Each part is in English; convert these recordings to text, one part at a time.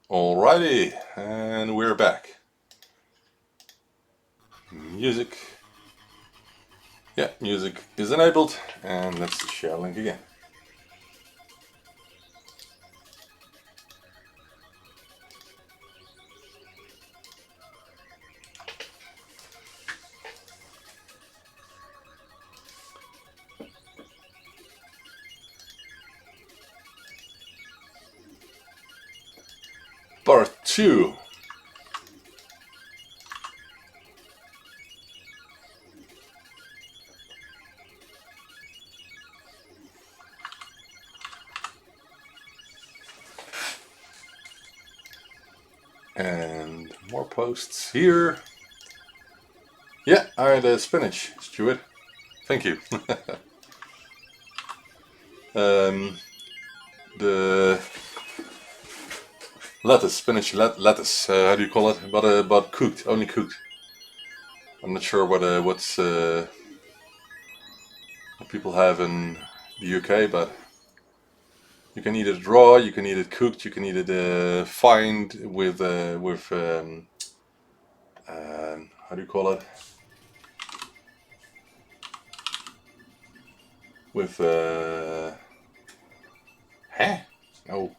Alrighty, and we're back. Music. Yeah, music is enabled, and that's the share link again. Part 2. And more posts here. Yeah, I had spinach, Stuart. Thank you. The lettuce, spinach lettuce, how do you call it? But cooked, only cooked. I'm not sure what people have in the UK, but you can eat it raw, you can eat it cooked, you can eat it fined with how do you call it? With no,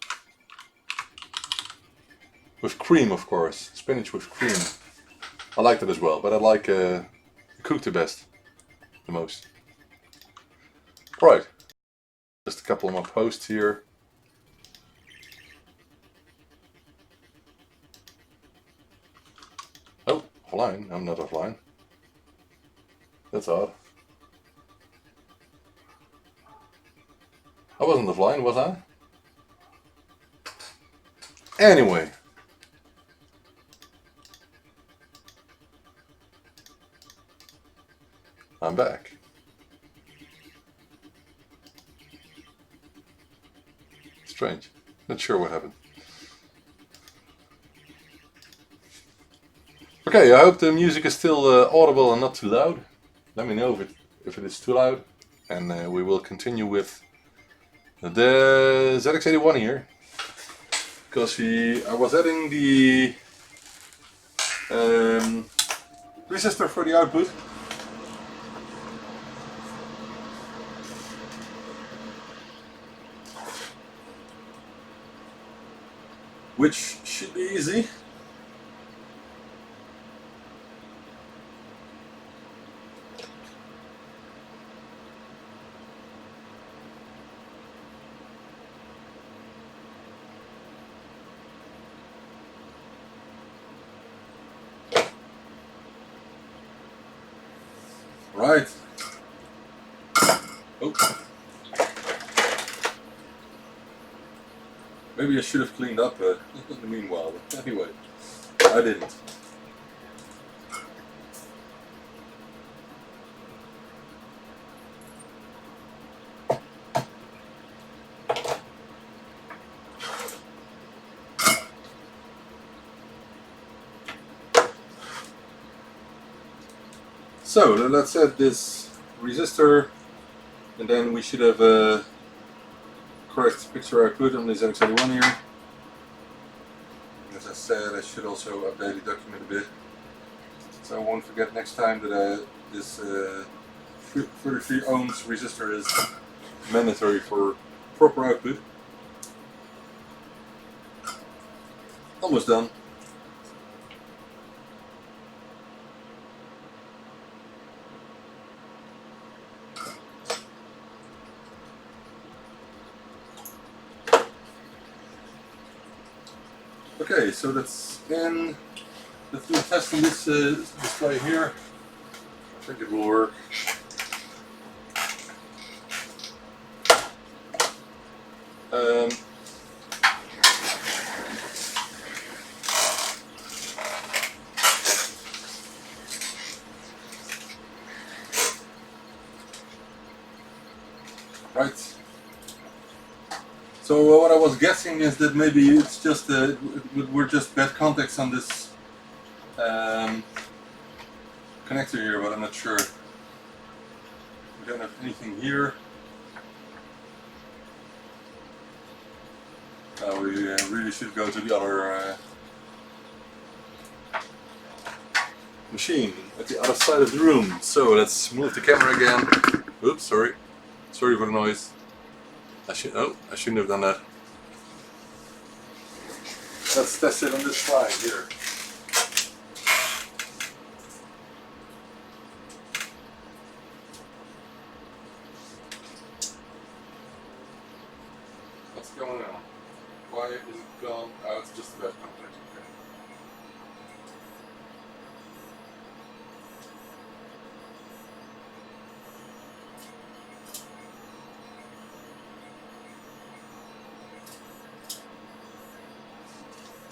with cream, of course. Spinach with cream. I like that as well, but I like cooked the best, the most. Right, just a couple of more posts here. Oh, offline. I'm not offline. That's odd. I wasn't offline, was I? Anyway. I'm back. Strange. Not sure what happened. Okay, I hope the music is still audible and not too loud. Let me know if it is too loud, and we will continue with the ZX81 here, because I was adding the resistor for the output. Which should be easy. Right. Oh. Maybe I should have cleaned up in the meanwhile, but anyway, I didn't. So let's add this resistor, and then we should have a correct picture output on this ZX81 here. As I said, I should also update the document a bit, so I won't forget next time that this 33 ohms resistor is mandatory for proper output. Almost done. Okay, so that's in. Let's do a test on this display here. I think it will work. Right. So what I was guessing is that maybe it's just we're just bad contacts on this connector here, but I'm not sure. We don't have anything here. Now we really should go to the other machine at the other side of the room. So let's move the camera again. Oops, sorry. Sorry for the noise. I shouldn't have done that. Let's test it on this side here. What's going on? Why is it gone? Oh, it's just the bad contact. Okay.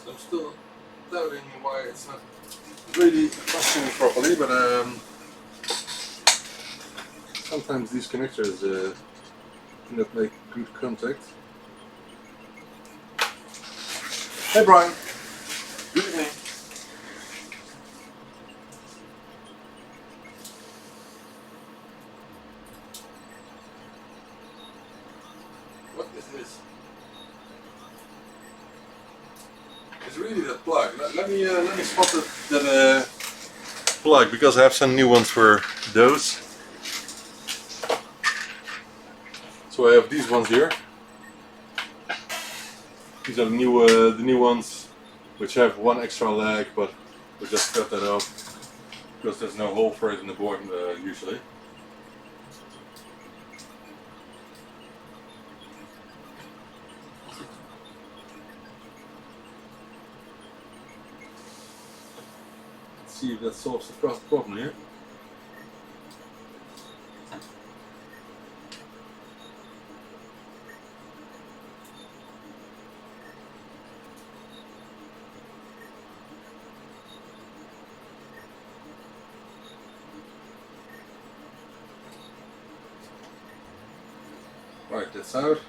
So I'm still doubting why it's not really functioning properly, but sometimes these connectors do not make good contact. Hey Brian, good evening. What is this? It's really that plug. Let me spot that plug, because I have some new ones for those. So I have these ones here. These are the new ones, which have one extra leg, but we just cut that off because there's no hole for it in the board usually. Let's see if that solves the problem here. Right, that's out.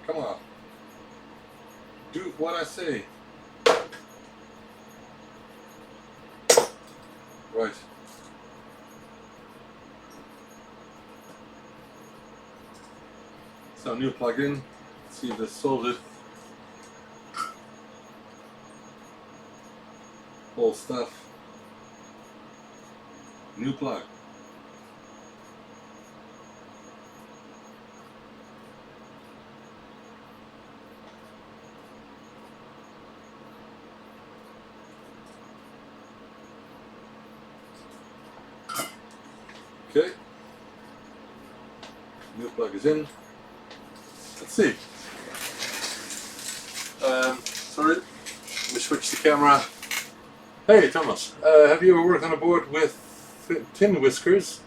Come on. Do what I say. Right. So new plug-in. Let's see if this solves it. All stuff. New plug. Okay, new plug is in. Let's see. Sorry, let me switch the camera. Hey Thomas, have you ever worked on a board with tin whiskers?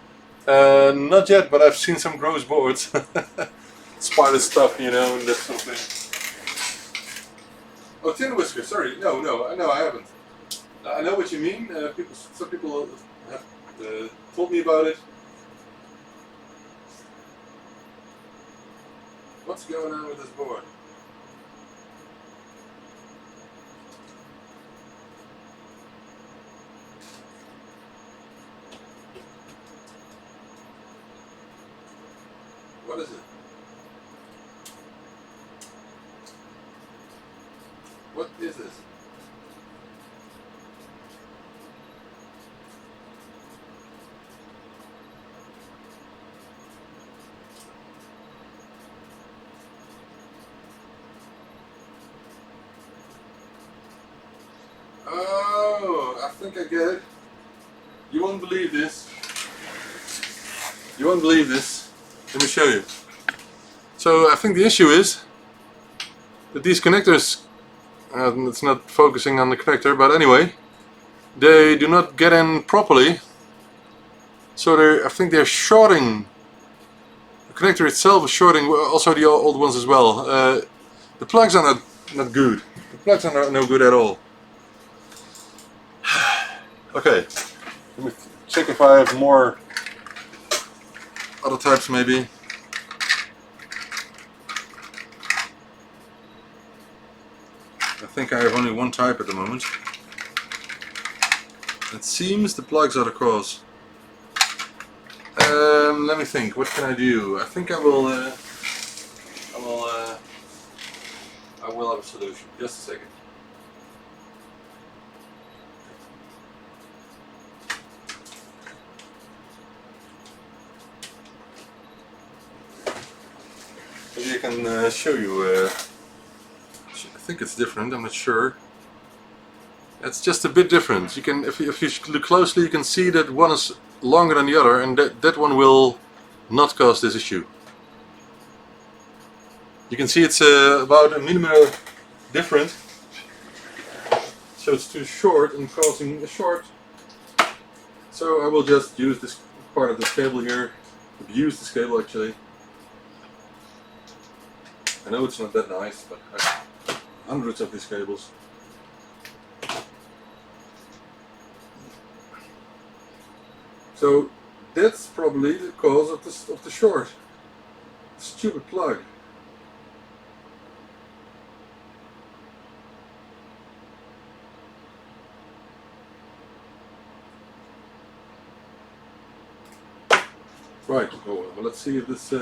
Not yet, but I've seen some gross boards. Spider stuff, you know, and that sort of thing. Oh, tin whiskers, sorry. No, I haven't. I know what you mean. Some people have told me about it. What's going on with this board? What is it? What is this? Oh, I think I get it. You won't believe this. You won't believe this. Let me show you. So I think the issue is that these connectors, it's not focusing on the connector, but anyway, they do not get in properly So I think they're shorting. The connector itself is shorting. Also the old ones as well. The plugs are not good. The plugs are no good at all. Okay, let me check if I have more other types maybe. I think I have only one type at the moment. It seems the plugs are the cause. Let me think. What can I do? I think I will have a solution. Just a second. Maybe I can show you. I think it's different. I'm not sure. It's just a bit different. You can, if you look closely, you can see that one is longer than the other, and that one will not cause this issue. You can see it's about a millimeter different, so it's too short and causing a short. So I will just use this part of this cable here. Use this cable actually. I know it's not that nice, but I have hundreds of these cables. So that's probably the cause of the short. Stupid plug. Right, oh, well, let's see if this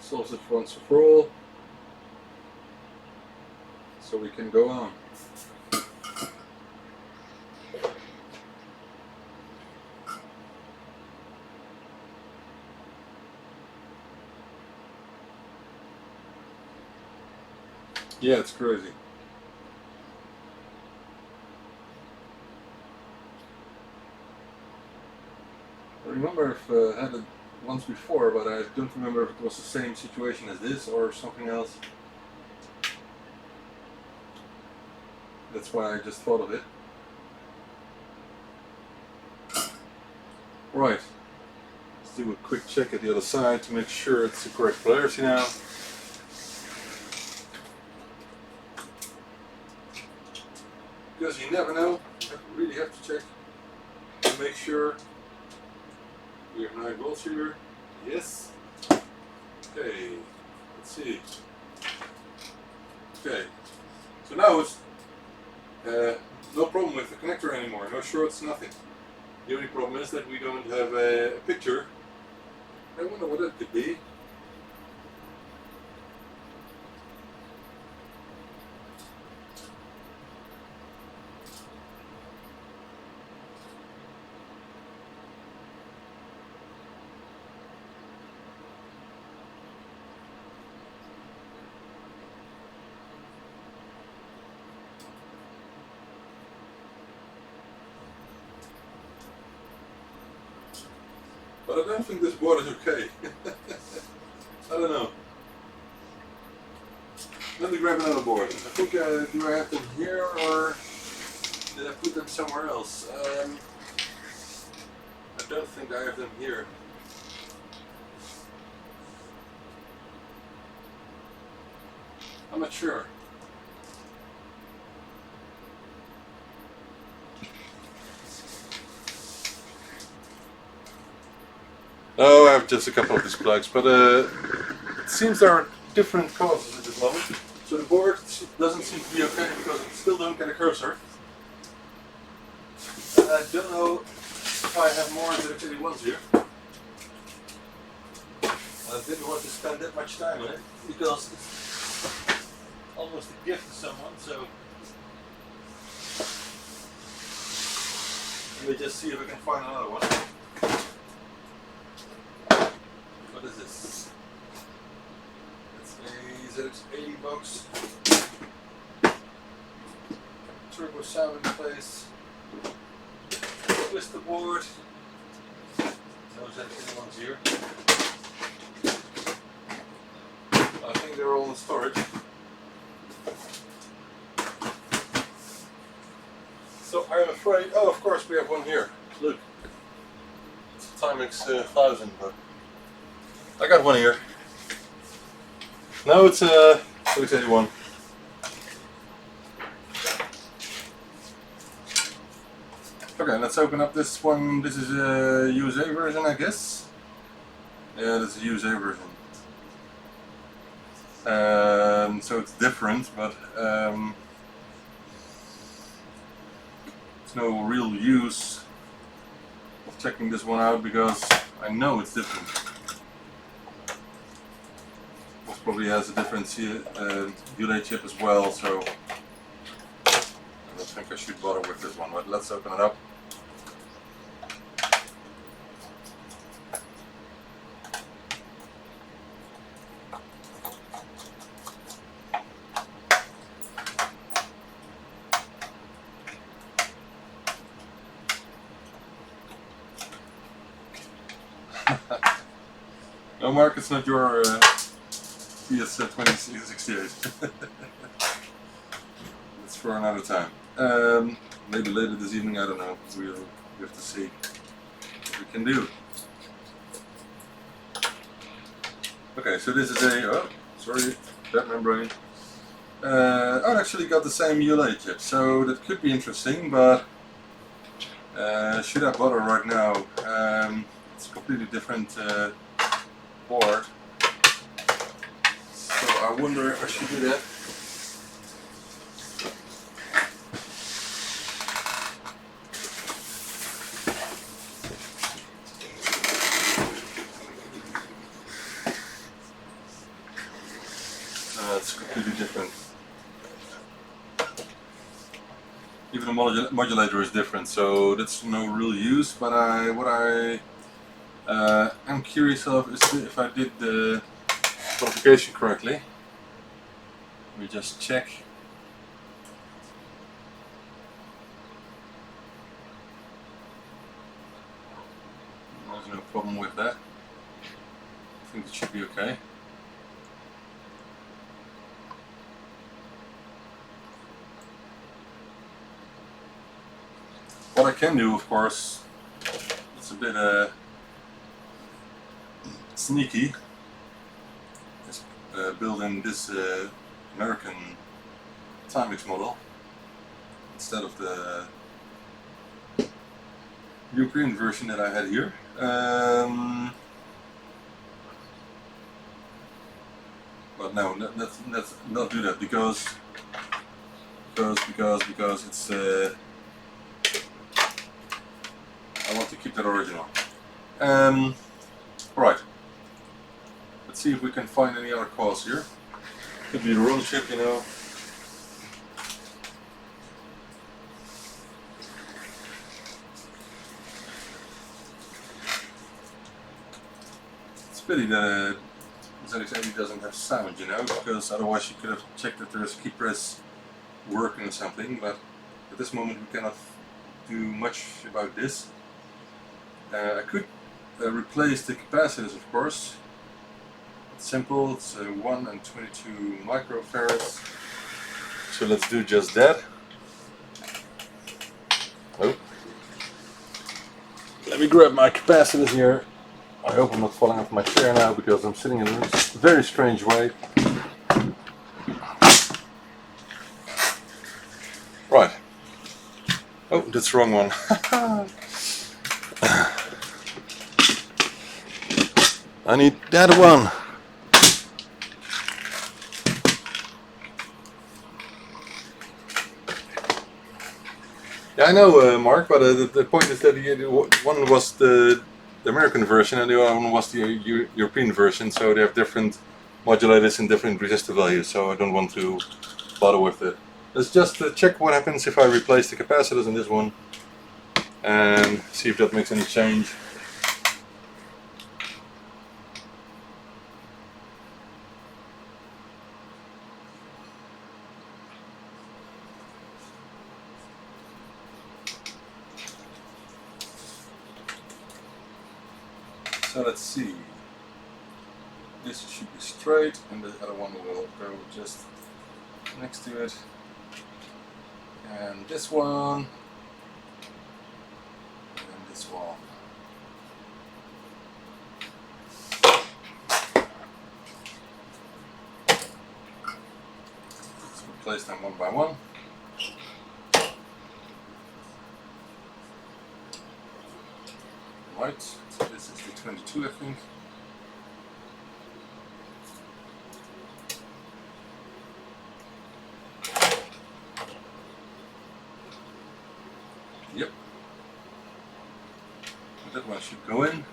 solves it once and for all. So we can go on. Yeah, it's crazy. I remember I've had it once before, but I don't remember if it was the same situation as this or something else. That's why I just thought of it. Right. Let's do a quick check at the other side to make sure it's the correct polarity now. Because you never know, you really have to check to make sure. We have 9 volts here. Yes. Okay. Let's see. Okay. So now it's no problem with the connector anymore. No shorts, nothing. The only problem is that we don't have a picture. I wonder what that could be. But I don't think this board is okay. I don't know. Let me grab another board. I think, do I have them here or did I put them somewhere else? I don't think I have them here. I'm not sure. Oh, I have just a couple of these plugs, but it seems there are different causes at this moment. So the board doesn't seem to be okay because I still don't get a cursor. I don't know if I have more ZX81 ones here. I didn't want to spend that much time on it because it's almost a gift to someone, so let me just see if I can find another one. What is this? It's a ZX80 box. Turbo sound in place. Twist the board. No ZX80 ones here. I think they're all in storage. So I'm afraid. Oh, of course we have one here. Look. Timex 1000, but I got one here. No, it's a 681. Okay, let's open up this one. This is a USA version, I guess. Yeah, this is a USA version. So it's different, but there's no real use of checking this one out because I know it's different. This probably has a different delay chip as well, so I don't think I should bother with this one, but let's open it up. No, Mark, it's not your PS2068. It's for another time. Maybe later this evening, I don't know. We have to see what we can do. Okay, so this is a, oh, sorry, that membrane. I actually got the same ULA chip, so that could be interesting, but should I bother right now? It's a completely different board, so I wonder if I should do that. It's completely different. Even the modulator is different, so that's no real use. But what I am curious of is if I did the qualification correctly. Let me just check. There's no problem with that. I think it should be okay. What I can do, of course, it's a bit sneaky, is build in this American Timex model instead of the European version that I had here. But no, let's not do that because it's I want to keep that original. Right. Let's see if we can find any other cause here. Could be the wrong chip, you know. It's a pity that ZX80 doesn't have sound, you know, because otherwise you could have checked that there's key press working or something, but at this moment we cannot do much about this. I could replace the capacitors, of course. It's simple, it's 1 and 22 microfarads. So let's do just that. Oh. Let me grab my capacitors here. I hope I'm not falling off my chair now because I'm sitting in a very strange way. Right. Oh, that's the wrong one. I need that one. Yeah, I know, Mark, but the point is that one was the American version and the other one was the European version, so they have different modulators and different resistor values, so I don't want to bother with it. Let's just check what happens if I replace the capacitors in this one and see if that makes any change. So let's see. This should be straight and the other one will go just next to it. And this one. And this one. place them one by one. Right, so this is the 22, I think. Yep. That one should go in.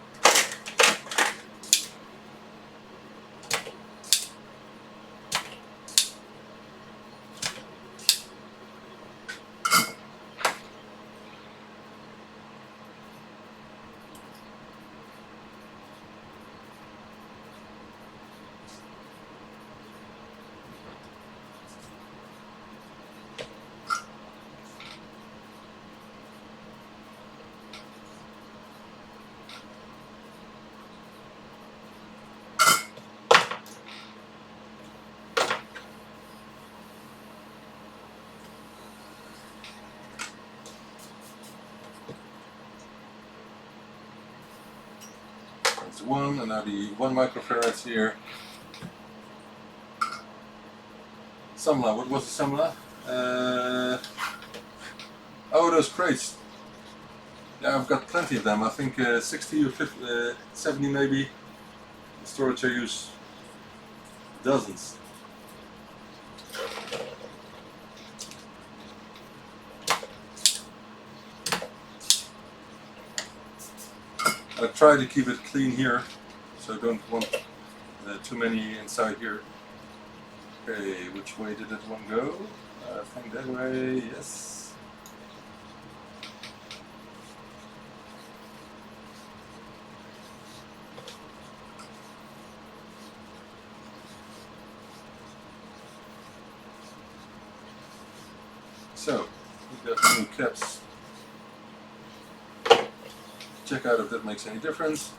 That's one, and now the 1 microfarad here. Samla, what was the Samla? Oh, those crates. Yeah, I've got plenty of them. I think 60 or 50, 70 maybe. The storage I use dozens. I try to keep it clean here, so I don't want too many inside here. Okay, which way did that one go? I think that way, yes. So, we got new caps. Check out if that makes any difference.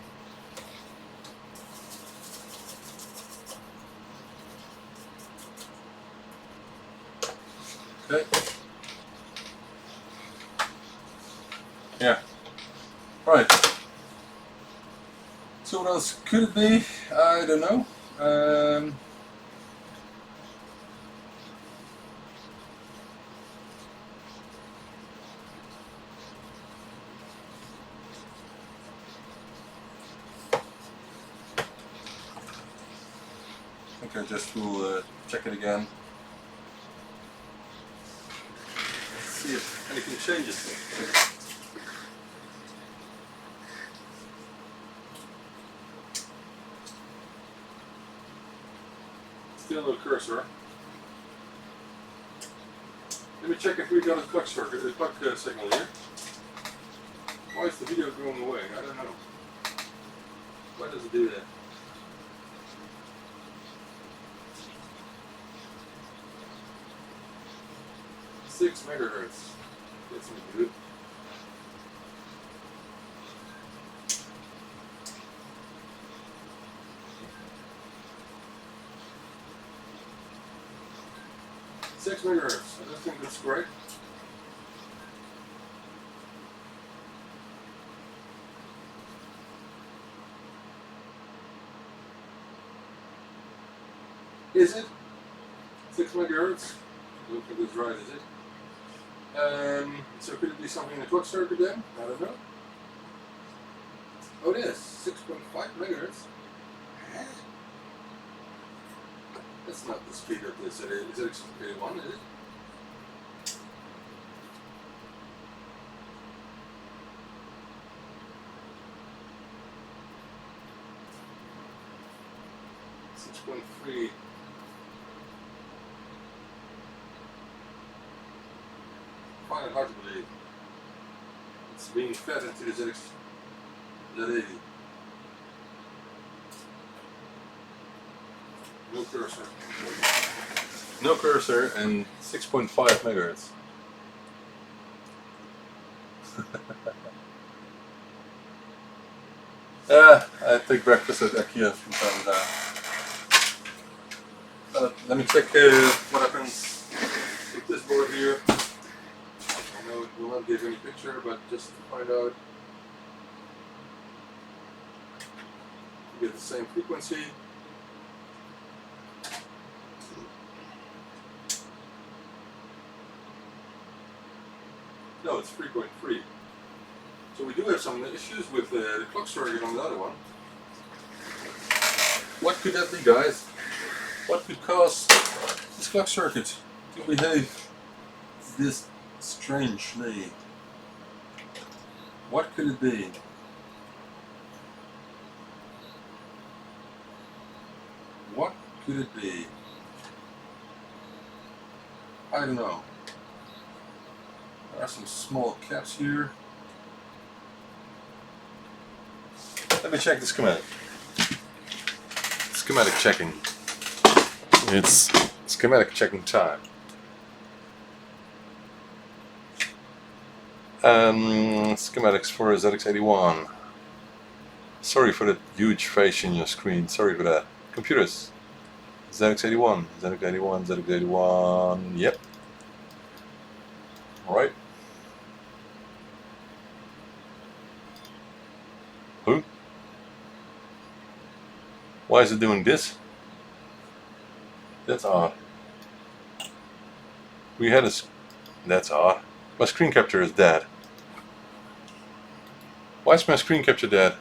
Okay. Yeah. Right. So what else could it be? I don't know. I think I just will check it again. See if anything changes. Still no cursor. Let me check if we got a clock circuit, a clock signal here. Why is the video going away? I don't know. Why does it do that? Six megahertz. That's not good. Six megahertz. I don't think that's correct. Is it? 6 megahertz? I don't think that's right, is it? So could it be something in the clock circuit then? I don't know. Oh, it is 6.5 megahertz. That's not the speed of this. Is it ZX81? Is it? .3. I find it hard to believe. It's being fed into the ZX80. No cursor. No cursor and 6.5 megahertz. I take breakfast at IKEA from time to time. Let me check what happens with this board here. I know it will not give any picture, but just to find out, you get the same frequency. it's 3.3. So we do have some issues with the clock circuit on the other one. What could that be, guys? What could cause this clock circuit to behave this strangely? What could it be? What could it be? I don't know. There are some small caps here. Let me check the schematic. Schematic checking. It's schematic checking time. Schematics for ZX81. Sorry for that huge face in your screen. Sorry for that. Computers. ZX81, ZX81, ZX81. Yep. Alright. Who? Why is it doing this? That's odd. We had a... That's odd. My screen capture is dead. Why is my screen capture dead?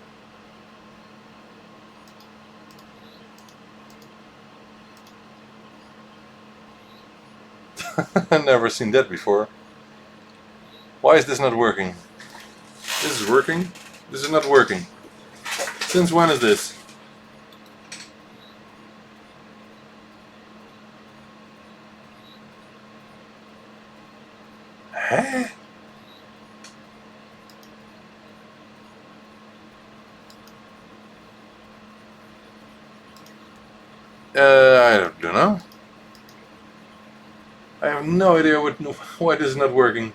I've never seen that before. Why is this not working? This is working. This is not working. Since when is this? Huh? I don't know. I have no idea why this is not working.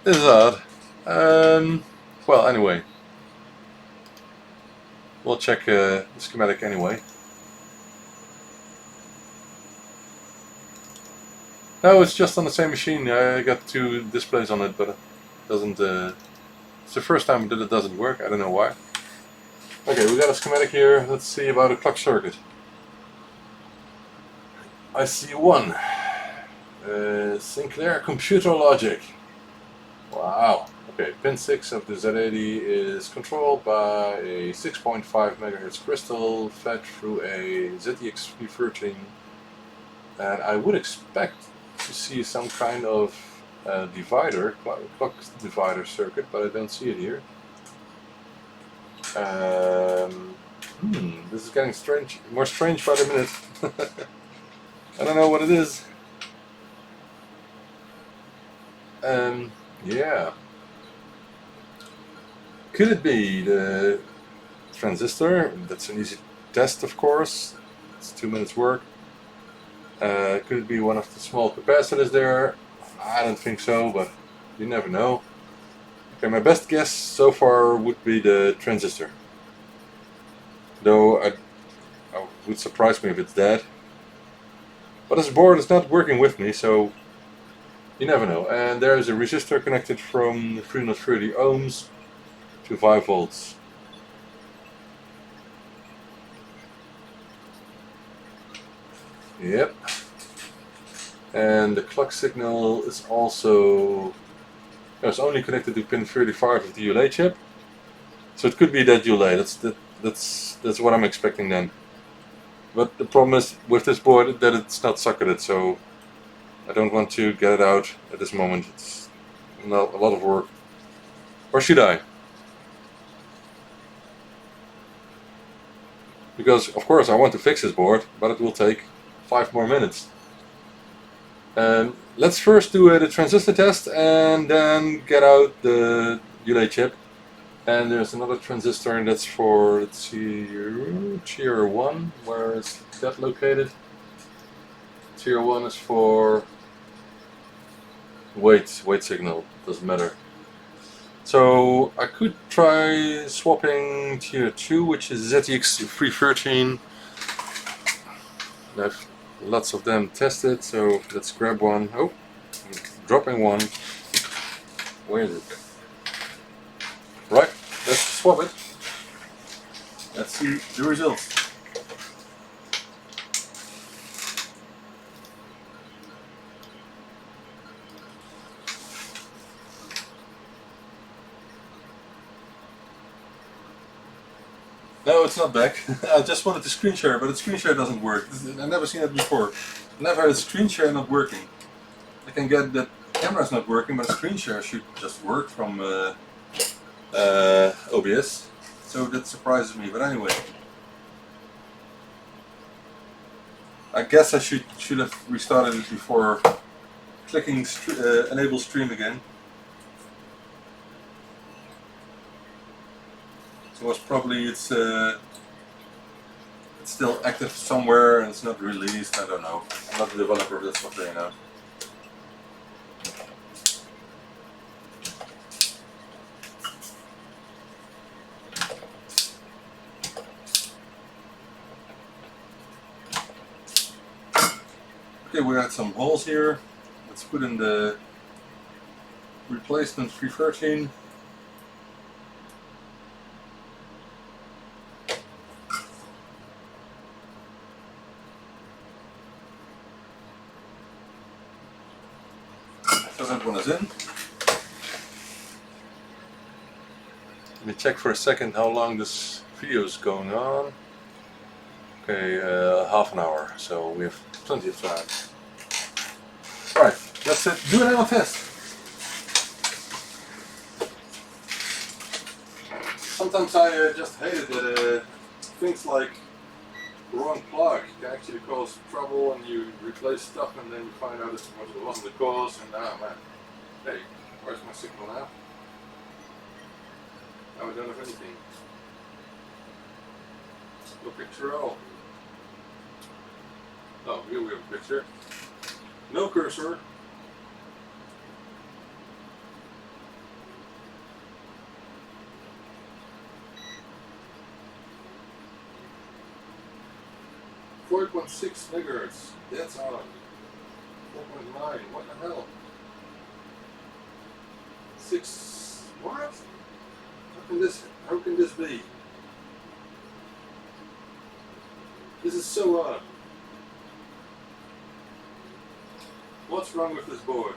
This is odd. Well, anyway. We'll check the schematic anyway. No, it's just on the same machine. I got two displays on it, but it doesn't... it's the first time that it doesn't work. I don't know why. Okay, we got a schematic here. Let's see about a clock circuit. I see one. Sinclair Computer Logic. Wow. Okay, pin 6 of the Z80 is controlled by a 6.5 MHz crystal fed through a ZX313. And I would expect to see some kind of divider, clock divider circuit, but I don't see it here. This is getting strange, more strange by the minute. I don't know what it is. Yeah. Could it be the transistor? That's an easy test, of course. It's 2 minutes work. Could it be one of the small capacitors there? I don't think so, but you never know. Okay, my best guess so far would be the transistor. Though it would surprise me if it's dead. But this board is not working with me, so you never know. And there is a resistor connected from 330 ohms to 5 volts. Yep. And the clock signal is also... it's only connected to pin 35 of the ULA chip. So it could be that ULA. That's what I'm expecting then. But the problem is with this board that it's not socketed, so I don't want to get it out at this moment. It's not a lot of work. Or should I? Because of course I want to fix this board, but it will take 5 more minutes. Let's first do the transistor test and then get out the ULA chip. And there's another transistor, and that's for, let's see, tier 1. Where is that located? Tier 1 is for weight signal, doesn't matter. So I could try swapping tier 2, which is ZX313. I have lots of them tested, so let's grab one. Oh, I'm dropping one. Where is it? Right, let's swap it. Let's see the results. No, it's not back. I just wanted to screen share, but the screen share doesn't work. I've never seen it before. I've never had a screen share not working. I can get that camera's not working, but a screen share should just work from OBS. So that surprises me. But anyway, I guess I should have restarted it before clicking enable stream again. So it's probably it's still active somewhere and it's not released. I don't know. I'm not the developer of this software, you know. Okay, we got some holes here. Let's put in the replacement 313. So that one is in. Let me check for a second how long this video is going on. Okay, half an hour, so we have plenty of time. Alright, let's do an animal test. Sometimes I just hate it that things like wrong plug can actually cause trouble and you replace stuff and then you find out it wasn't the cause and man, hey, where's my signal now? Now I don't have anything. No picture at all. Oh, here we have a picture. No cursor. .6 megahertz. That's on. 4.9. What the hell? 6. What? How can this be? This is so odd. What's wrong with this board?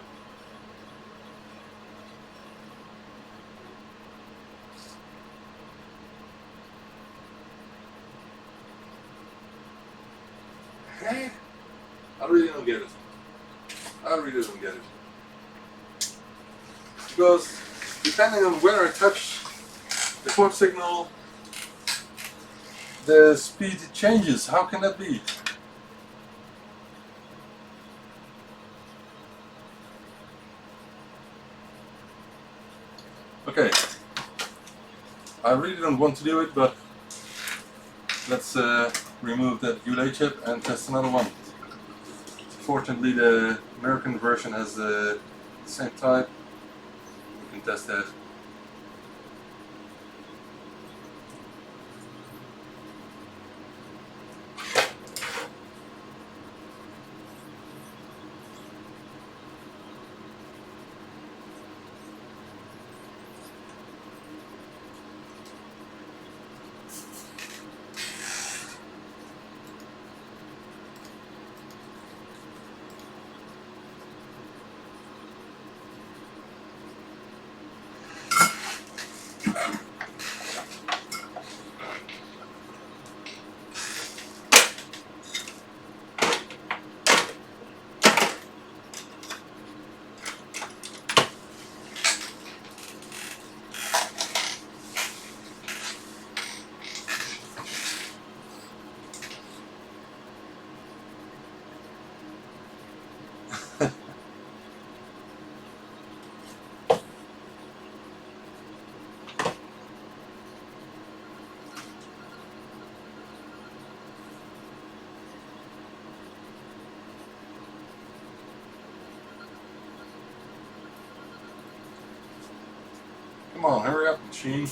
Hey? I really don't get it. I really don't get it. Because depending on where I touch the port signal, the speed changes. How can that be? Okay, I really don't want to do it, but let's remove that ULA chip and test another one. Fortunately, the American version has the same type. We can test that. Come on, hurry up, machine.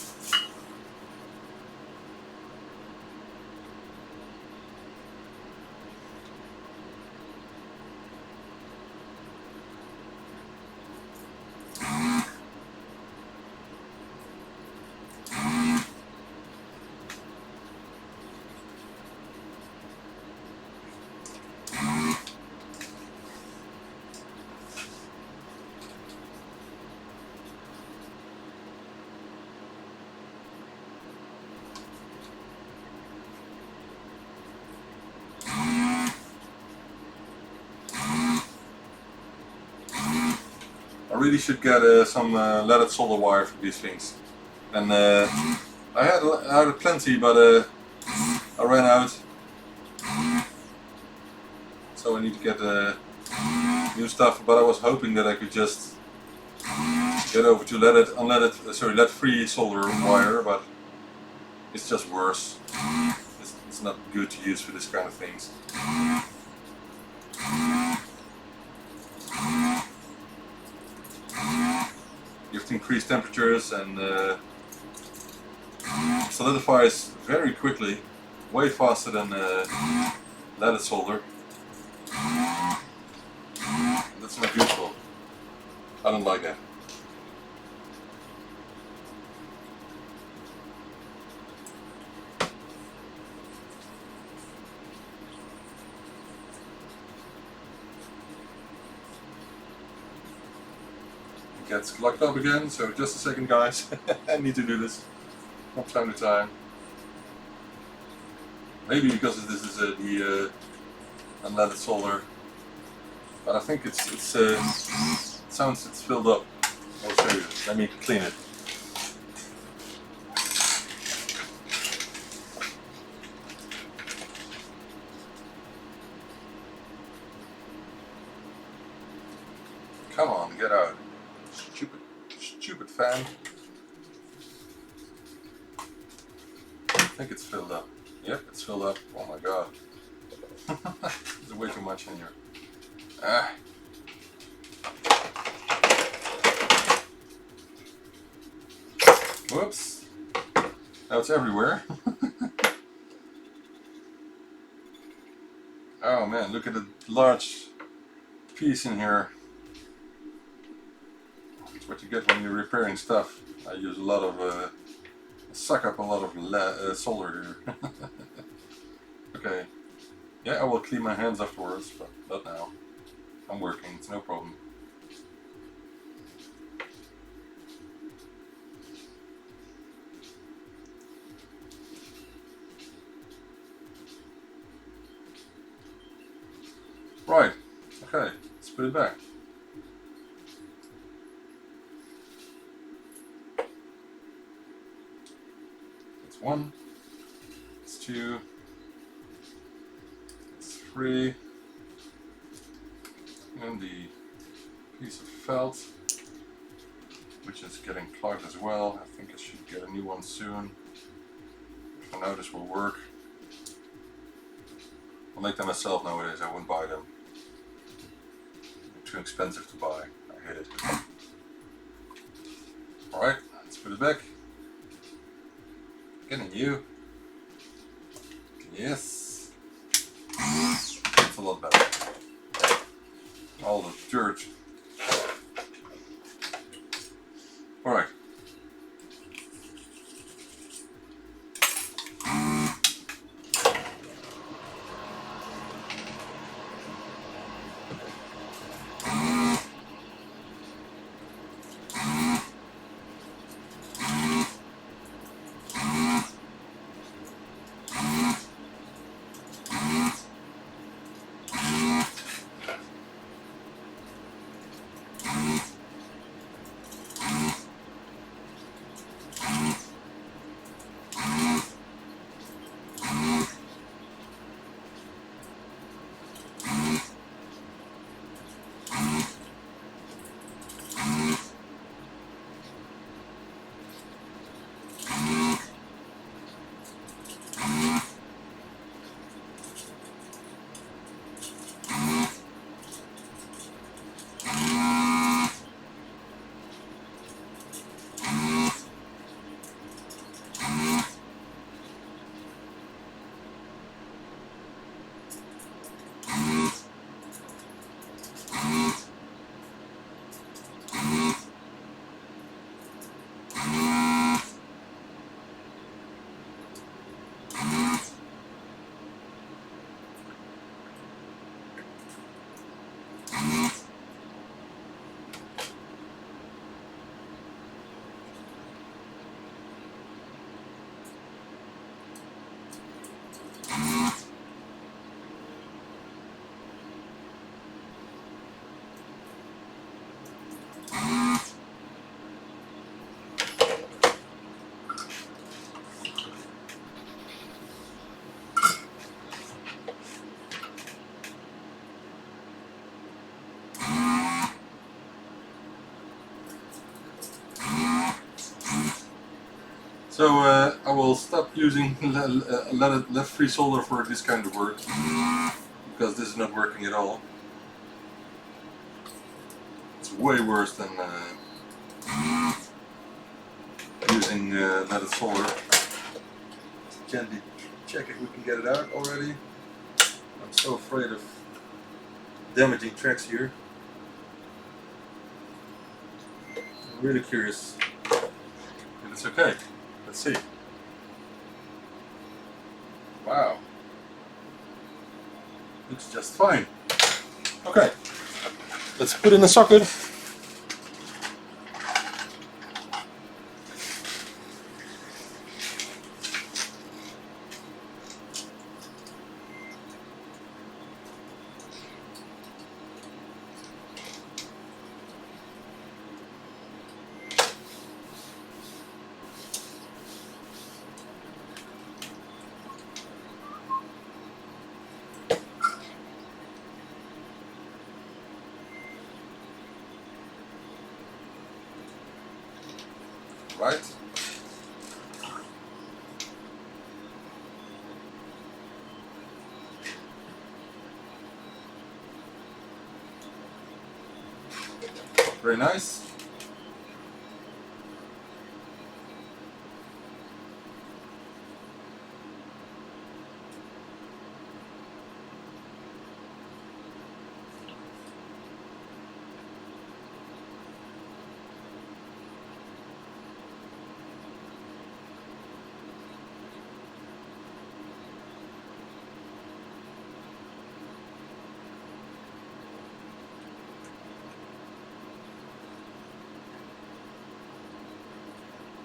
I really should get some leaded solder wire for these things. And I had plenty, but I ran out. So I need to get new stuff. But I was hoping that I could just get over to lead-free solder wire, but it's just worse. It's not good to use for this kind of things. You have to increase temperatures and solidifies very quickly, way faster than leaded solder. That's not useful. I don't like that. It gets locked up again, so just a second guys. I need to do this from time to time. Maybe because this is the unleaded solder, but I think it sounds it's filled up. I'll show you. Let me clean it. Come on, get out. Stupid fan. I think it's filled up. Yep, it's filled up. Oh my god. There's way too much in here. Ah. Whoops. Now it's everywhere. Oh man, look at the large piece in here. It's what you get when you're repairing stuff. I use a lot of, suck up a lot of solder here. Okay. Yeah, I will clean my hands afterwards, but not now. I'm working, it's no problem. Right, okay, let's put it back. That's 1, that's 2, that's 3, and the piece of felt, which is getting clogged as well. I think I should get a new one soon. For now this will work. I'll make them myself nowadays, I wouldn't buy them. They're too expensive to buy, I hate it. Alright, let's put it back. Getting you. Yes. That's a lot better. All the dirt. Alright. So I will stop using lead free solder for this kind of work, because this is not working at all. It's way worse than using leaded solder. Let's gently check if we can get it out already. I'm so afraid of damaging tracks here. I'm really curious if it's okay. Let's see. Wow. Looks just fine. Okay. Let's put in the socket. Right. Very nice.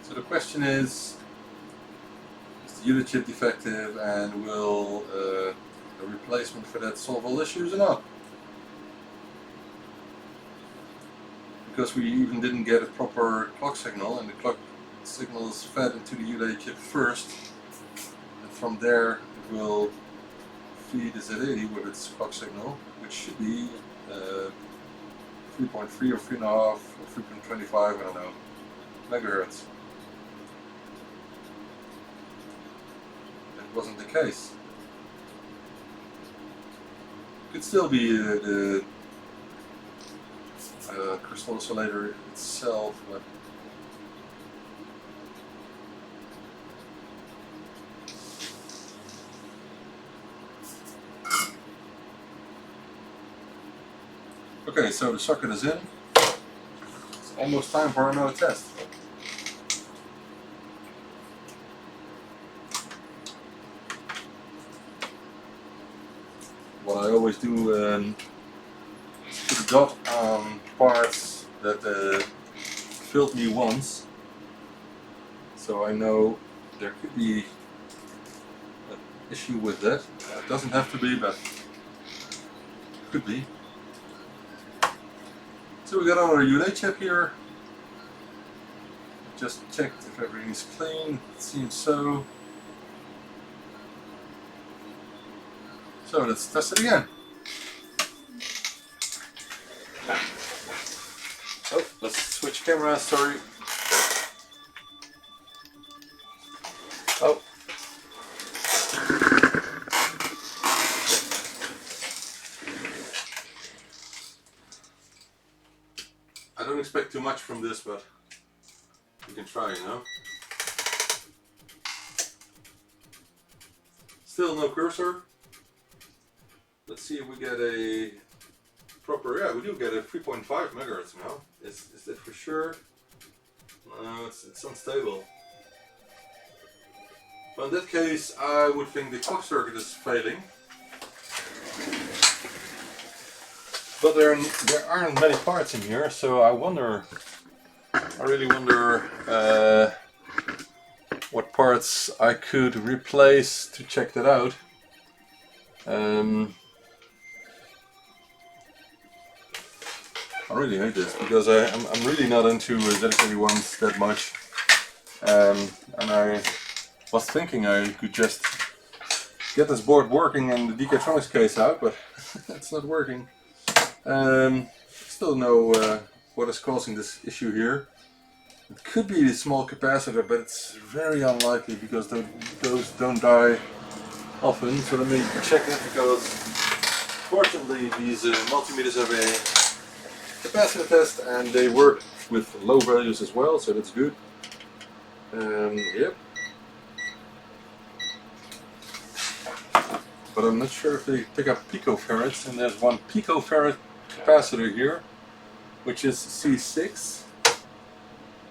So the question is the unit chip defective, and will a replacement for that solve all issues or not? Because we even didn't get a proper clock signal, and the clock signal is fed into the ULA chip first, and from there it will feed the Z80 with its clock signal, which should be 3.3 or 3.5 or 3.25, I don't know, megahertz. Wasn't the case. Could still be the crystal oscillator itself, but okay, so the socket is in. It's almost time for another test. What I always do is put a dot on parts that failed me once, so I know there could be an issue with that. It doesn't have to be, but it could be. So we got our ULA chip here. Just checked if everything is clean. It seems so. So let's test it again. Oh, let's switch camera, sorry. Oh. I don't expect too much from this, but we can try, you know. Still no cursor. Let's see if we get a proper, yeah, we do get a 3.5 megahertz now. Is that for sure? No, it's unstable. But in that case, I would think the clock circuit is failing. But there aren't many parts in here, so I really wonder what parts I could replace to check that out. I really hate this because I'm really not into Z81s that much, and I was thinking I could just get this board working and the Decatronics case out, but it's not working. Still know what is causing this issue here. It could be a small capacitor, but it's very unlikely because those don't die often. So let me check that, because fortunately these multimeters have a capacitor test and they work with low values as well, so that's good. Yep. But I'm not sure if they pick up picofarads, and there's one picofarad capacitor here, which is C6.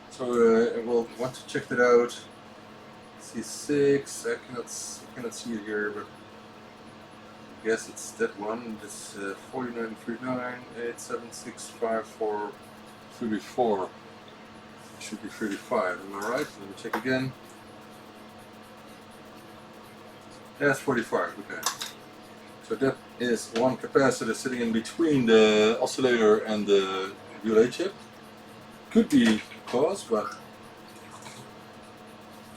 So we'll want to check that out. C6, I cannot see it here, but I guess it's that one. This 493987654334. It should be 35. Am I right? Let me check again. That's 45. Okay. So that is one capacitor sitting in between the oscillator and the relay chip. Could be cause, but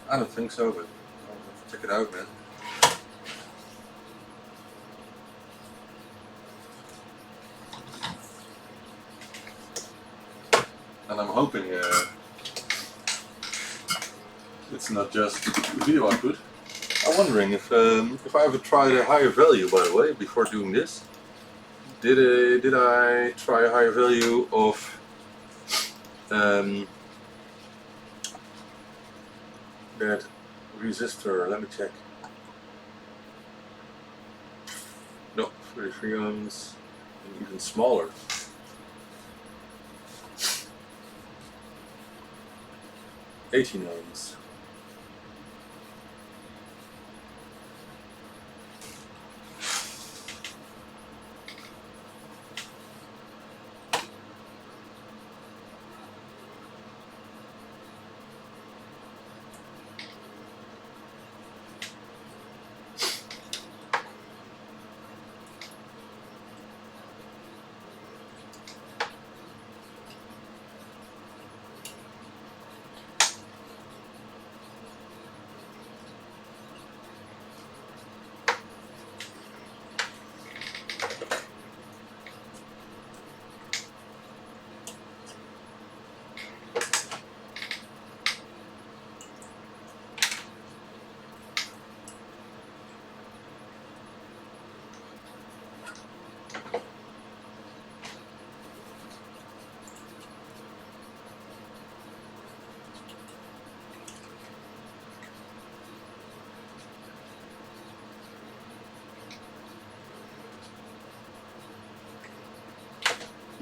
I don't think so. But I'll have to check it out, man. And I'm hoping it's not just video output. I'm wondering if I ever tried a higher value, by the way, before doing this. Did I try a higher value of that resistor? Let me check. No, 33 ohms, and even smaller. $18 ohms.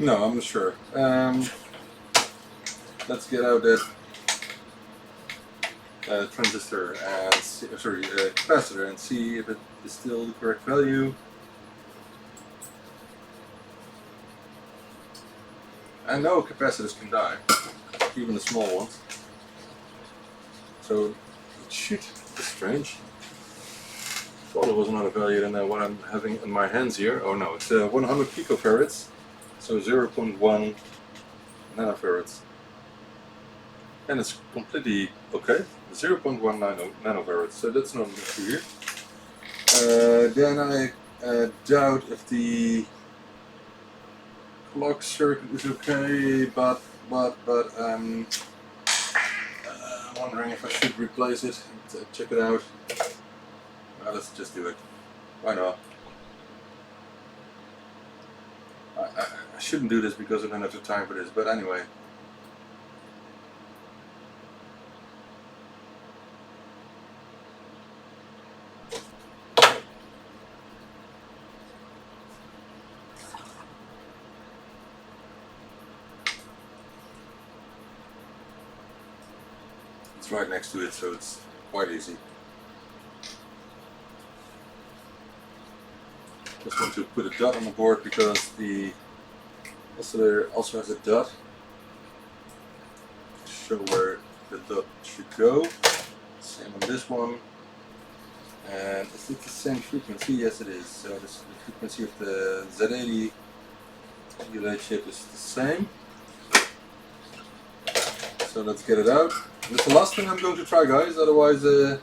No, I'm not sure. Let's get out that transistor and capacitor and see if it is still the correct value. I know capacitors can die, even the small ones. So it should be strange. Thought it was another value than what I'm having in my hands here. Oh no, it's 100 picofarads. So 0.1 nanofarads. And it's completely okay. 0.1 nanofarads, so that's not an issue here. Then I doubt if the clock circuit is okay, but I'm wondering if I should replace it and check it out. Let's just do it. Why not? I shouldn't do this because I don't have the time for this, but anyway. It's right next to it, so it's quite easy. Just want to put a dot on the board because the oscillator also has a dot to show where the dot should go. Same on this one. And is it the same frequency? Yes, it is. So the frequency of the Z80 relay chip is the same. So let's get it out. That's the last thing I'm going to try, guys. Otherwise, I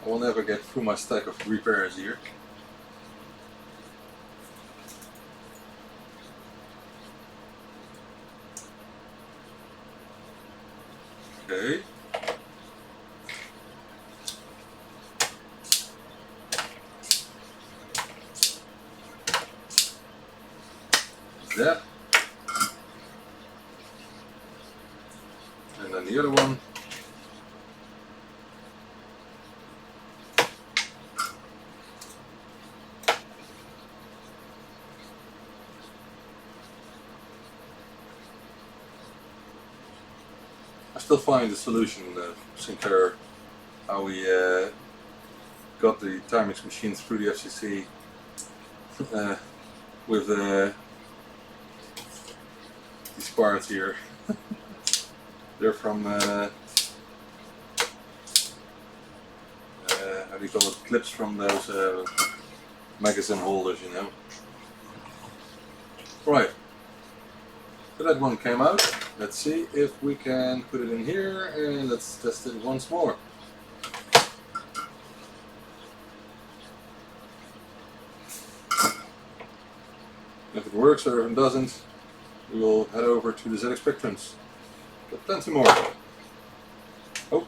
will never get through my stack of repairs here. Okay. That. And then the other one. I still find the solution, Sinclair, how we got the Timex machines through the FCC with these parts here. They're from how do you call it? Clips from those magazine holders, you know. Right. So that one came out. Let's see if we can put it in here, and let's test it once more. If it works or if it doesn't, we will head over to the ZX Spectrums. But plenty more. Oh.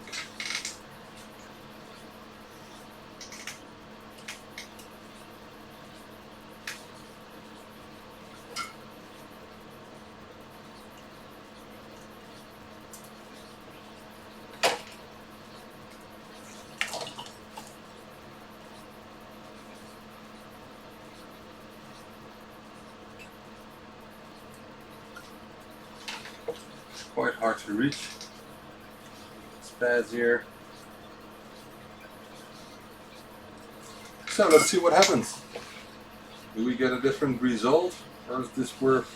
Quite hard to reach. Pads here. So let's see what happens. Do we get a different result, or is this worth?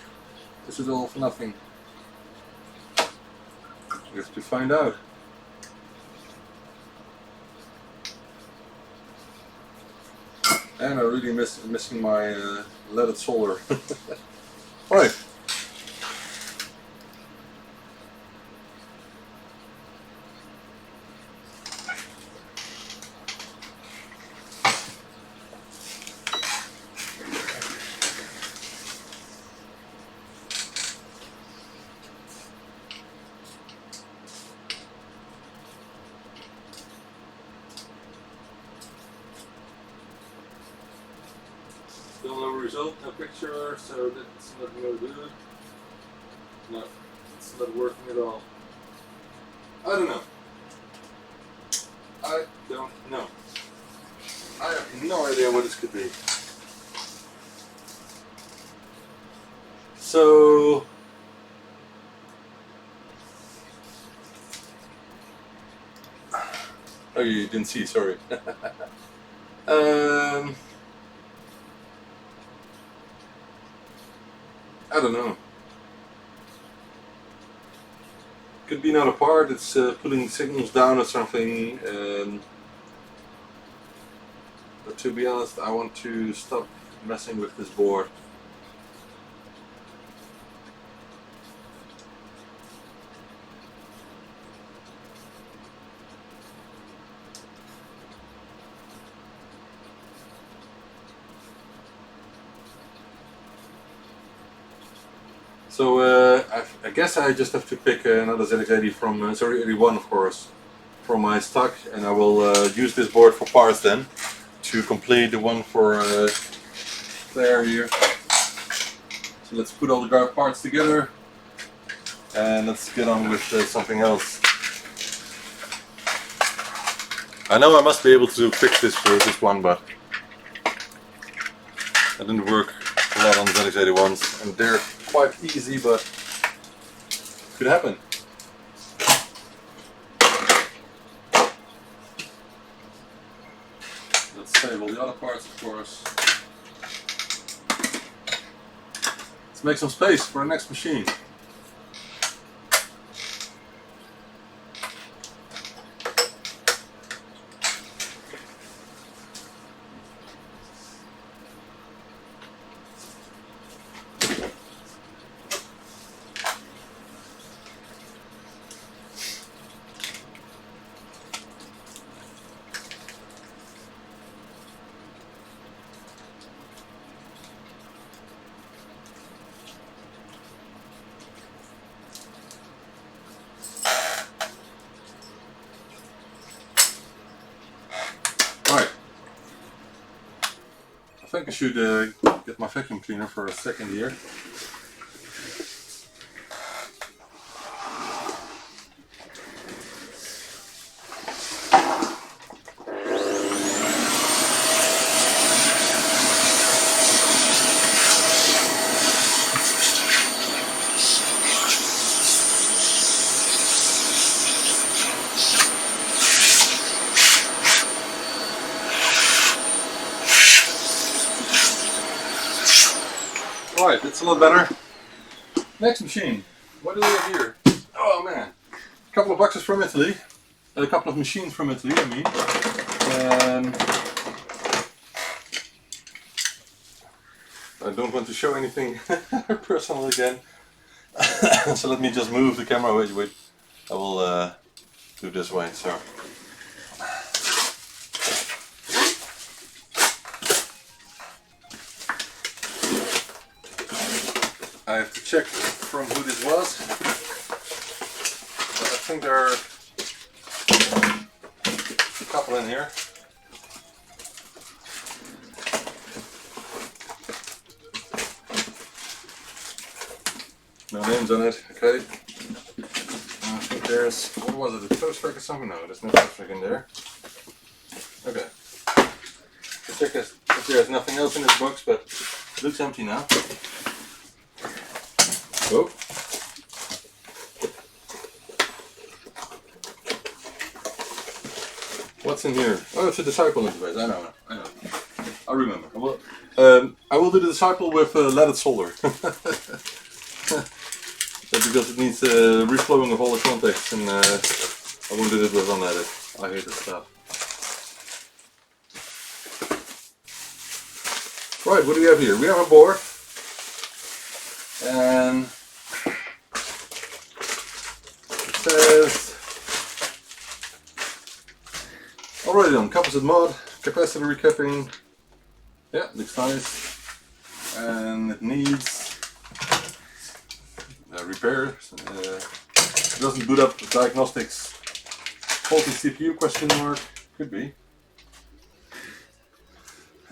Is it all for nothing? We have to find out. And I'm really missing my leaded solder. Right. Still no result, no picture, so that's not no good. No, it's not working at all. I don't know. I don't know. I have no idea what this could be. So oh, you didn't see, sorry. I don't know. Could be another part. It's pulling signals down or something. But to be honest, I want to stop messing with this board. So I guess I just have to pick another ZX80 from, sorry, 81 of course, from my stock, and I will use this board for parts then, to complete the one for Claire here. So let's put all the parts together, and let's get on with something else. I know I must be able to fix this one, but it didn't work a lot on the ZX81s, and they're quite easy, but could happen. Let's save all the other parts, of course. Let's make some space for the next machine. think I should get my vacuum cleaner for a second here. Right, that's a lot better. Next machine. What do we have here? Oh man, a couple of boxes from Italy. A couple of machines from Italy, I mean. I don't want to show anything personal again. So let me just move the camera. Wait. I will do this way. So. I have to check from who this was. But I think there are a couple in here. No names on it, okay. I think there's, what was it, a toast rack or something? No, there's no toast rack in there. Okay. I'll check if there's nothing else in this box, but it looks empty now. Oh. What's in here? Oh, it's a disciple interface. I know. I remember. I will do the disciple with leaded solder. Because it needs reflowing of all the contacts, and I won't do it with unleaded. I hate this stuff. Right, what do we have here? We have a board. And it says already done composite mod, capacitor recapping. Yeah, looks nice. And it needs repair. It doesn't boot up diagnostics. Faulty CPU question mark. Could be.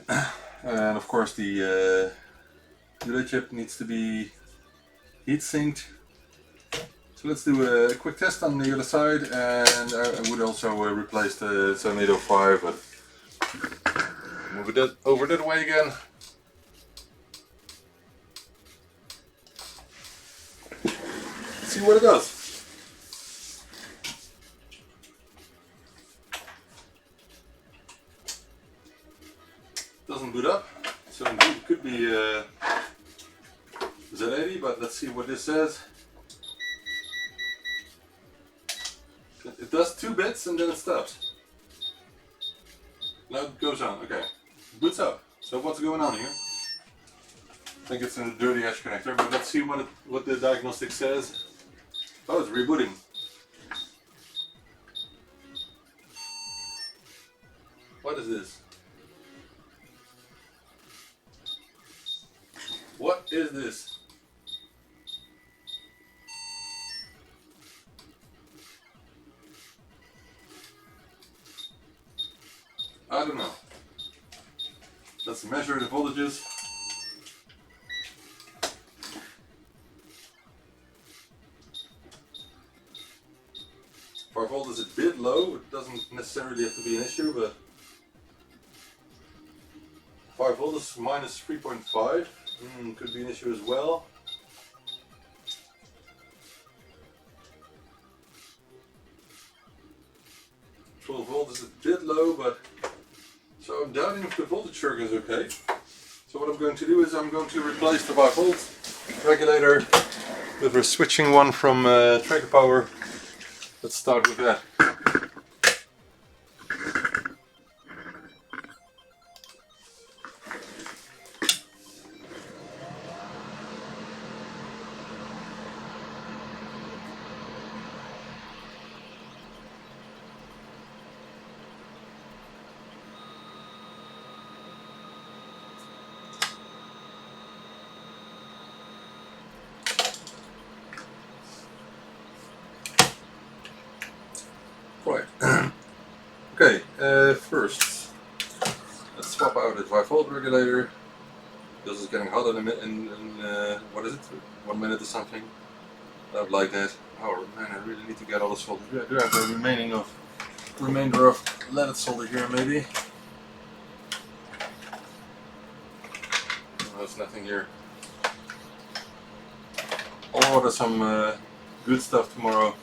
And of course the relay chip needs to be heat sinked. So let's do a quick test on the other side, and I would also replace the 7805, but move it over that way again. Let's see what it does. Doesn't boot up, so indeed it could be Z80, but let's see what this says. It does 2 bits and then it stops. Now it goes on, okay. Boots up. So what's going on here? I think it's in the dirty edge connector, but let's see what the diagnostic says. Oh, it's rebooting. What is this? What is this? I don't know. Let's measure the voltages. Volt is a bit low. It doesn't necessarily have to be an issue, but 5 volt is minus 3.5. Could be an issue as well. Volt is a bit low, but so I'm doubting if the voltage circuit is okay. So what I'm going to do is I'm going to replace the 5 volt regulator with a switching one from Tracker Power. Let's start with that. Right, 5-volt regulator. This is getting hot in what is it? 1 minute or something. I would like that. Oh man, I really need to get all the solder. I do have the remainder of leaded solder here, maybe. Oh, there's nothing here. I'll order some good stuff tomorrow.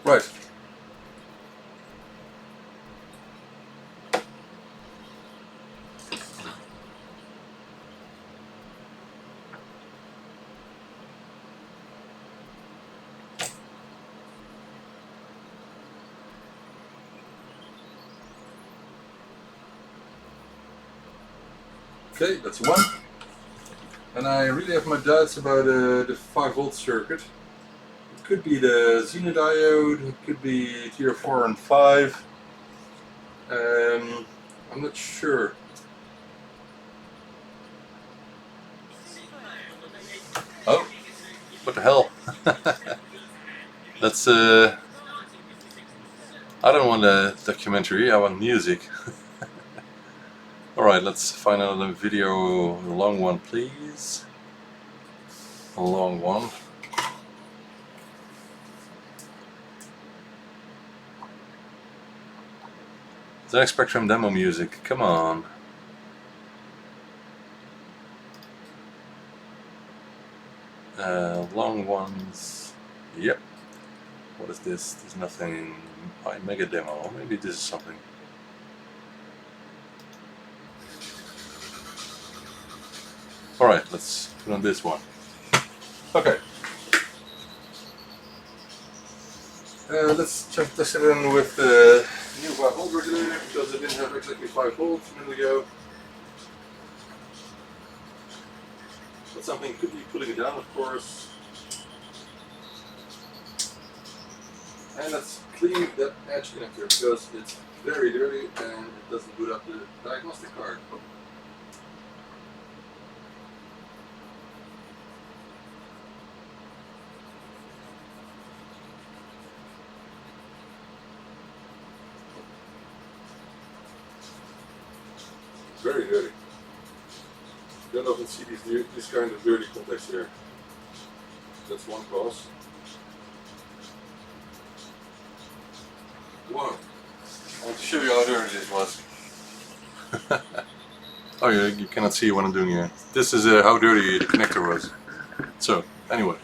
Right. Okay, that's one. And I really have my doubts about the 5-volt circuit. It could be the Xena diode, it could be tier 4 and 5. I'm not sure. Oh, what the hell? That's I don't want a documentary, I want music. Alright, let's find another video, a long one please. A long one. ZX Spectrum demo music, come on. Long ones, yep. What is this? There's nothing. Mega demo, maybe this is something. Alright, let's put on this one. Okay. Let's just test it in with the new 5-volt regulator because it didn't have exactly 5 volts a minute ago. But something could be pulling it down, of course. And let's clean that edge connector because it's very dirty and it doesn't boot up the diagnostic card. Very dirty. You don't often see this kind of dirty contacts here. That's one cause. One. I want to show you how dirty this was. Oh yeah, you cannot see what I'm doing here. This is how dirty the connector was. So, anyway.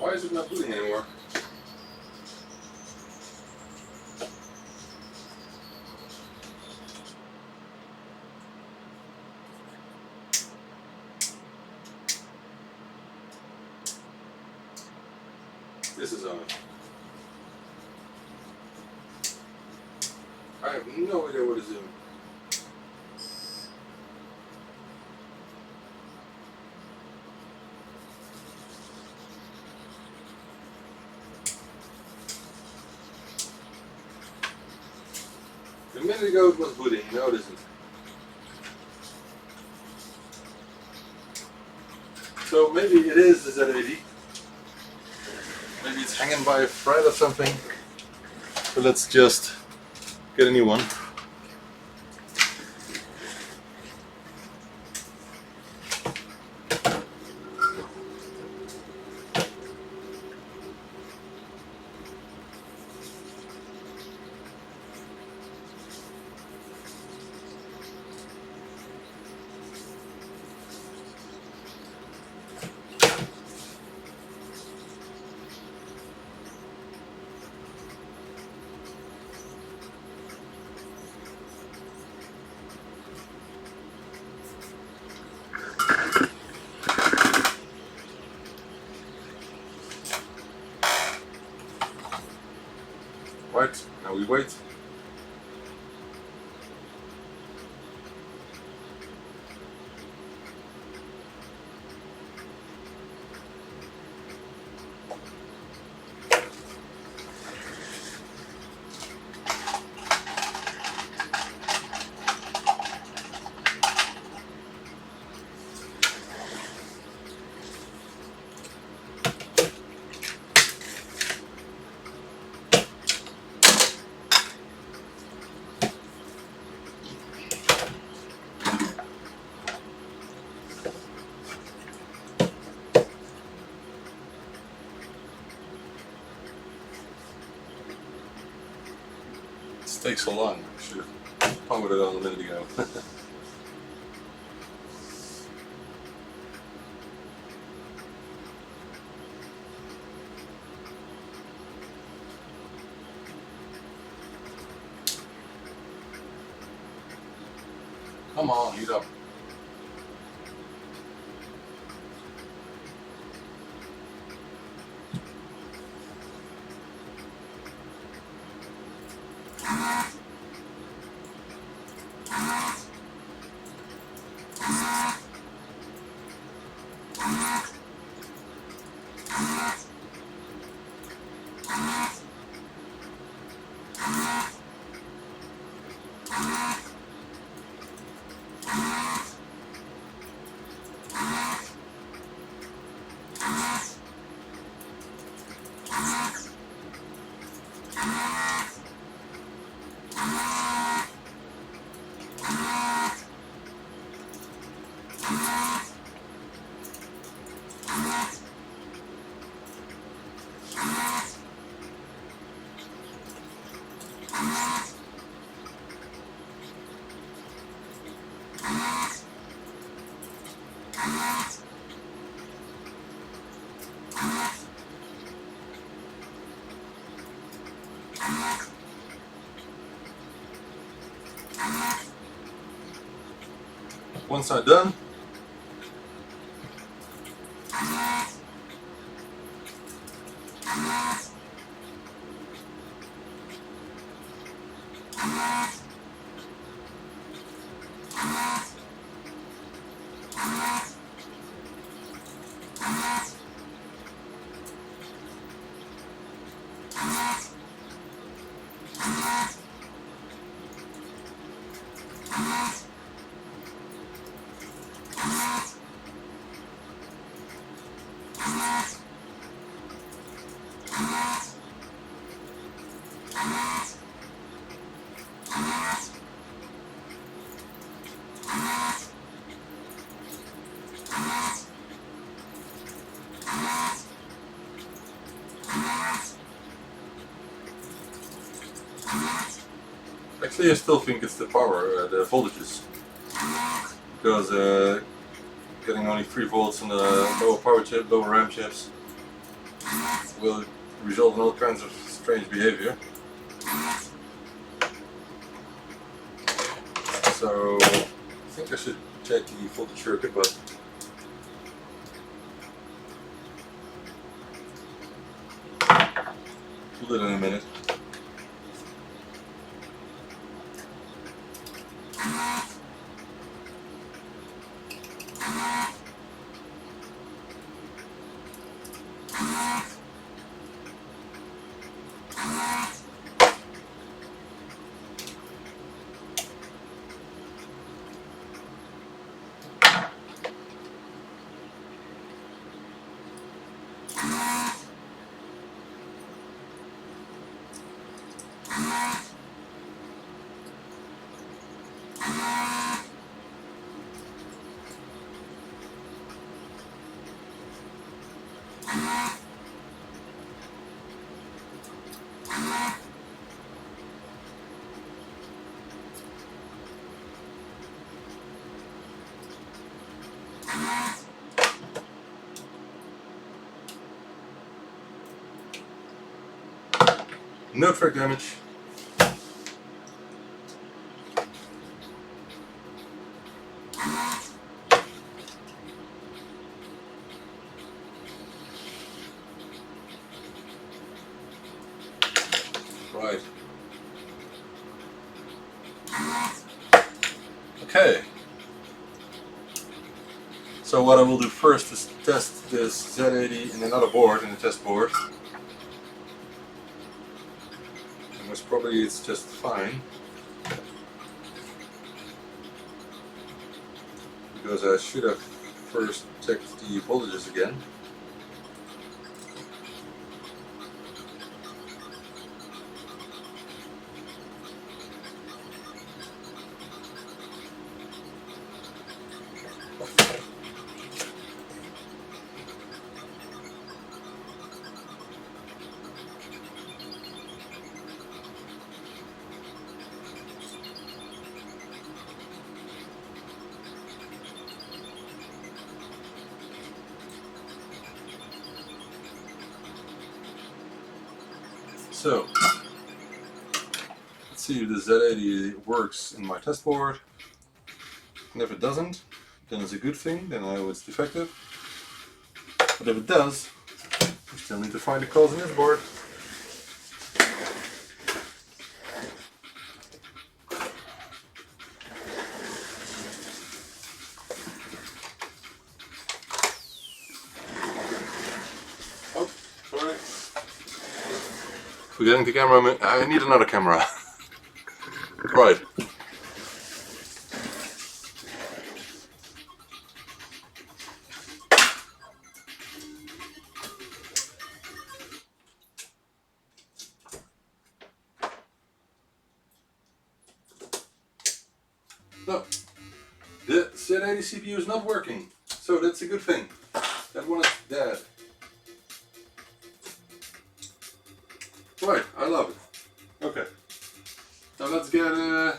Why is it not booting anymore? This is on. I have no idea what it's doing. A minute ago it was booting, now it isn't. So maybe it is the Z80. Maybe it's hanging by a thread or something. So let's just get a new one. Right, now we wait. This takes so long. I should have powered it on a minute ago. Come on, heat up. One side done. Actually, I still think it's the power, the voltages, because getting only 3 volts on the lower power chip, lower RAM chips, will result in all kinds of strange behavior. So I think I should check the voltage circuit, but we'll do it in a minute. No track damage. Right. So what I will do first is test this Z80 in another board, in the test board. And most probably it's just fine. Because I should have first checked the voltages again. So, let's see if the Z80 works in my test board. And if it doesn't, then it's a good thing, then I know it's defective. But if it does, we still need to find the cause in this board. Oh, sorry. Forgetting the camera, I need another camera. Right. No, the Z80 CPU is not working, so that's a good thing. That one is dead. Right, I love it. Okay, now let's get a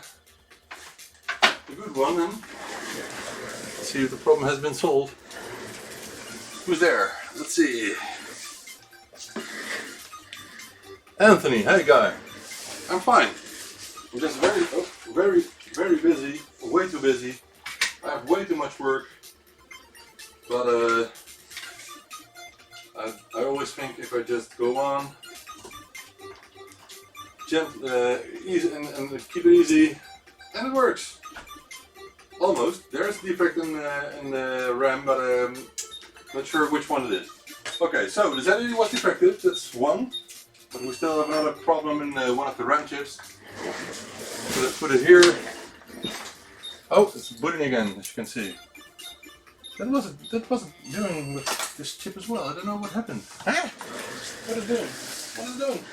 good one then. Let's see if the problem has been solved. Who's there? Let's see. Anthony, hey guy. I'm fine. I'm just very busy. Way too busy. I have way too much work. But I always think if I just go on, easy and keep it easy, and it works. Almost. There's a defect in the RAM, but I'm not sure which one it is. Okay, so the Z80 was defective. That's one. But we still have another problem in one of the RAM chips. So let's put it here. Oh, it's booting again, as you can see. That wasn't doing with this chip as well. I don't know what happened. Huh? What is it doing? What is it doing?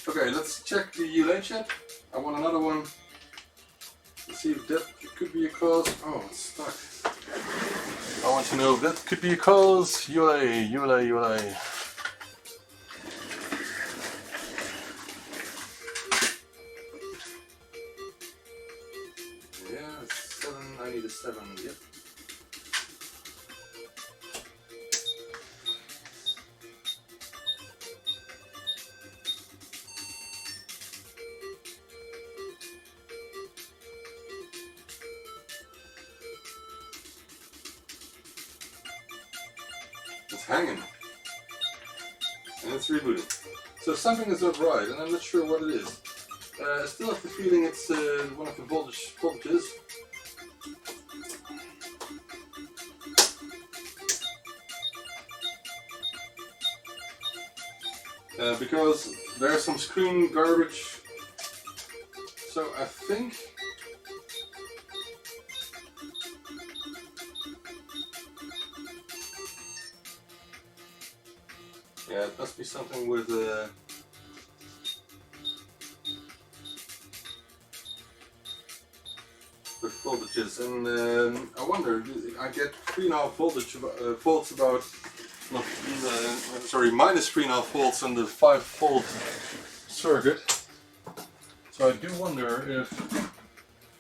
Okay, let's check the ULA chip. I want another one. Let's see if that could be a cause. Oh, it's stuck. I want to know if that could be a cause. ULA. Yeah, it's 7. I need a 7. Yep. It's hanging. And it's rebooting. So something is not right, and I'm not sure what it is. I still have the feeling it's one of the voltages. Because there's some screen garbage. So I think yeah, it must be something with voltages, and I wonder, I get 3.5 volts about, not, sorry, minus 3.5 volts on the 5-volt circuit. So I do wonder if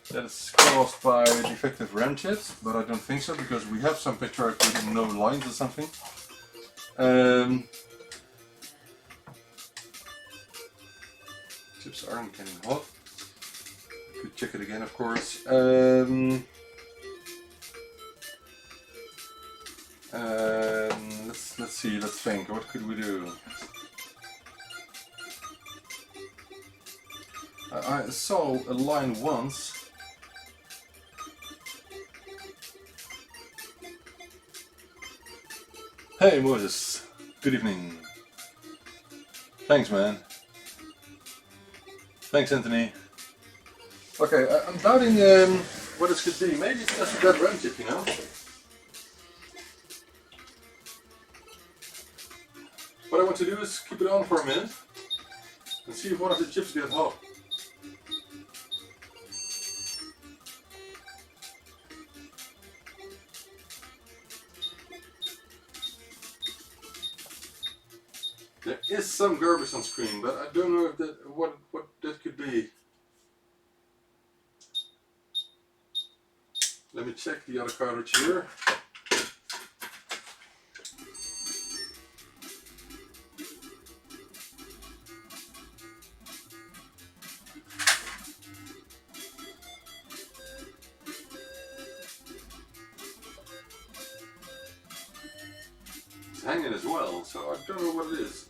that's caused by defective RAM chips, but I don't think so, because we have some picture with no lines or something. Chips aren't getting hot. I could check it again, of course. Let's see. Let's think. What could we do? I saw a line once Hey Moses, good evening. Thanks man. Thanks Anthony. Okay, I'm doubting what this could be. Maybe it's just a dead RAM chip, you know? What I want to do is keep it on for a minute and see if one of the chips gets hot. There is some garbage on screen, but I don't know if that what that could be. Let me check the other cartridge here. It's hanging as well, so I don't know what it is.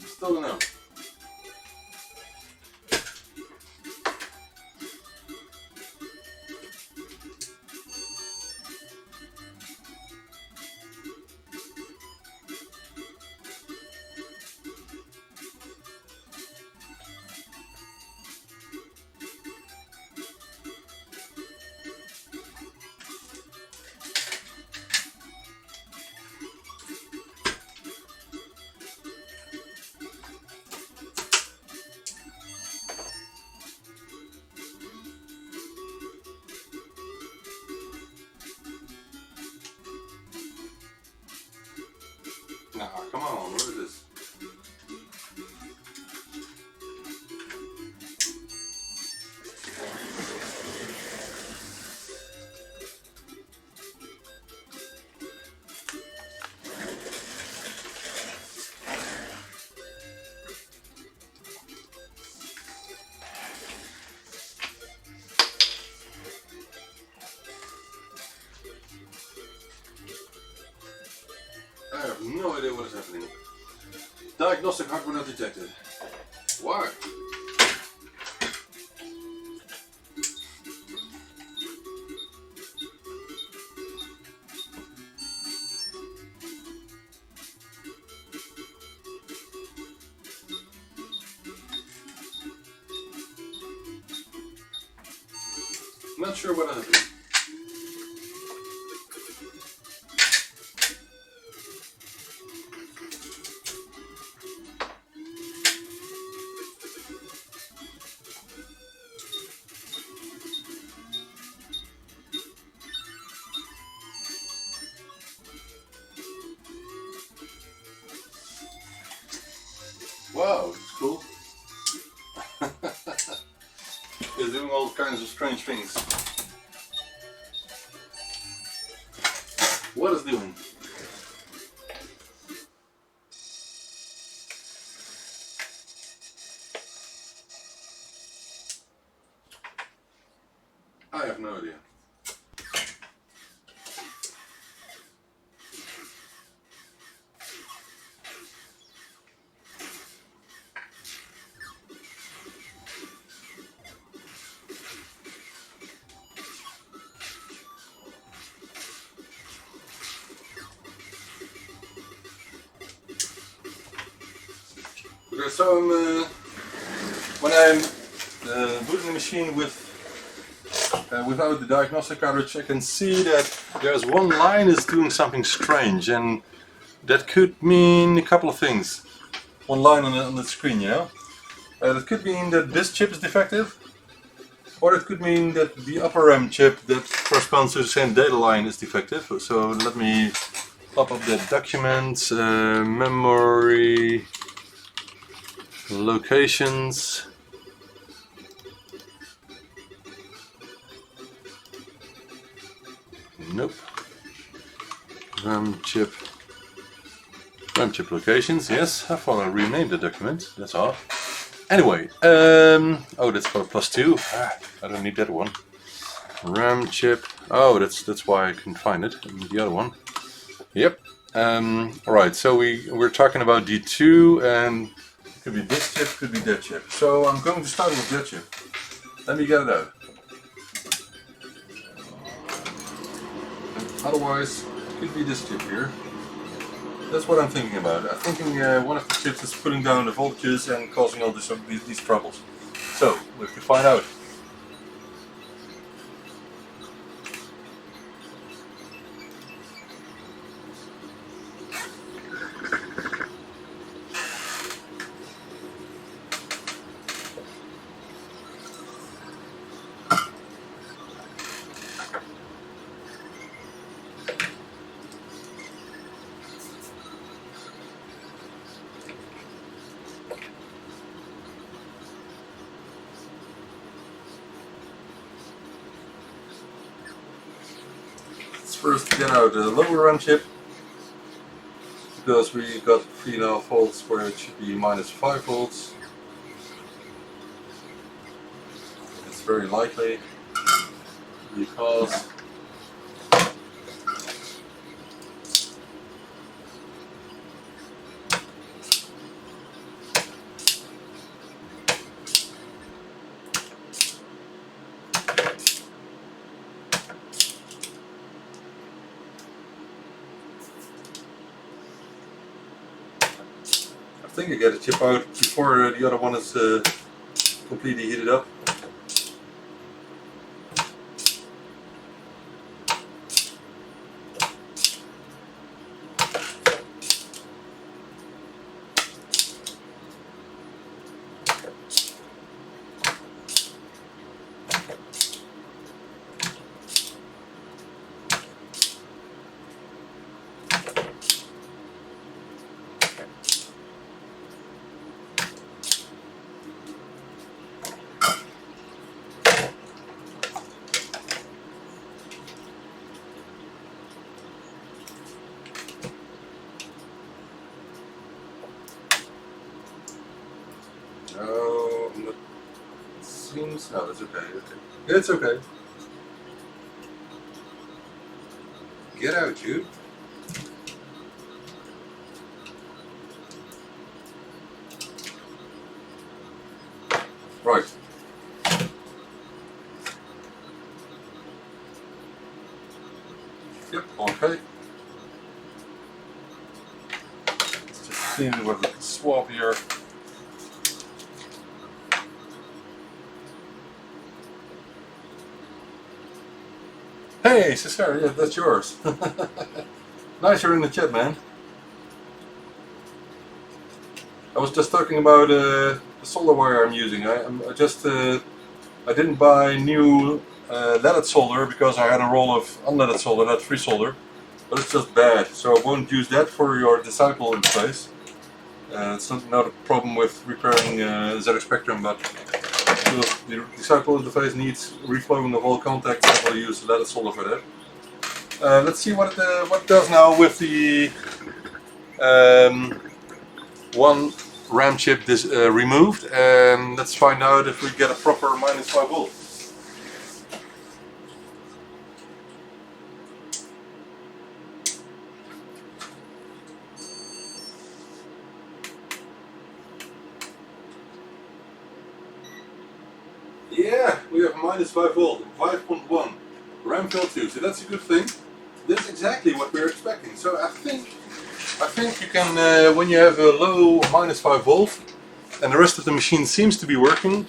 Still don't know. Nah, come on, what is this? I have no idea what is happening. Diagnostic hardware not detected. Why? Not sure what happened. Wow, it's cool. It's doing all kinds of strange things. What is it doing? I have no idea. Okay, so when I'm booting the machine without the diagnostic cartridge, I can see that there's one line is doing something strange, and that could mean a couple of things. One line on the screen, you know. That could mean that this chip is defective, or it could mean that the upper RAM chip that corresponds to the same data line is defective. So let me pop up the documents, memory, locations. Nope. RAM chip locations. Yes, I thought I renamed the document. That's all. Anyway, oh, that's for +2. I don't need that one. RAM chip. Oh, that's why I couldn't find it. I need the other one. Yep. Alright, so we're talking about D2, and it could be this chip, could be that chip. So I'm going to start with that chip. Let me get it out. Otherwise, it could be this chip here. That's what I'm thinking about. I'm thinking one of the chips is putting down the voltages and causing all these troubles. So, we have to find out. Let's first get out the lower run chip, because we got 3.5 volts where it should be minus 5 volts. It's very likely because I think I get a chip out before the other one is completely heated up. No, it seems, no, it's okay. It's okay. Get out, you. Right. Yep, okay. Let's just see what we can swap here. Hey, Cesar, yeah, that's yours. Nice you're in the chat, man. I was just talking about the solder wire I'm using. I didn't buy new leaded solder because I had a roll of unleaded solder, that's free solder, but it's just bad, so I won't use that for your Disciple interface. It's not a problem with repairing ZX Spectrum, but if the Disciple interface needs reflowing of all contacts, I will use leaded solder for that. Let's see what it does now with the one RAM chip removed, and let's find out if we get a proper minus 5 volt. Yeah, we have minus 5 volt, 5.1 RAM failed too, so that's a good thing. That's exactly what we're expecting. So I think you can, when you have a low minus 5 volt and the rest of the machine seems to be working,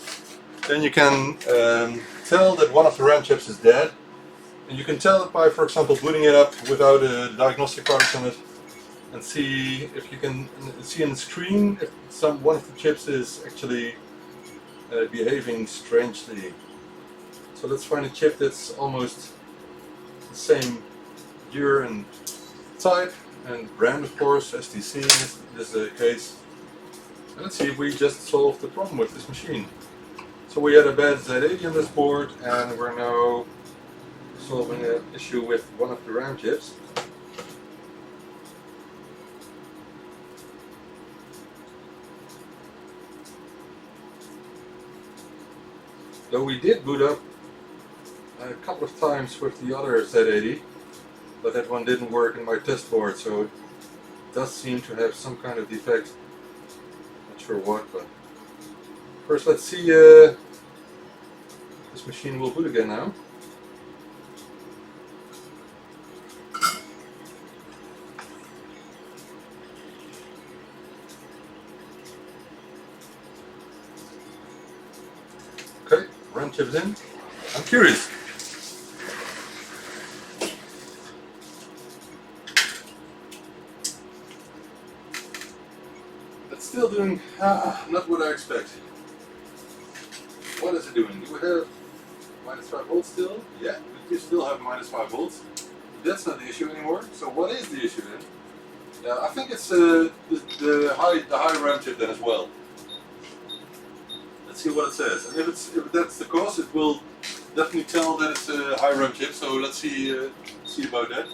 then you can tell that one of the RAM chips is dead. And you can tell it by, for example, booting it up without a diagnostic product on it, and see if you can see on the screen if one of the chips is actually behaving strangely. So let's find a chip that's almost the same year and type and brand, of course. STC is the case. And let's see if we just solved the problem with this machine. So we had a bad Z80 on this board, and we're now solving an issue with one of the RAM chips. Though we did boot up a couple of times with the other Z80, but that one didn't work in my test board, so it does seem to have some kind of defect. Not sure what, but first let's see. This machine will boot again now. Okay, RAM chip is in. I'm curious. It's still doing not what I expect. What is it doing? Do we have -5 volts still? Yeah, we do still have -5 volts. That's not the issue anymore. So what is the issue then? Yeah, I think it's the high RAM chip then as well. Let's see what it says. And if that's the cause, it will definitely tell that it's a high RAM chip. So let's see about that.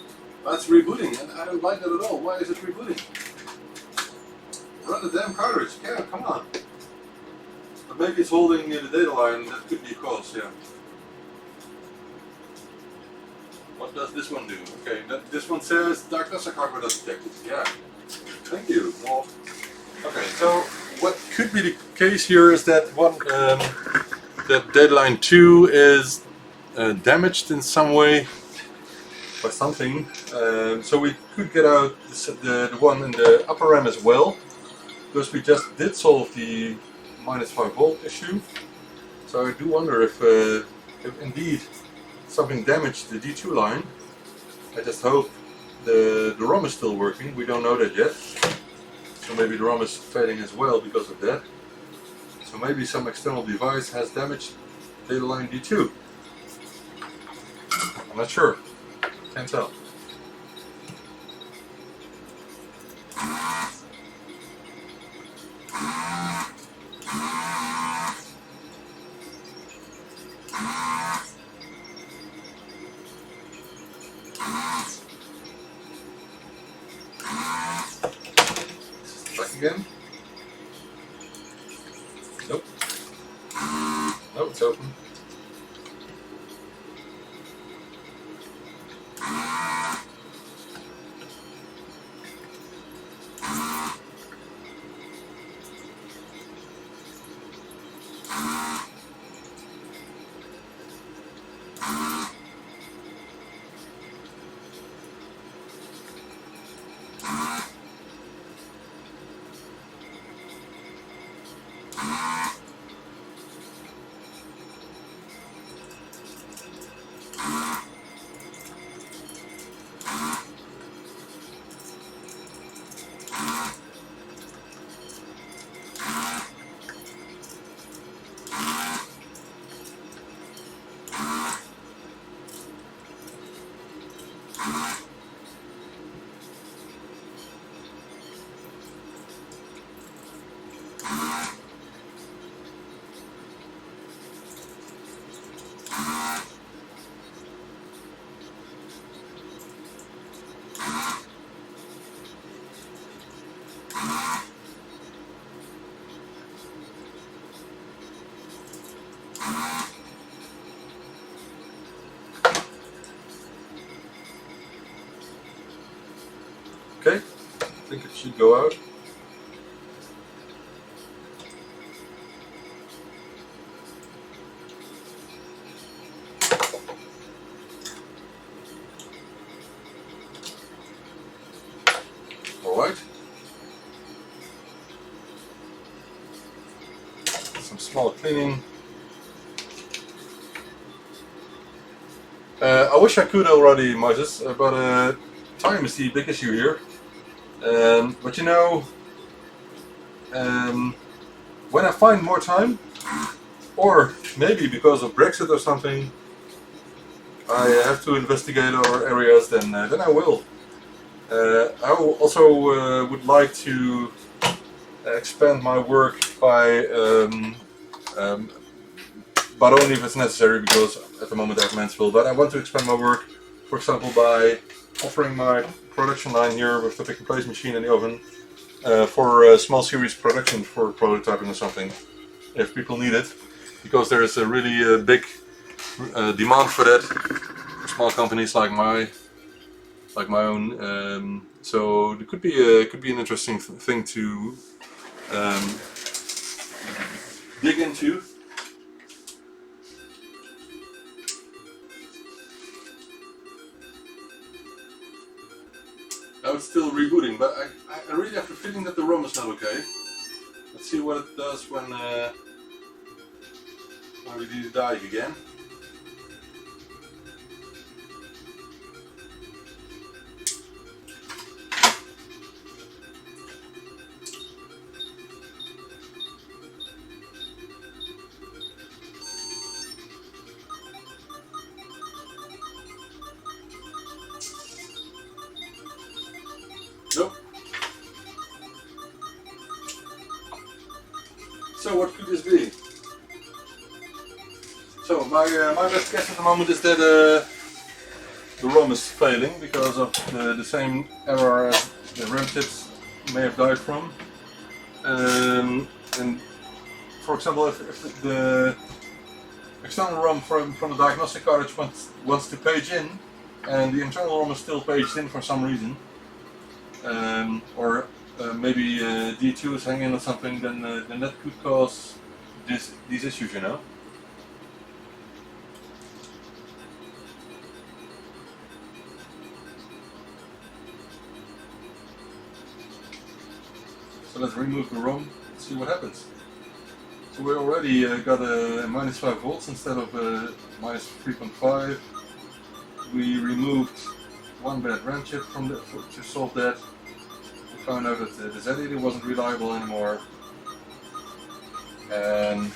That's rebooting, and I don't like that at all. Why is it rebooting? Run the damn cartridge. Yeah, come on. But maybe it's holding the data line. That could be a cause. Yeah. What does this one do? Okay, this one says diagnostic hardware not detected. Yeah. Thank you. Well, okay, so what could be the case here is that that data line 2 is damaged in some way by something. So we could get out the one in the upper RAM as well, because we just did solve the -5 volt issue. So I do wonder if indeed something damaged the D2 line. I just hope the ROM is still working. We don't know that yet. So maybe the ROM is failing as well because of that. So maybe some external device has damaged data line D2. I'm not sure. Can't tell. Back again. Nope. Nope, it's open. Okay, I think it should go out. Alright. Some small cleaning. I wish I could already, Moses, but time is the big issue here. But you know, when I find more time, or maybe because of Brexit or something, I have to investigate other areas, then I will. I also would like to expand my work by, but only if it's necessary, because at the moment I have Mansfield. But I want to expand my work, for example, by offering my production line here with the pick and place machine and the oven for small series production for prototyping or something, if people need it, because there is a really big demand for that for small companies like like my own. So it could be an interesting thing to dig into. Now it's still rebooting, but I really have the feeling that the ROM is not okay. Let's see what it does when we do the dive again. Nope. So what could this be? So my best guess at the moment is that the ROM is failing because of the same error as the RAM chips may have died from. And for example, if the external ROM from the diagnostic cartridge wants to page in, and the internal ROM is still paged in for some reason, or maybe D2 is hanging on something, then that could cause these issues, you know. So let's remove the ROM and see what happens. So we already got a minus 5 volts instead of minus 3.5. We removed one bad RAM chip from to solve that. We found out that the Z80 wasn't reliable anymore. And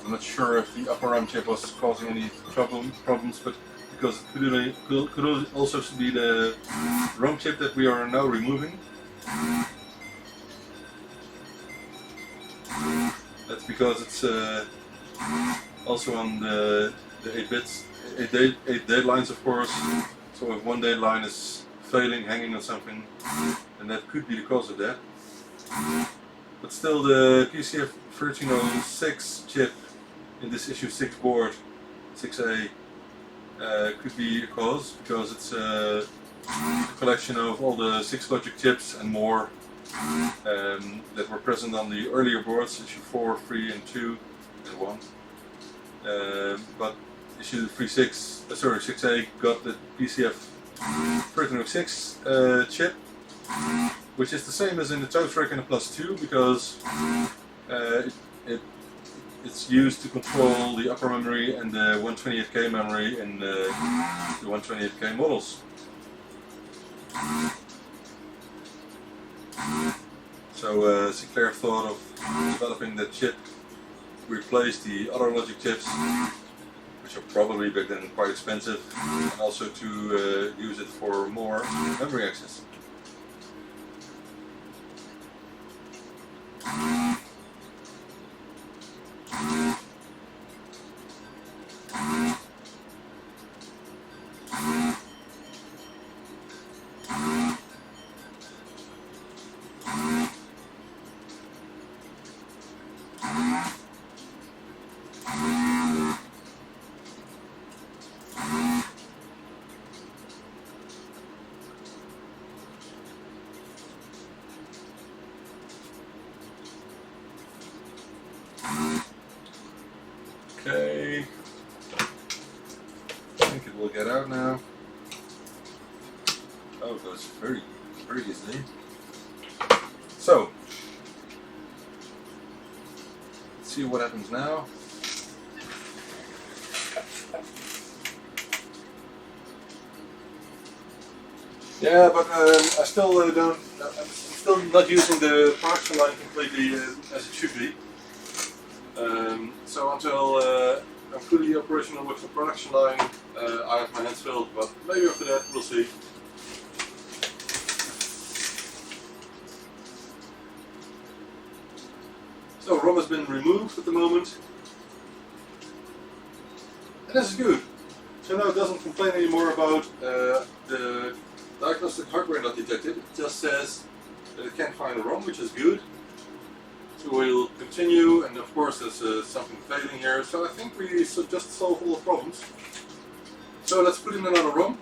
I'm not sure if the upper RAM chip was causing any problems, but because it could also be the ROM chip that we are now removing. That's because it's also on the 8 date lines, of course. So if one date line is failing, hanging on something, then that could be the cause of that. But still, the PCF 1306 chip in this issue 6 board, 6A, could be a cause, because it's a collection of all the 6 logic chips and more that were present on the earlier boards, issue 4, 3 and 2 and 1. But issue 6A got the PCF 1306 chip, which is the same as in the toast rack and the Plus 2, because it's used to control the upper memory and the 128K memory in the 128K models. So Sinclair thought of developing that chip to replace the other logic chips, which are probably back then quite expensive, and also to use it for more memory access. Okay, I think it will get out now. Oh, it goes very, very easily. So, let's see what happens now. Yeah, but I still don't. I'm still not using the production line completely as it should be. So until I'm fully operational with the production line, I have my hands filled. But maybe after that, we'll see. So ROM has been removed at the moment, and this is good. So now it doesn't complain anymore about the diagnostic hardware not detected. It just says that it can't find a ROM, which is good. So we'll continue, and of course there's something failing here. So I think we just solved all the problems. So let's put in another ROM.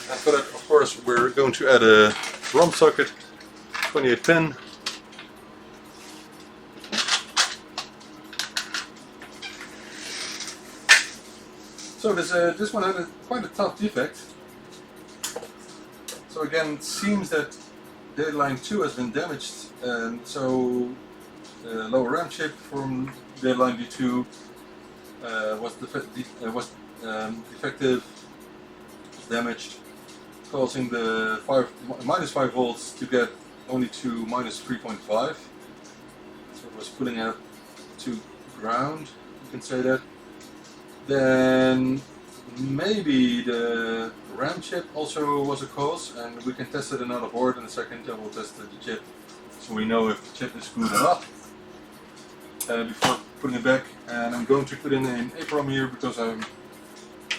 And for that, of course, we're going to add a ROM socket, 28 pin. So this one had quite a tough defect. So again, it seems that data line 2 has been damaged, and so the lower RAM chip from data line D2 was defective, damaged, causing the minus 5 volts to get only to minus 3.5. So it was putting it to ground, you can say that. Then maybe the RAM chip also was a cause, and we can test it on another board in a second, and we'll test the chip so we know if the chip is screwed or not before putting it back. And I'm going to put in an EEPROM here because I'm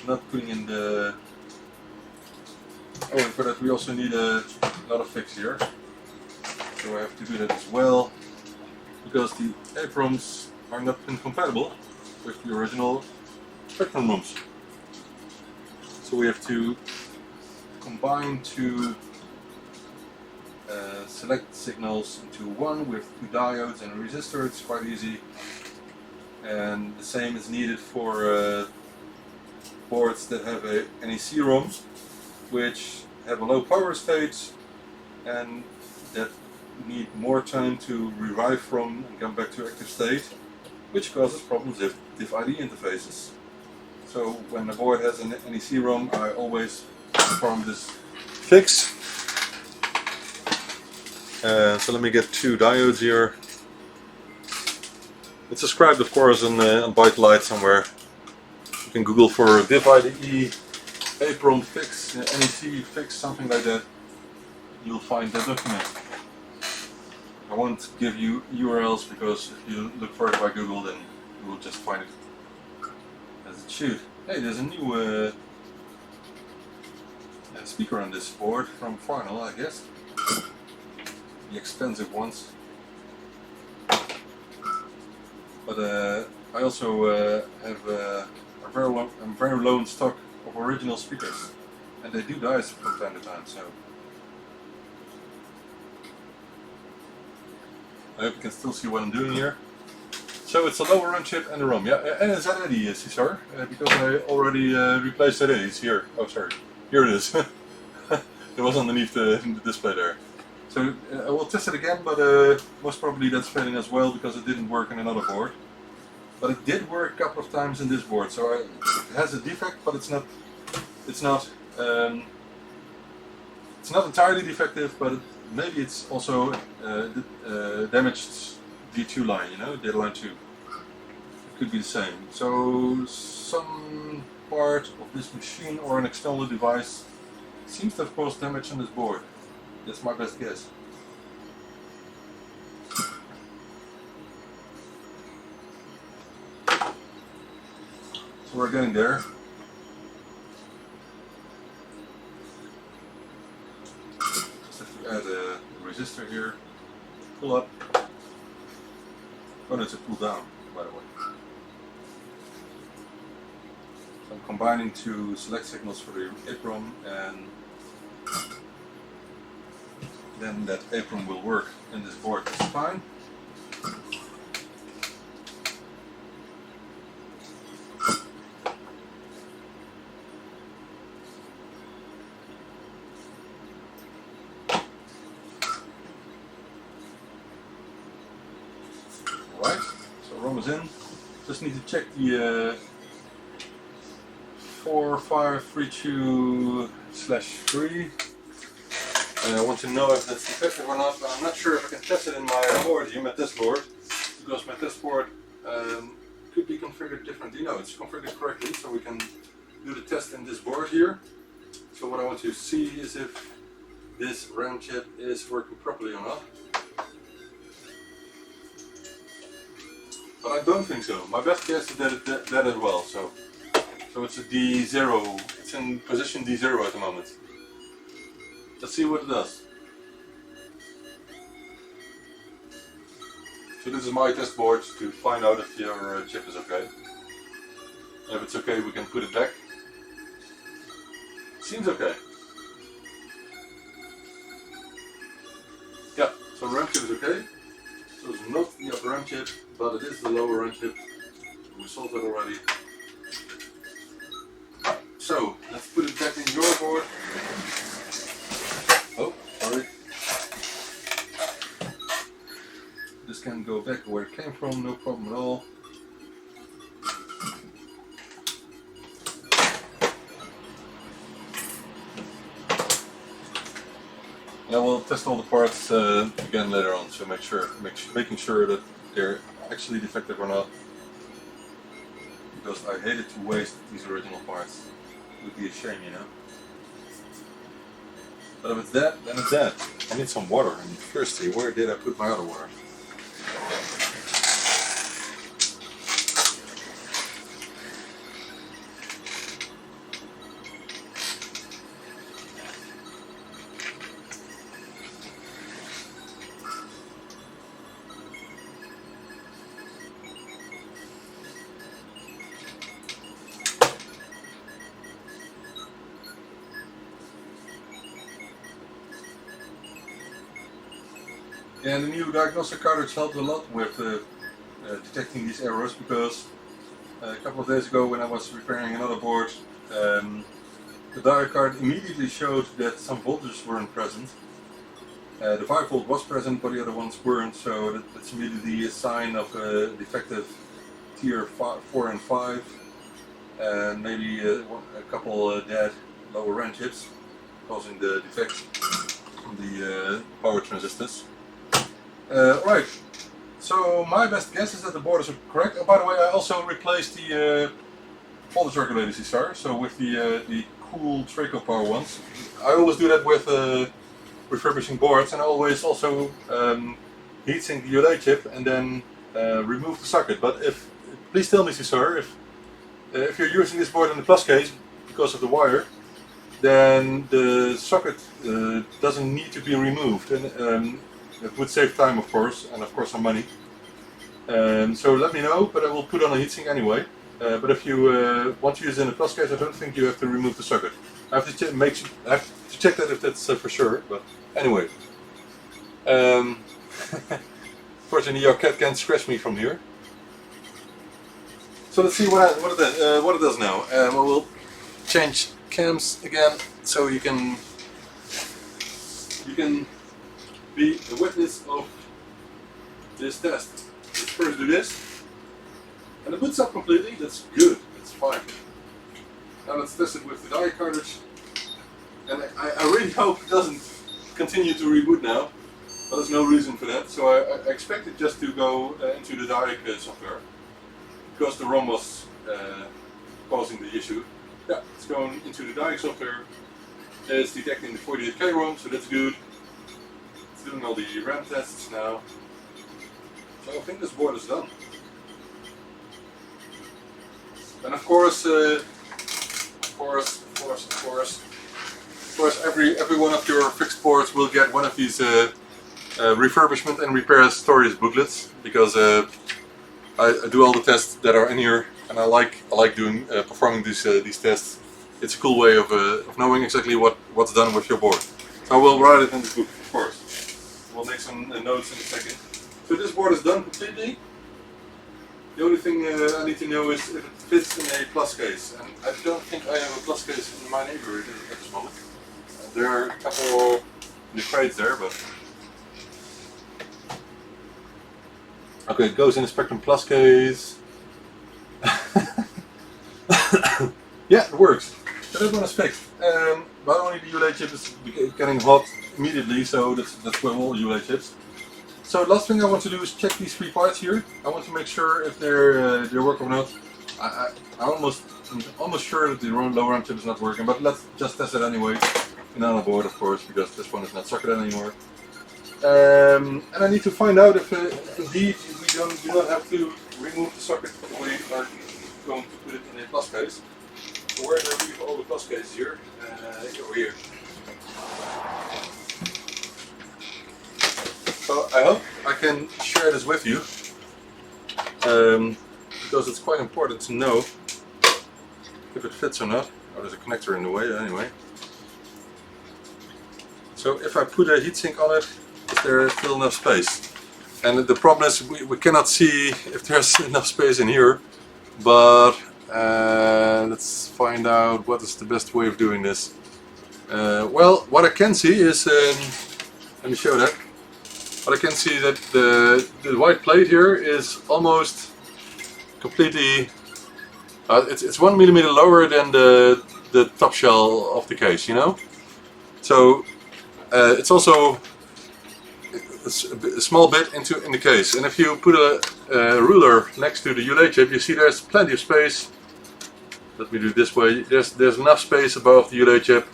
not putting in the... Oh, and for that we also need another fix here, so I have to do that as well because the EEPROMs are not compatible with the original spectrum rooms. So we have to combine two select signals into one with two diodes and a resistor. It's quite easy, and the same is needed for boards that have a NEC ROM, which have a low power stage and that need more time to revive from and come back to active state, which causes problems with diff-ID interfaces. So when the board has an NEC ROM, I always perform this fix. So let me get two diodes here. It's described, of course, on ByteDelight somewhere. You can Google for diff-IDE, EEPROM fix, NEC fix, something like that. You'll find that document. I won't give you URLs because if you look for it by Google, then you will just find it as it should. Hey, there's a new speaker on this board from Final, I guess. The expensive ones. But I also have a very low in stock of original speakers, and they do die from time to time. So I hope you can still see what I'm doing here. So it's a lower RAM chip and a ROM, yeah, and a ZADI, Cesar, because I already replaced ZADI. It's here. Oh, sorry, here it is. It was underneath the display there. So I will test it again, but most probably that's failing as well because it didn't work in another board. But it did work a couple of times in this board, so it has a defect, but it's not entirely defective, but maybe it's also damaged D2 line, you know, data line 2. It could be the same. So some part of this machine or an external device seems to have caused damage on this board. That's my best guess. So we're getting there. Just have to add a resistor here. Pull up. Oh, that's a pull down, by the way. So I'm combining two select signals for the EEPROM, and then that EEPROM will work in this board just fine. Alright, so ROM is in. Just need to check the 4532/3. I want to know if that's defective or not, but I'm not sure if I can test it in my board here, my test board, because my test board could be configured differently. No, it's configured correctly, so we can do the test in this board here. So what I want to see is if this RAM chip is working properly or not. But I don't think so. My best guess is that that as well. So it's a D0. It's in position D0 at the moment. Let's see what it does. So this is my test board to find out if your chip is okay. And if it's okay, we can put it back. Seems okay. but it is the lower end chip. We solved it already. So let's put it back in your board. Oh, sorry. This can go back where it came from, no problem at all. Yeah, we'll test all the parts again later on, so making sure that they're actually defective or not. Because I hated to waste these original parts. It would be a shame, you know. But if it's that, then it's that. I need some water. I'm thirsty. Where did I put my other water? And the new diagnostic cartridge helped a lot with detecting these errors, because a couple of days ago when I was repairing another board, the diode card immediately showed that some voltages weren't present. The 5 volt was present, but the other ones weren't, so that's immediately a sign of a defective tier 4 and 5, and maybe a couple dead lower end chips, causing the defect in the power transistors. Right, so my best guess is that the board is correct. And by the way, I also replaced the voltage regulators, these are, so with the cool Traco power ones. I always do that with refurbishing boards, and I always also heatsink the ULA chip and then remove the socket. But please tell me, sir, if you're using this board in the plus case because of the wire, then the socket doesn't need to be removed, and it would save time, of course, and of course some money. So let me know, but I will put on a heatsink anyway. But if you want to use it in a plus case, I don't think you have to remove the socket. I have to check that if that's for sure. But anyway, fortunately your cat can't scratch me from here. So let's see what it does now. We'll change cams again, so you can be a witness of this test. Let's first do this, and it boots up completely. That's good. That's fine. Now let's test it with the diode cartridge, and I really hope it doesn't continue to reboot now, but there's no reason for that. So I expect it just to go into the diode software, because the ROM was causing the issue. Yeah, it's going into the diode software. It's detecting the 48K ROM, so that's good. Doing all the RAM tests now, so I think this board is done. And of course, every one of your fixed boards will get one of these refurbishment and repair stories booklets, because I do all the tests that are in here, and I like doing performing these tests. It's a cool way of knowing exactly what's done with your board. So I will write it in the book, of course. We'll make some notes in a second. So this board is done completely. The only thing I need to know is if it fits in a plus case. And I don't think I have a plus case in my neighborhood at this moment. There are a couple in the crates there, but... Okay, it goes in a Spectrum Plus case. Yeah, it works. So that one is fixed. Not only the ULA chip is getting hot immediately, so that's with all ULA chips. So last thing I want to do is check these 3 parts here. I want to make sure if they work or not. I'm almost sure that the lower end chip is not working, but let's just test it anyway. And on a board, of course, because this one is not socketed anymore. And I need to find out if indeed we do not have to remove the socket when we are going to put it in a plus case. So where do I leave all the plus cases here? Over here. So I hope I can share this with you, because it's quite important to know if it fits or not. Oh, there's a connector in the way anyway. So if I put a heatsink on it, is there still enough space? And the problem is we cannot see if there's enough space in here, but let's find out what is the best way of doing this. Well, what I can see is, let me show that. What I can see that the white plate here is almost completely, it's 1 millimeter lower than the top shell of the case, you know? So it's also a small bit in the case, and if you put a ruler next to the ULA chip, you see there's plenty of space. Let me do it this way. There's enough space above the ULA chip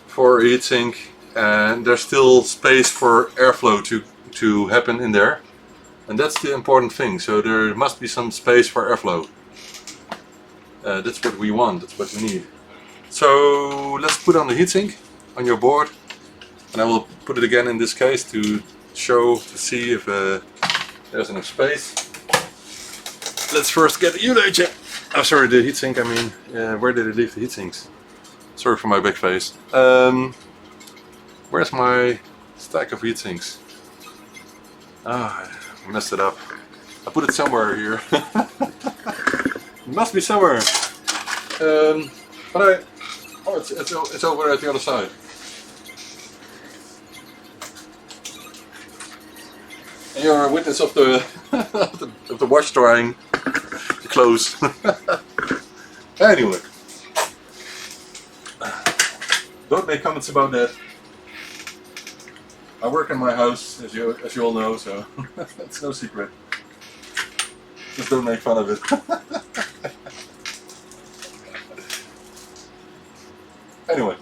for a heatsink, and there's still space for airflow to happen in there, and that's the important thing. So there must be some space for airflow. That's what we want. That's what we need. So let's put on the heatsink on your board. And I will put it again in this case to see if there's enough space. Let's first get the ULA chip. Oh, sorry, the heatsink. I mean, where did I leave the heatsinks? Sorry for my big face. Where's my stack of heatsinks? Ah, I messed it up. I put it somewhere here. It must be somewhere. But it's over there at the other side. And you're a witness of the of the wash drying the clothes. Anyway, don't make comments about that. I work in my house, as you all know, so it's no secret. Just don't make fun of it. Anyway,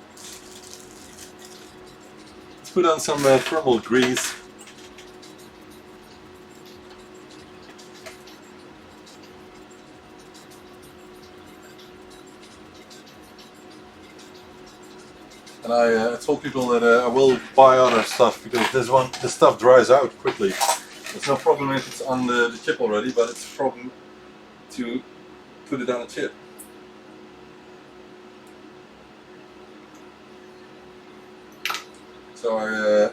let's put on some thermal grease. And I told people that I will buy other stuff because this stuff dries out quickly. It's no problem if it's on the chip already, but it's a problem to put it on a chip. So I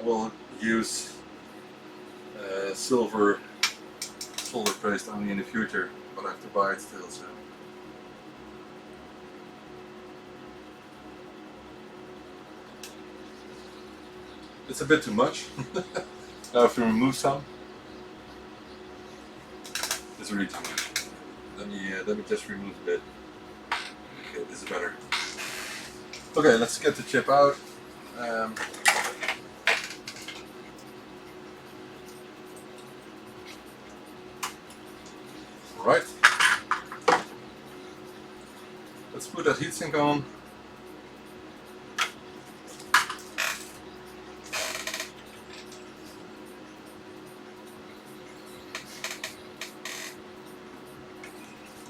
will use silver solder paste only in the future, but I have to buy it still. So. It's a bit too much. Now I have to remove some. It's really too much. Let me just remove a bit. Okay, this is better. Okay, let's get the chip out. Right. Let's put that heatsink on.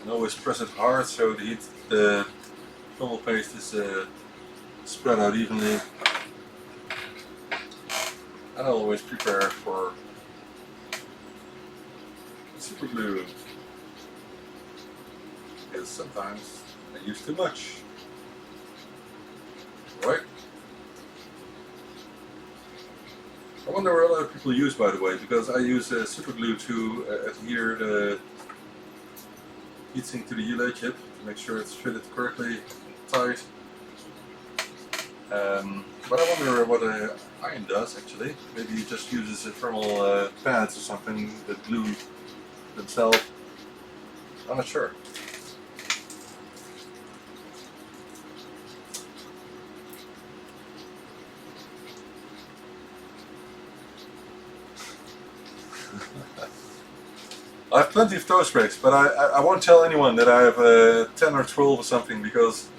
And always press it hard so the thermal paste is spread out evenly. And I'll always prepare for super glue, because sometimes I use too much. Right? I wonder what other people use, by the way, because I use super glue to adhere the heatsink to the ULA chip to make sure it's fitted correctly, tight. But I wonder what an iron does actually. Maybe it just uses thermal pads or something that glue themselves. I'm not sure. I have plenty of toast racks, but I won't tell anyone that I have 10 or 12 or something because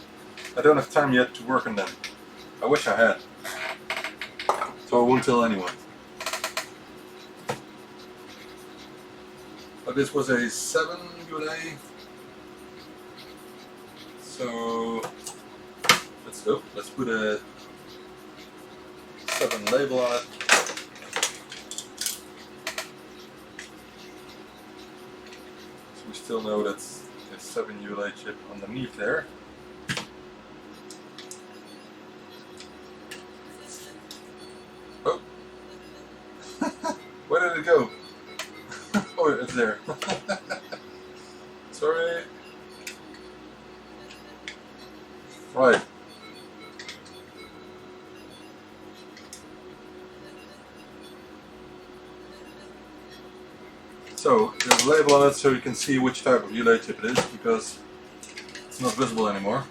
I don't have time yet to work on them. I wish I had. So I won't tell anyone. But this was a 7 ULA. So let's put a 7 label on it. So we still know that's a 7 ULA chip underneath there. it go? Oh, it's there. Sorry. Right. So there's a label on it so you can see which type of ULA chip it is, because it's not visible anymore.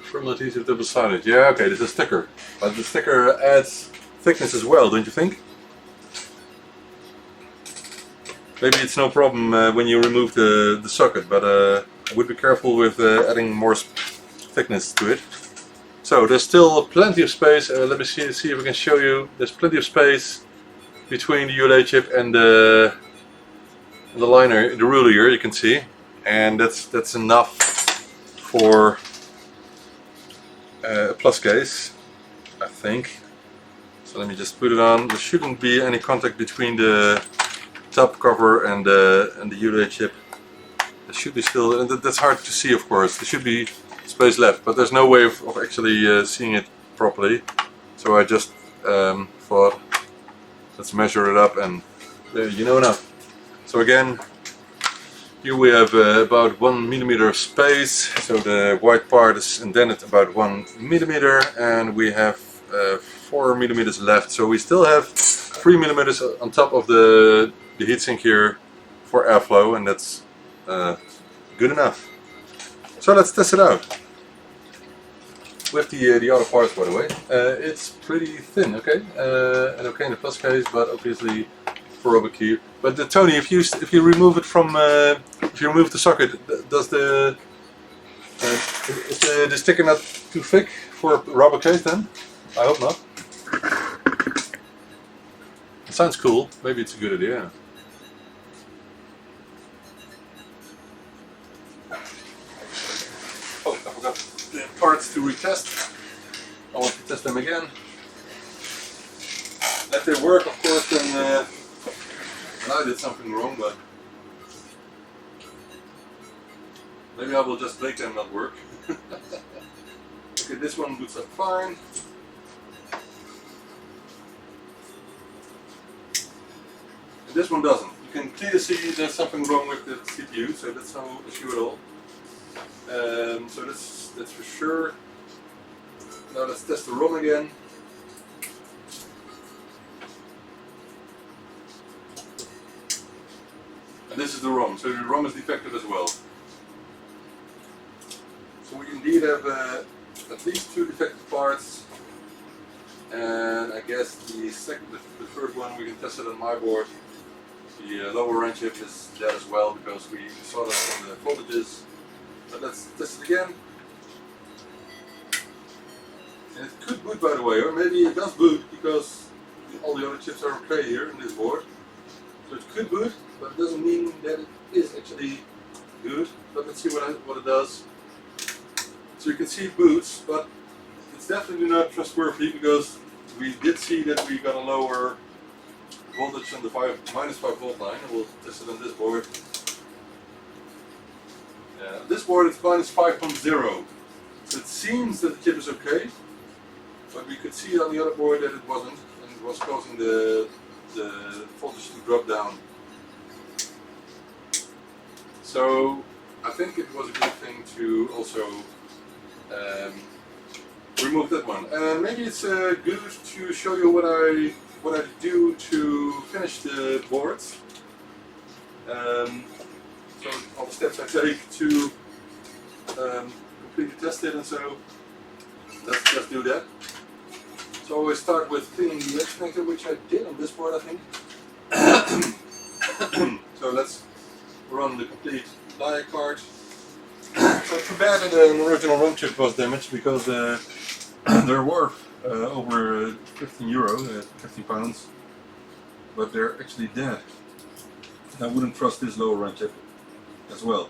Thermal adhesive double-sided. Yeah, okay, this is a sticker. But the sticker adds thickness as well, don't you think? Maybe it's no problem when you remove the socket, but I would be careful with adding more thickness to it. So there's still plenty of space. Let me see if I can show you. There's plenty of space between the ULA chip and the liner, the ruler here, you can see, and that's enough for a plus case, I think. So let me just put it on. There shouldn't be any contact between the top cover and the ULA chip. There should be still, and that's hard to see, of course. There should be space left, but there's no way of actually seeing it properly. So I just thought, let's measure it up, and there you know enough. So again, here we have about 1 millimeter of space. So the white part is indented about 1 millimeter, and we have 4 millimeters left. So we still have 3 millimeters on top of the heatsink here for airflow, and that's good enough. So let's test it out with the other parts, by the way. It's pretty thin, okay, and okay in the plus case, but obviously for rubber key. But Tony, if you remove it from, if you remove the socket, does is the sticker not too thick for a rubber case then? I hope not. It sounds cool. Maybe it's a good idea. Oh, I forgot the parts to retest. I want to test them again. If they work, of course, then I did something wrong, but maybe I will just make them not work. Okay, this one boots up fine. And this one doesn't. You can clearly see there's something wrong with the CPU, so that's no issue at all. So that's for sure. Now let's test the ROM again. And this is the ROM, so the ROM is defective as well. So we indeed have at least 2 defective parts, and I guess the first one we can test it on my board. The lower run chip is dead as well, because we saw that from the voltages. But let's test it again. And it could boot, by the way, or maybe it does boot because all the other chips are okay here in this board. So it could boot, but it doesn't mean that it is actually good. But let's see what it does. So you can see it boots, but it's definitely not trustworthy, because we did see that we got a lower voltage on the minus 5 volt line, and we'll test it on this board. This board is minus 5.0, so it seems that the chip is okay, but we could see on the other board that it wasn't, and it was causing the voltage to drop down. So I think it was a good thing to also remove that one. And maybe it's good to show you what I do to finish the boards. So all the steps I take to completely test it, and so let's just do that. So I always start with cleaning the edge connector, which I did on this board, I think. So let's run the complete die card. So too bad that the original ROM chip was damaged, because they're worth over 15 euro, 50 pounds, but they're actually dead. I wouldn't trust this lower run chip as well.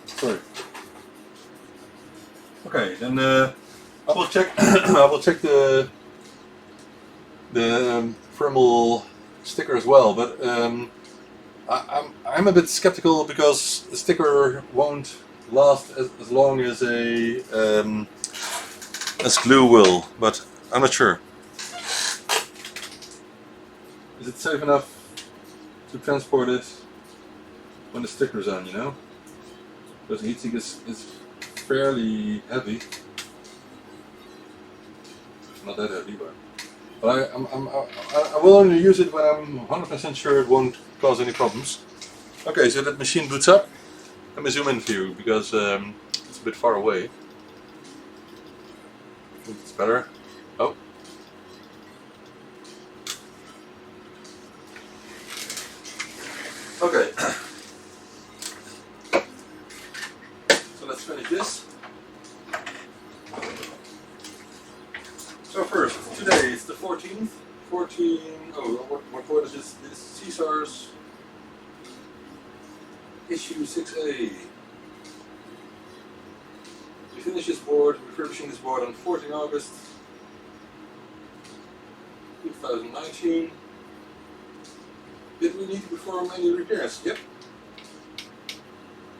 Sorry. Okay, then I will check. I will check the thermal sticker as well, but I'm a bit skeptical, because the sticker won't last as long as a as glue will, but I'm not sure. Is it safe enough to transport it when the sticker's on, you know? Because the heatsink is fairly heavy. Not that heavy, but I will only use it when I'm 100% sure it won't cause any problems. Okay, so that machine boots up. Let me zoom in for you because it's a bit far away. I think it's better. Oh. Okay. So let's finish this. So first, today is the 14th. What is this? This is Caesar's issue 6A. We finished this board, refurbishing this board on 14 August 2019. Did we need to perform any repairs? Yep.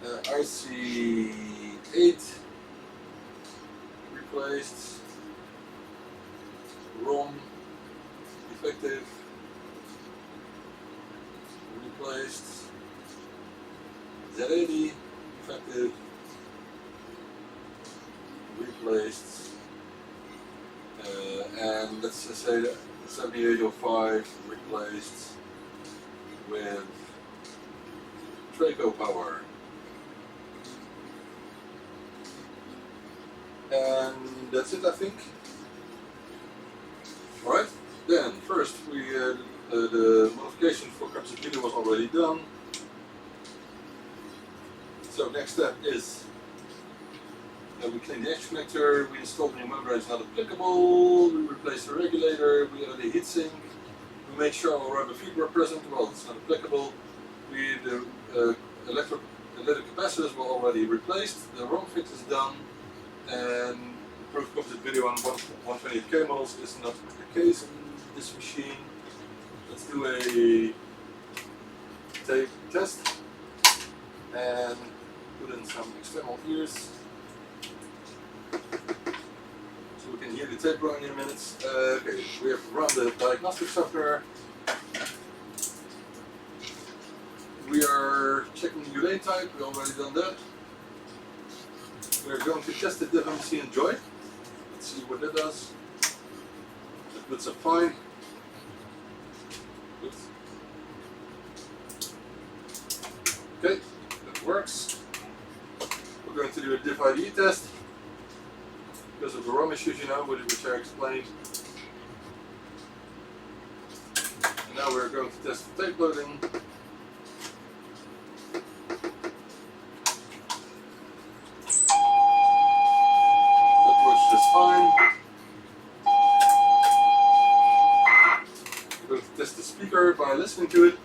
IC8 replaced, ROM defective, replaced, Z80 defective, replaced, and let's just say that 7805 replaced with Traco power. And that's it, I think. Alright, then first the modification for capsule was already done. So next step is we clean the edge connector, we installed new membranes not applicable, we replaced the regulator, we added a heatsink, we made sure our rubber feet were present, well it's not applicable, the electric capacitors were already replaced, the ROM fix is done, and the proof composite video on 128K models is not the case in this machine. Let's do a tape test and put in some external ears so we can hear the tape running in a minute. Okay, we have run the diagnostic software. We are checking the UA type, we already done that. We're going to test the DevMC and Joy. Let's see what that does. That puts up fine. Oops. Okay, that works. We're going to do a diff IDE test because of the ROM issues, you know, which I explained. And now we're going to test the tape loading. Fine. We're going to test the speaker by listening to it.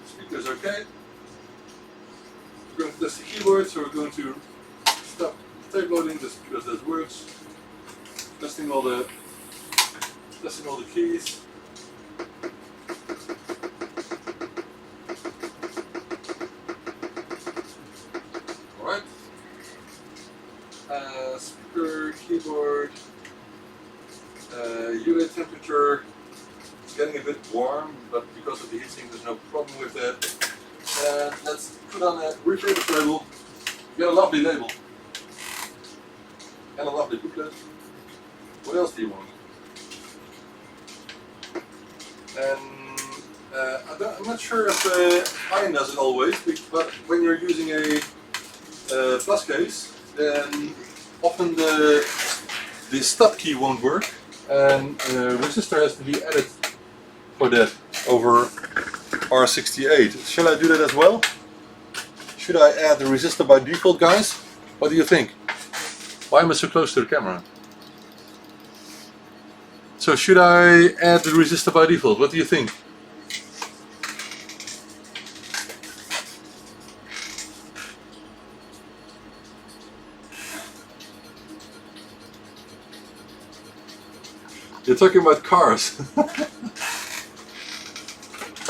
The speaker's okay. We're going to test the keyboard, so we're going to stop tape loading just because that works. Testing all the keys. Alright. Speaker, keyboard, unit temperature. It's getting a bit warm, but because of the heatsink there's no problem with that. And let's put on a refurbish label. We got a lovely label. And a lovely booklet. What else do you want? And I'm not sure if iron does it always, but when you're using a plus case, then often the stop key won't work, and a resistor has to be added for that over R68. Shall I do that as well? Should I add the resistor by default, guys? What do you think? Why am I so close to the camera? So should I add the resistor by default? What do you think? You're talking about cars.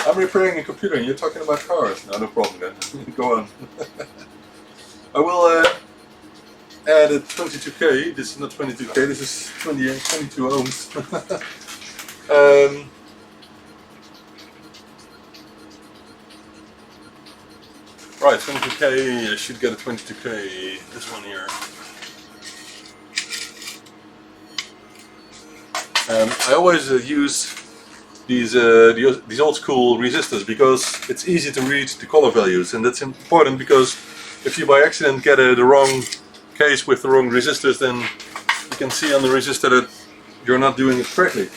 I'm repairing a computer and you're talking about cars. No problem then. Go on. I will added 22k. This is not 22k, this is 22 ohms. Right, 22k, I should get a 22k, this one here. I always use these old school resistors because it's easy to read the color values, and that's important because if you by accident get the wrong case with the wrong resistors, then you can see on the resistor that you're not doing it correctly.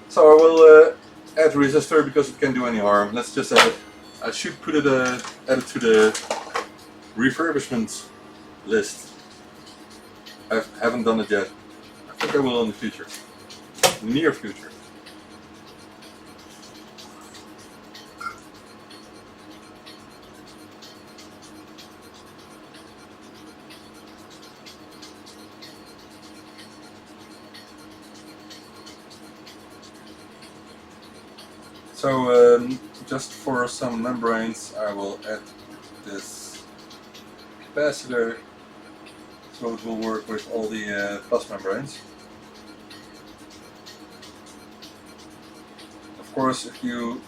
So I will add a resistor because it can't do any harm. Let's just add it. I should put it add it to the refurbishment list. I haven't done it yet. I think I will in the future, near future. So just for some membranes, I will add this capacitor so it will work with all the plus membranes. Of course, if you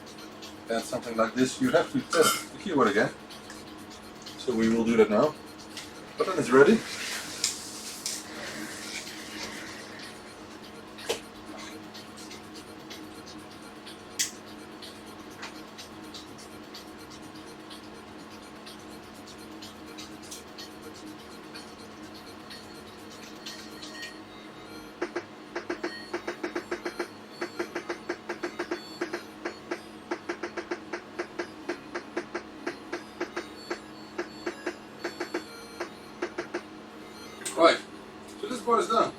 add something like this, you have to test the keyword again. So we will do that now. Button is ready. Right, so this part is done.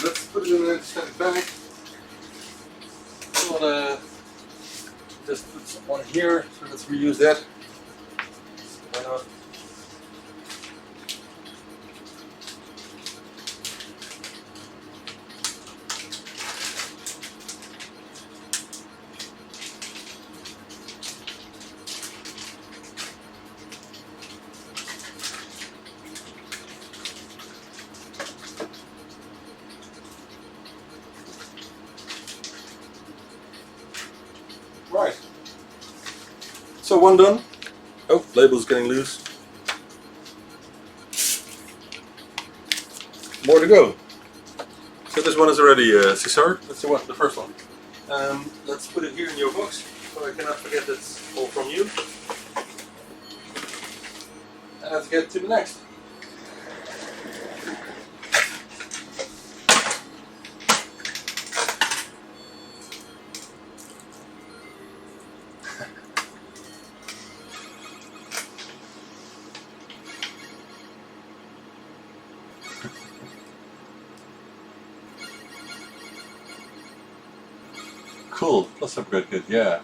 Let's put it in a static bag. Just put some one here, so let's reuse that. Why not? Right. So one done. Oh, label's getting loose. More to go. So this one is already Cesar. That's the first one. Let's put it here in your box, so I cannot forget that's all from you. And let's get to the next. Cool, plus upgrade kit, yeah.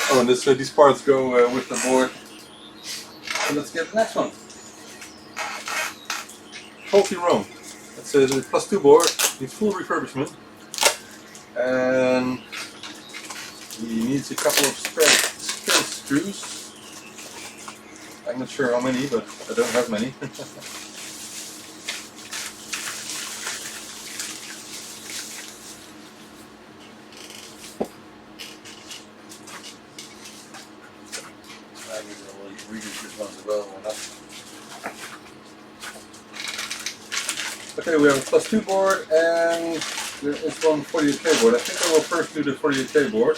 Oh, and these parts go with the board. So let's get the next one. Faulty ROM. It's a +2 board, needs full refurbishment. And he needs a couple of spare screws. I'm not sure how many, but I don't have many. I will reuse this one as well, why not? Okay, we have a +2 board and there is one 48K board. I think I will first do the 48K board.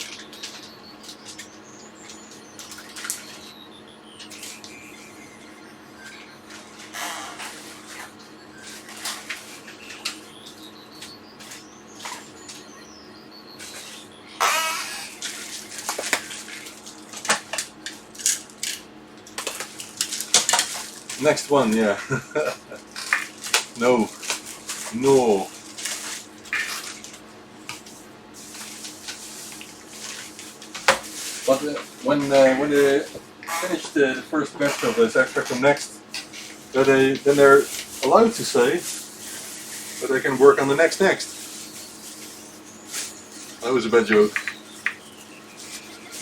Next one, yeah. No. No. But when they finish the first batch of this extract from Next, then they're allowed to say that they can work on the next. That was a bad joke.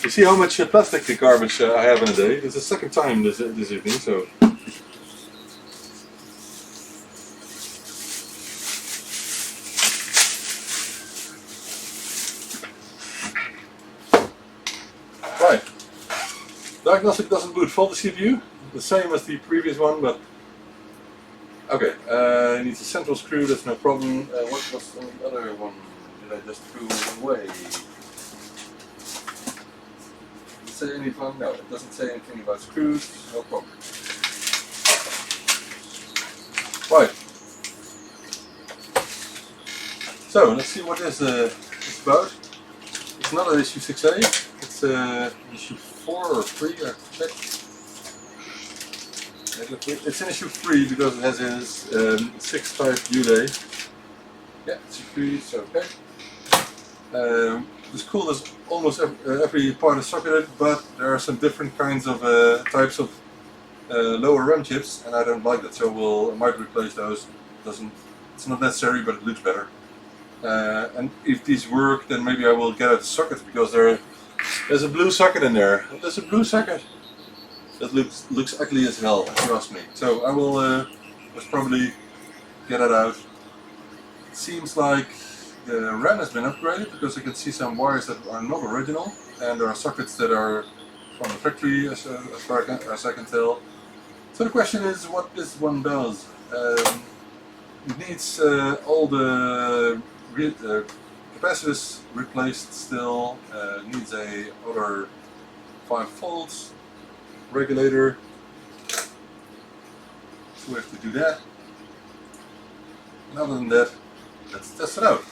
You see how much plastic garbage I have in a day? It's the second time this evening, so. Right. Diagnostic doesn't boot. Fault the CPU. The same as the previous one, but. Okay, it needs a central screw, that's no problem. What was the other one? Did I just throw away? Does it say anything? No, it doesn't say anything about screws, no problem. Right. So, let's see what this is about. It's not an issue 6A, it's issue 4 or 3, I have to check. It's in issue 3 because it has his 6-type relay. Yeah, it's issue 3, so okay. It's cool, there's almost every part is socketed, but there are some different kinds of types of lower RAM chips, and I don't like that, so I might replace those. It's not necessary, but it looks better. And if these work, then maybe I will get out the sockets, because there's a blue socket in there. There's a blue socket. That looks ugly as hell, if you ask me. So I will most probably get it out. It seems like the RAM has been upgraded, because I can see some wires that are not original, and there are sockets that are from the factory, as far as I can tell. So the question is, what this one does. It needs all the capacitors replaced still. Needs a other 5 volts regulator, so we have to do that. And other than that, let's test it out.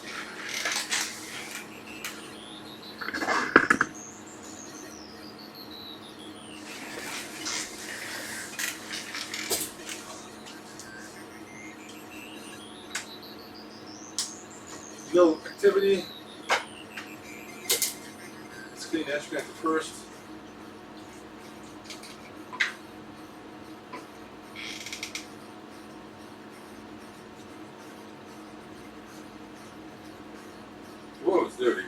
No activity. Let's clean the edge connector first. Whoa, it's dirty.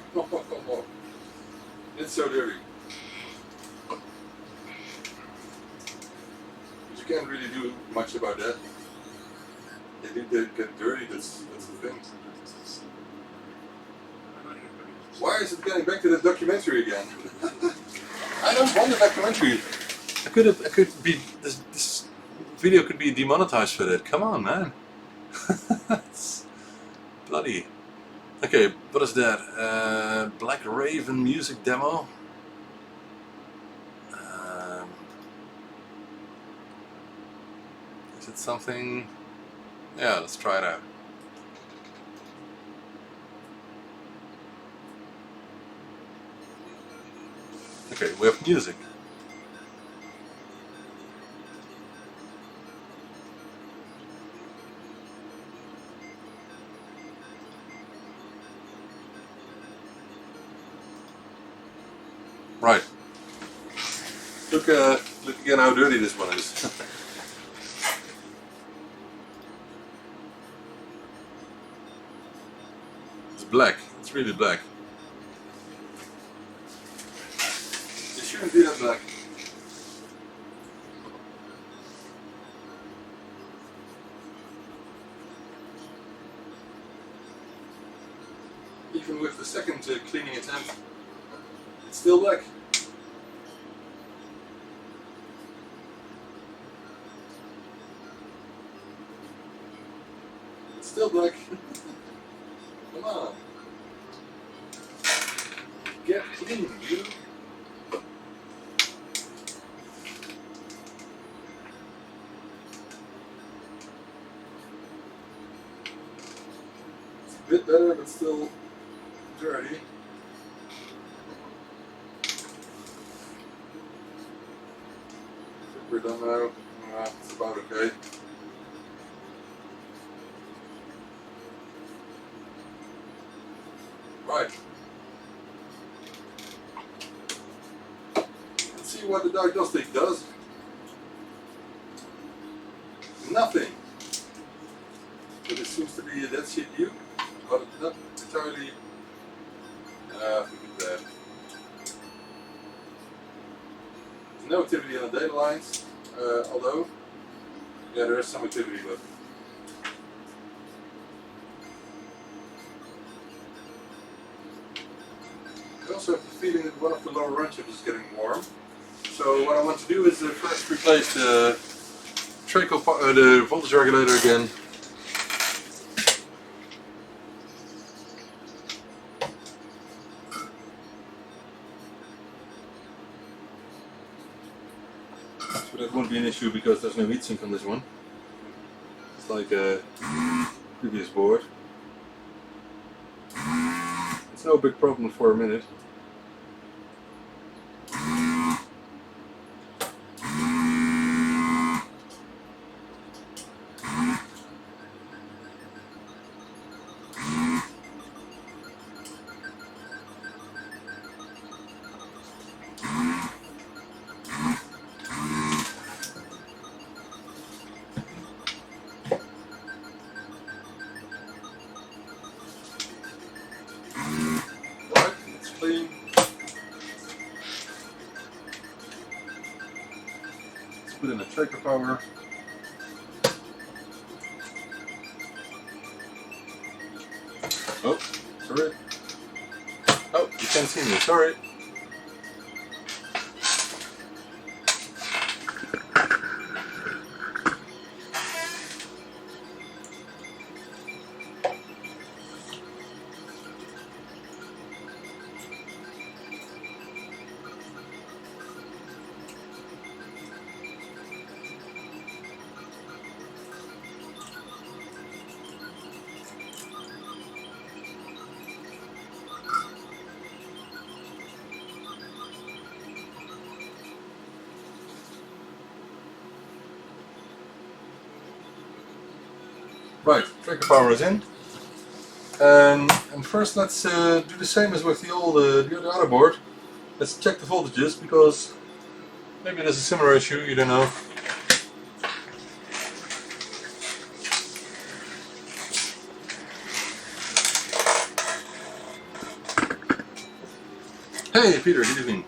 It's so dirty. But you can't really do much about that. They get dirty, that's the thing. Why is it getting back to the documentary again? I don't want a documentary. This video could be demonetized for that. Come on, man. It's bloody. Okay, what is that? Black Raven music demo. Is it something? Yeah, let's try it out. Okay, we have music. Right. Look again how dirty this one is. It's black. It's really black. It shouldn't be that black. Even with the second cleaning attempt, it's still black. It's still black. Come on. Get clean, dude. It's a bit better, but still dirty. We're done now. It's about okay. Right. Let's see what the diagnostic does. Nothing. But it seems to be a dead CPU, but not entirely. Forget that. There's no activity on the data lines, although, yeah, there is some activity, but. I also have the feeling that one of the lower run chips is getting warm. So what I want to do is first replace the the voltage regulator again. So that won't be an issue because there's no heatsink on this one. It's like a previous board. It's no big problem for a minute. Clean. Let's put in a tracker power. Oh, sorry. Oh, you can't see me, sorry. Right, tracker power is in. And first let's do the same as with the other board. Let's check the voltages because maybe there's a similar issue, you don't know. Hey Peter, good evening.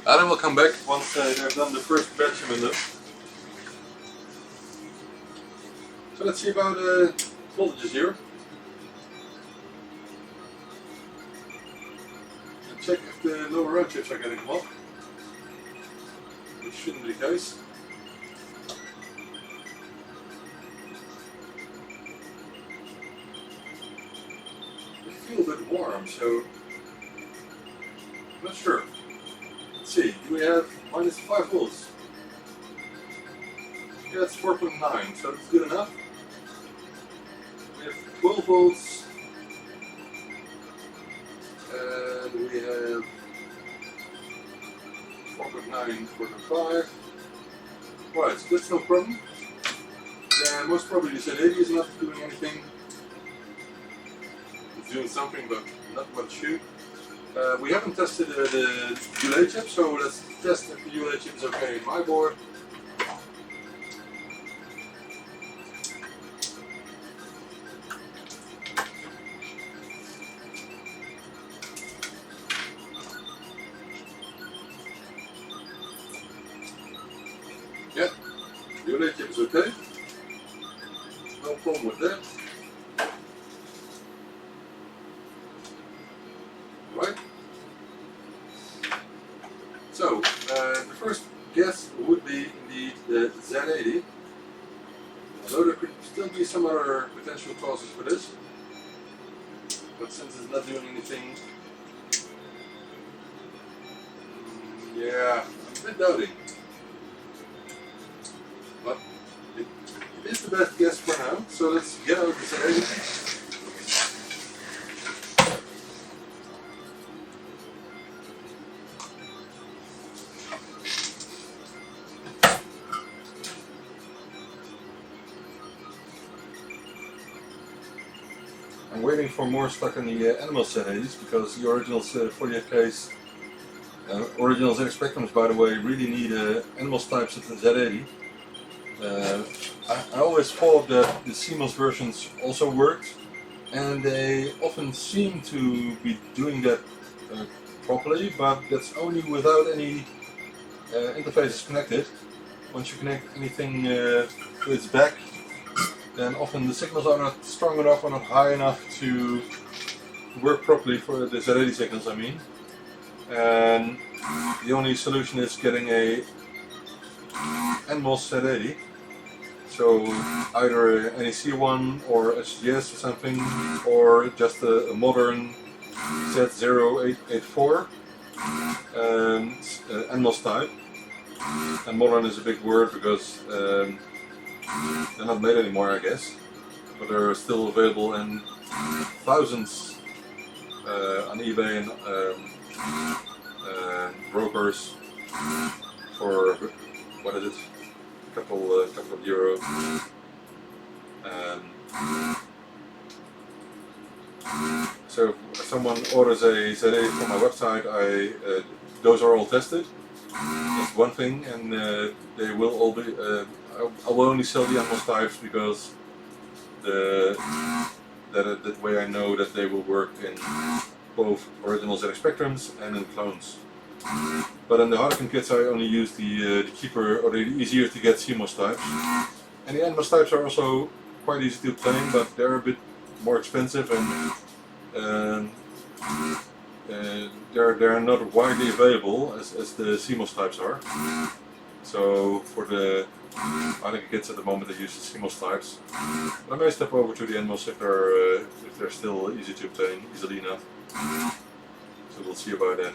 Adam will come back once they've done the first batch window. So let's see about voltages here. And check if the lower road chips are getting hot, which shouldn't be the case. They feel a bit warm, so I'm not sure. Let's see, do we have minus 5 volts? Yeah, that's 4.9, so that's good enough. We have 12 volts, and we have 4.9, 4.5. Right, so that's no problem. Then most probably the Z80 is not doing anything. It's doing something, but not much shoot. We haven't tested the ULA chip, so let's test if the ULA chip is okay in my board. Yeah, the ULA chip is okay. No problem with that. Right. So, the first guess would be indeed the Z80. Although there could still be some other potential causes for this. But since it's not doing anything, yeah, I'm a bit doubting. But it is the best guess for now, so let's get out the Z80. I'm waiting for more stock in the animal Z80s because the original 48Ks, original ZX Spectrums, by the way, really need animal types of the Z80. I always thought that the CMOS versions also worked, and they often seem to be doing that properly, but that's only without any interfaces connected. Once you connect anything to its back, then often the signals are not strong enough or not high enough to work properly for the Z80 signals, I mean. And the only solution is getting a NMOS Z80. So either an NEC1 or SGS or something, or just a modern Z0884 NMOS type. And modern is a big word because they're not made anymore, I guess, but they're still available in thousands on eBay and brokers for, what is it, a couple of euros. So if someone orders a Z80 from my website, those are all tested. That's one thing, and they will all be. I will only sell the animal types because that way I know that they will work in both original ZX Spectrums and in clones. But in the Harlequin kits I only use the cheaper or the easier to get CMOS types. And the NMOS types are also quite easy to obtain, but they're a bit more expensive and they're not widely available as the CMOS types are. So for the Harlequin kits at the moment I use the CMOS types. But I may step over to the NMOS if they're still easy to obtain, easily enough. So we'll see about that.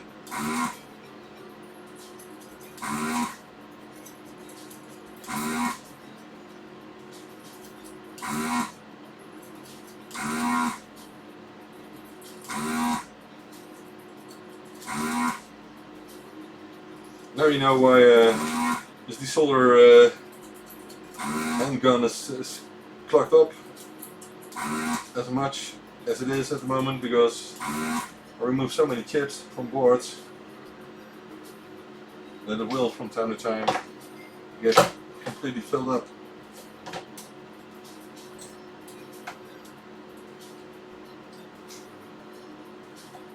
Now you know why this desolder handgun is clogged up as much as it is at the moment, because I remove so many chips from boards that it will from time to time get completely filled up.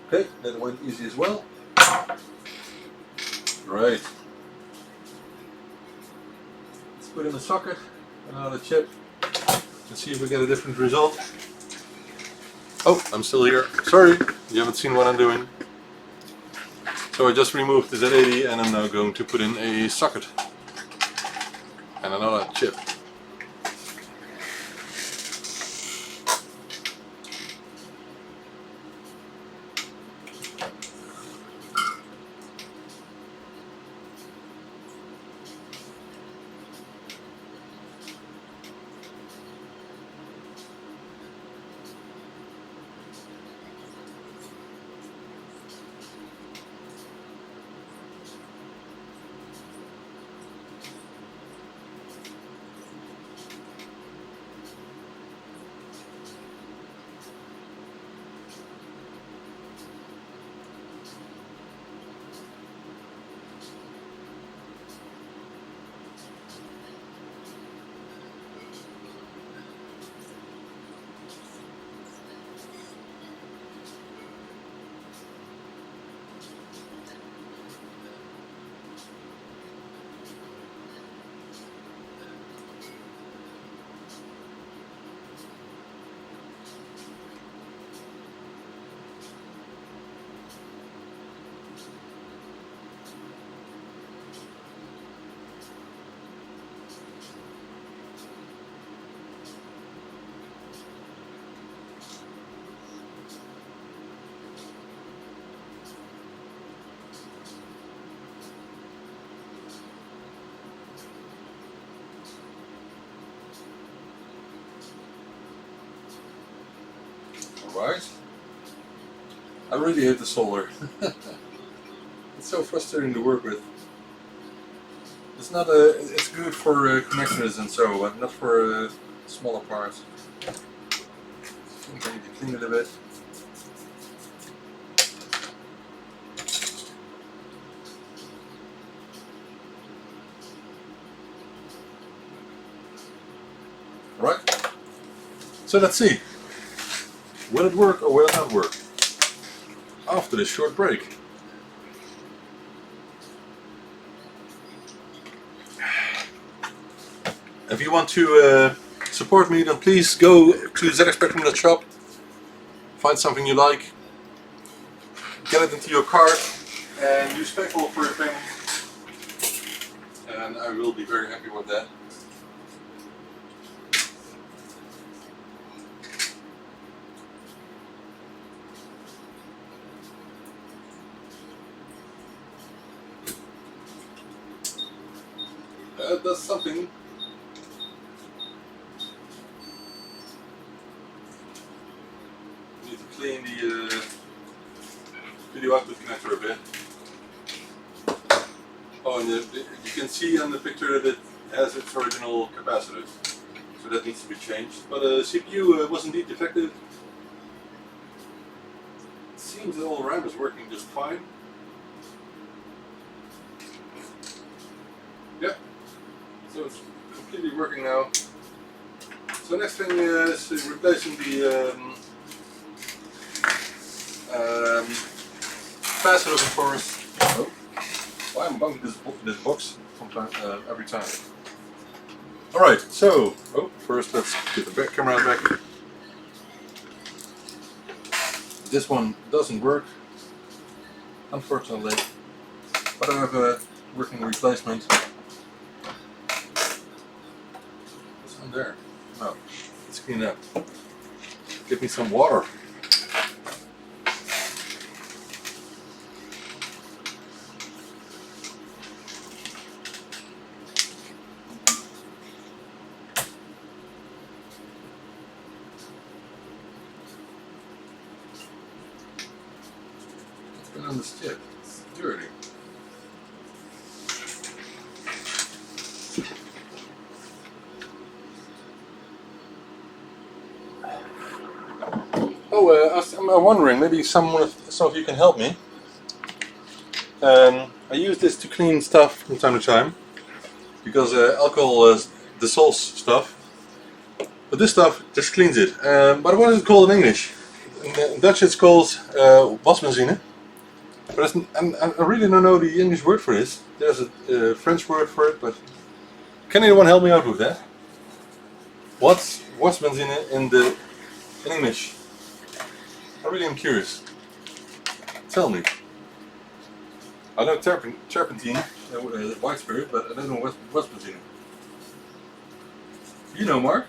Okay, that went easy as well. Right. Let's put in a socket, another chip, and see if we get a different result. Oh, I'm still here. Sorry, you haven't seen what I'm doing. So I just removed the Z80 and I'm now going to put in a socket and another chip. Right. I really hate the solder. It's so frustrating to work with. It's not it's good for connectors and so, but not for smaller parts. I think I need to clean it a bit. Right. So let's see. Will it work or will it not work? After this short break. If you want to support me, then please go to zxspectrum.shop, find something you like, get it into your cart, and use PayPal for your payment. And I will be very happy with that. That's something. Need to clean the video output connector a bit. Oh, and you can see on the picture that it has its original capacitor, so that needs to be changed. But CPU was indeed defective. It seems that all RAM is working just fine. Yeah, so it's completely working now. So next thing is replacing the capacitor, of course. Oh. Why am I bumping this box every time? Alright, so first let's get the back camera back. This one doesn't work, unfortunately, but I have a working replacement. What's on there? No, let's clean up. Give me some water. On this chip, it's dirty. I'm wondering, maybe some of you can help me. I use this to clean stuff from time to time because alcohol dissolves stuff, but this stuff just cleans it. But what is it called in English? In Dutch it's called wasmachine. But I really don't know the English word for this. There's a French word for it, but can anyone help me out with that? What's benzine in English? I really am curious. Tell me. I know turpentine, white spirit, but I don't know what's benzine. You know, Mark?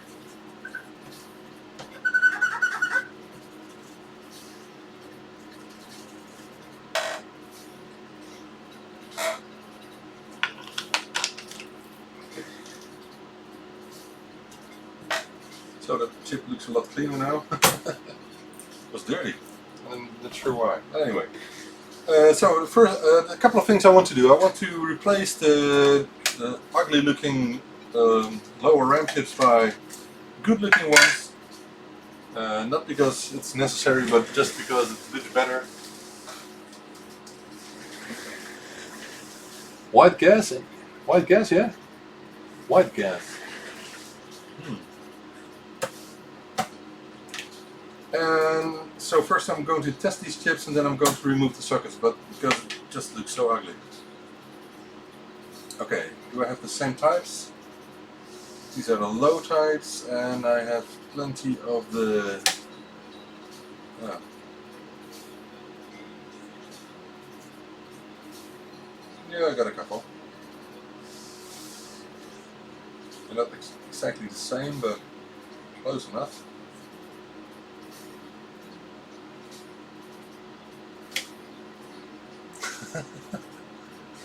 So that chip looks a lot cleaner now. It was dirty. I'm not sure why. Anyway, so first, a couple of things I want to do. I want to replace the ugly looking lower RAM chips by good looking ones. Not because it's necessary, but just because it looks better. White gas? White gas, yeah? White gas. And so first I'm going to test these chips and then I'm going to remove the sockets, but because it just looks so ugly. Okay, do I have the same types? These are the low types and I have plenty of the... Yeah, I got a couple. They're not exactly the same, but close enough.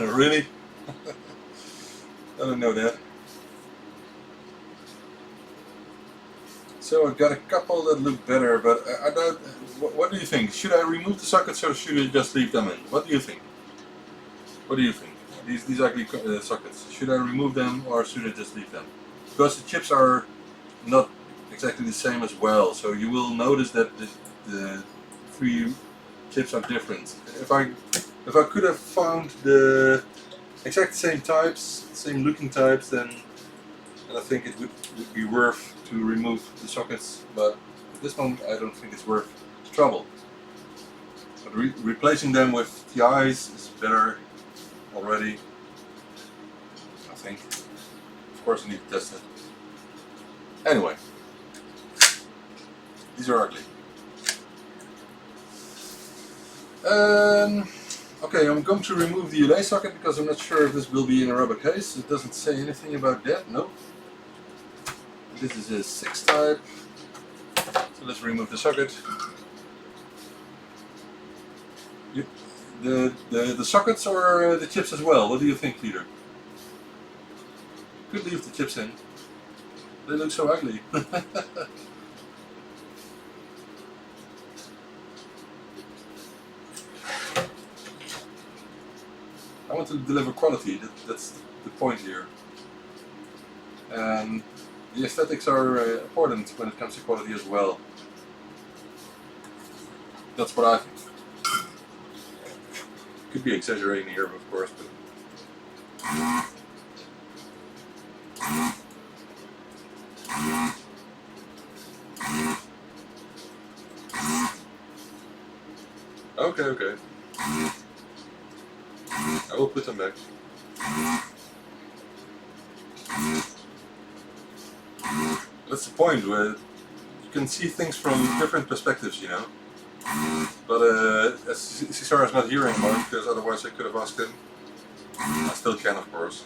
Really? I don't know that. So I've got a couple that look better, but I don't. What do you think? Should I remove the sockets or should I just leave them in? What do you think? What do you think? These ugly sockets. Should I remove them or should I just leave them? Because the chips are not exactly the same as well. So you will notice that the three chips are different. If I could have found the exact same types, same looking types, then I think it would be worth to remove the sockets. But at this moment, I don't think it's worth the trouble. But replacing them with TIs is better already, I think. Of course, I need to test it. Anyway, these are ugly. Okay, I'm going to remove the relay socket because I'm not sure if this will be in a rubber case. It doesn't say anything about that, no. This is a 6 type, so let's remove the socket. The sockets or the chips as well? What do you think, Peter? Could leave the chips in. They look so ugly. I want to deliver quality, that's the point here. And the aesthetics are important when it comes to quality as well. That's what I think. Could be exaggerating here, of course, but... Okay. I will put them back. That's the point, where you can see things from different perspectives, you know. But as Cesar is not here anymore, because otherwise I could have asked him. I still can, of course.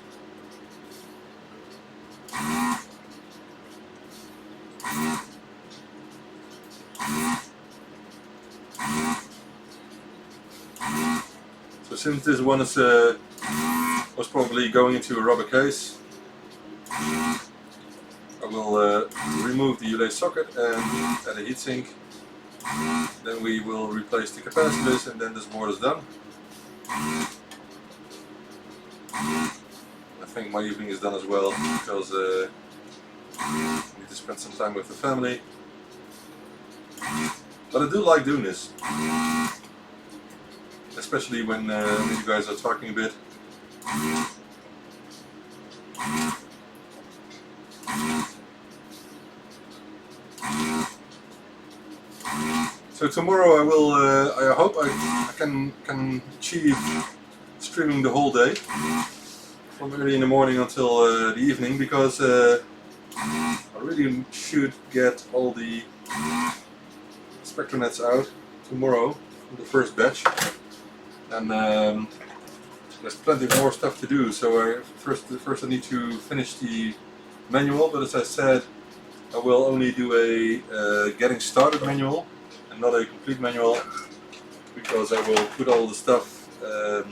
So since this one is was probably going into a rubber case, I will remove the relay socket and add a heatsink. Then we will replace the capacitors, and then this board is done. I think my evening is done as well, because I need to spend some time with the family. But I do like doing this, especially when you guys are talking a bit. So tomorrow I will. I hope I can achieve streaming the whole day, from early in the morning until the evening, because I really should get all the Spectronets out tomorrow, the first batch, and there's plenty more stuff to do. So first I need to finish the manual, but as I said, I will only do a getting started manual and not a complete manual, because I will put all the stuff that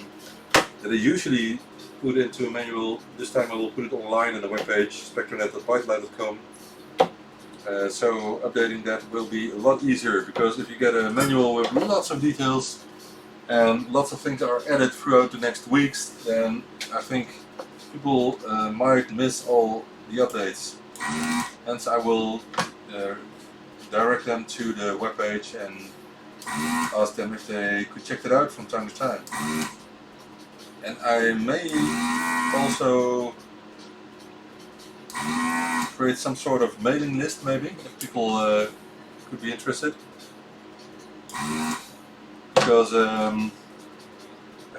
I usually put into a manual. This time I will put it online on the webpage spectronet.bytelight.com. So updating that will be a lot easier, because if you get a manual with lots of details and lots of things are added throughout the next weeks, then I think people might miss all the updates. Hence I will direct them to the webpage and ask them if they could check it out from time to time. And I may also create some sort of mailing list, maybe, if people could be interested. Because I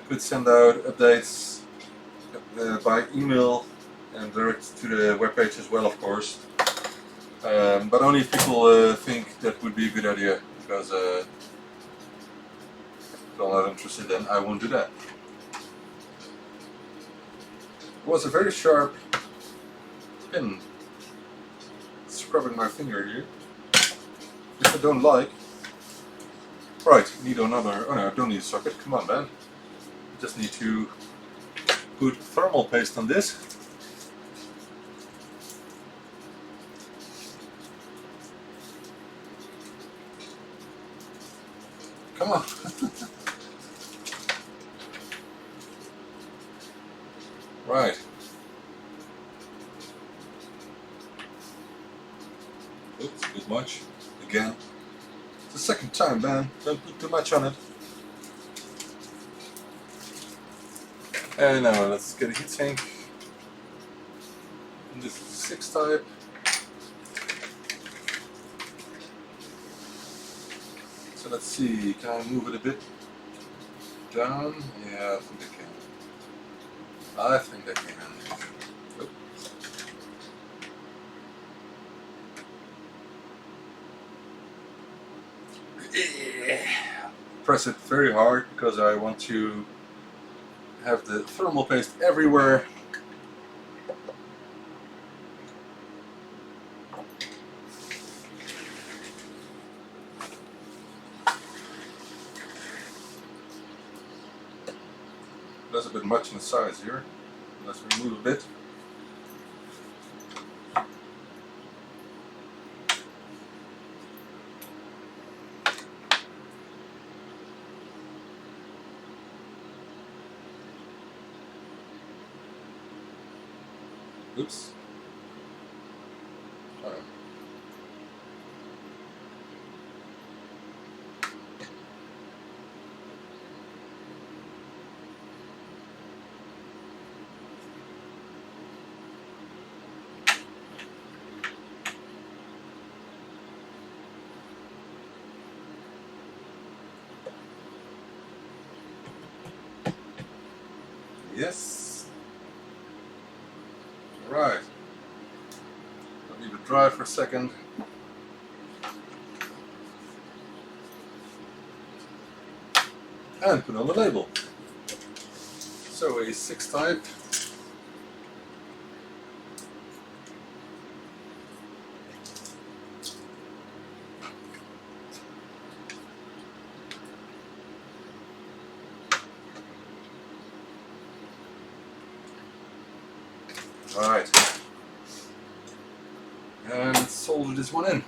could send out updates by email and direct to the webpage as well, of course. But only if people think that would be a good idea, because if people are not interested, then I won't do that. It was a very sharp pin scrubbing my finger here, which I don't like. Right, need another. Oh no, I don't need a socket. Come on, man. Just need to put thermal paste on this. Come on. Right. Oops. again. It's the second time, man. Don't put too much on it. And now let's get a heatsink. This is 6 type. So let's see, can I move it a bit down? Yeah, I think I can. Oh. Press it very hard because I want to have the thermal paste everywhere. That's a bit much in the size here. Let's remove a bit. Oops. All right. Yes. Right. I'll leave it dry for a second. And put on the label. So a 6 type. Alright. And let's solder this one in.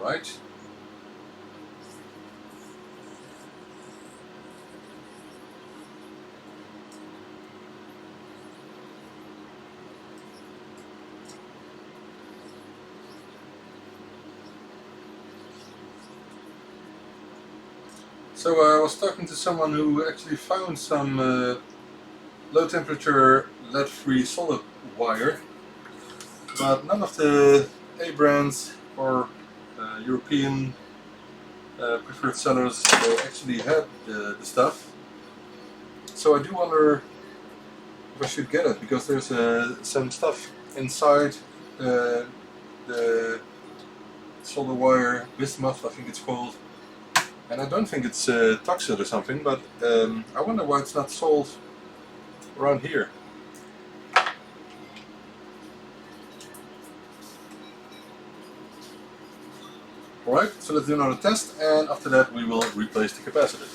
Right. So I was talking to someone who actually found some low temperature lead-free solid wire, but none of the A brands or European preferred sellers actually had the stuff. So I do wonder if I should get it, because there's some stuff inside the solder wire bismuth, I think it's called. And I don't think it's toxic or something, but I wonder why it's not sold around here. Alright, so let's do another test, and after that we will replace the capacitor.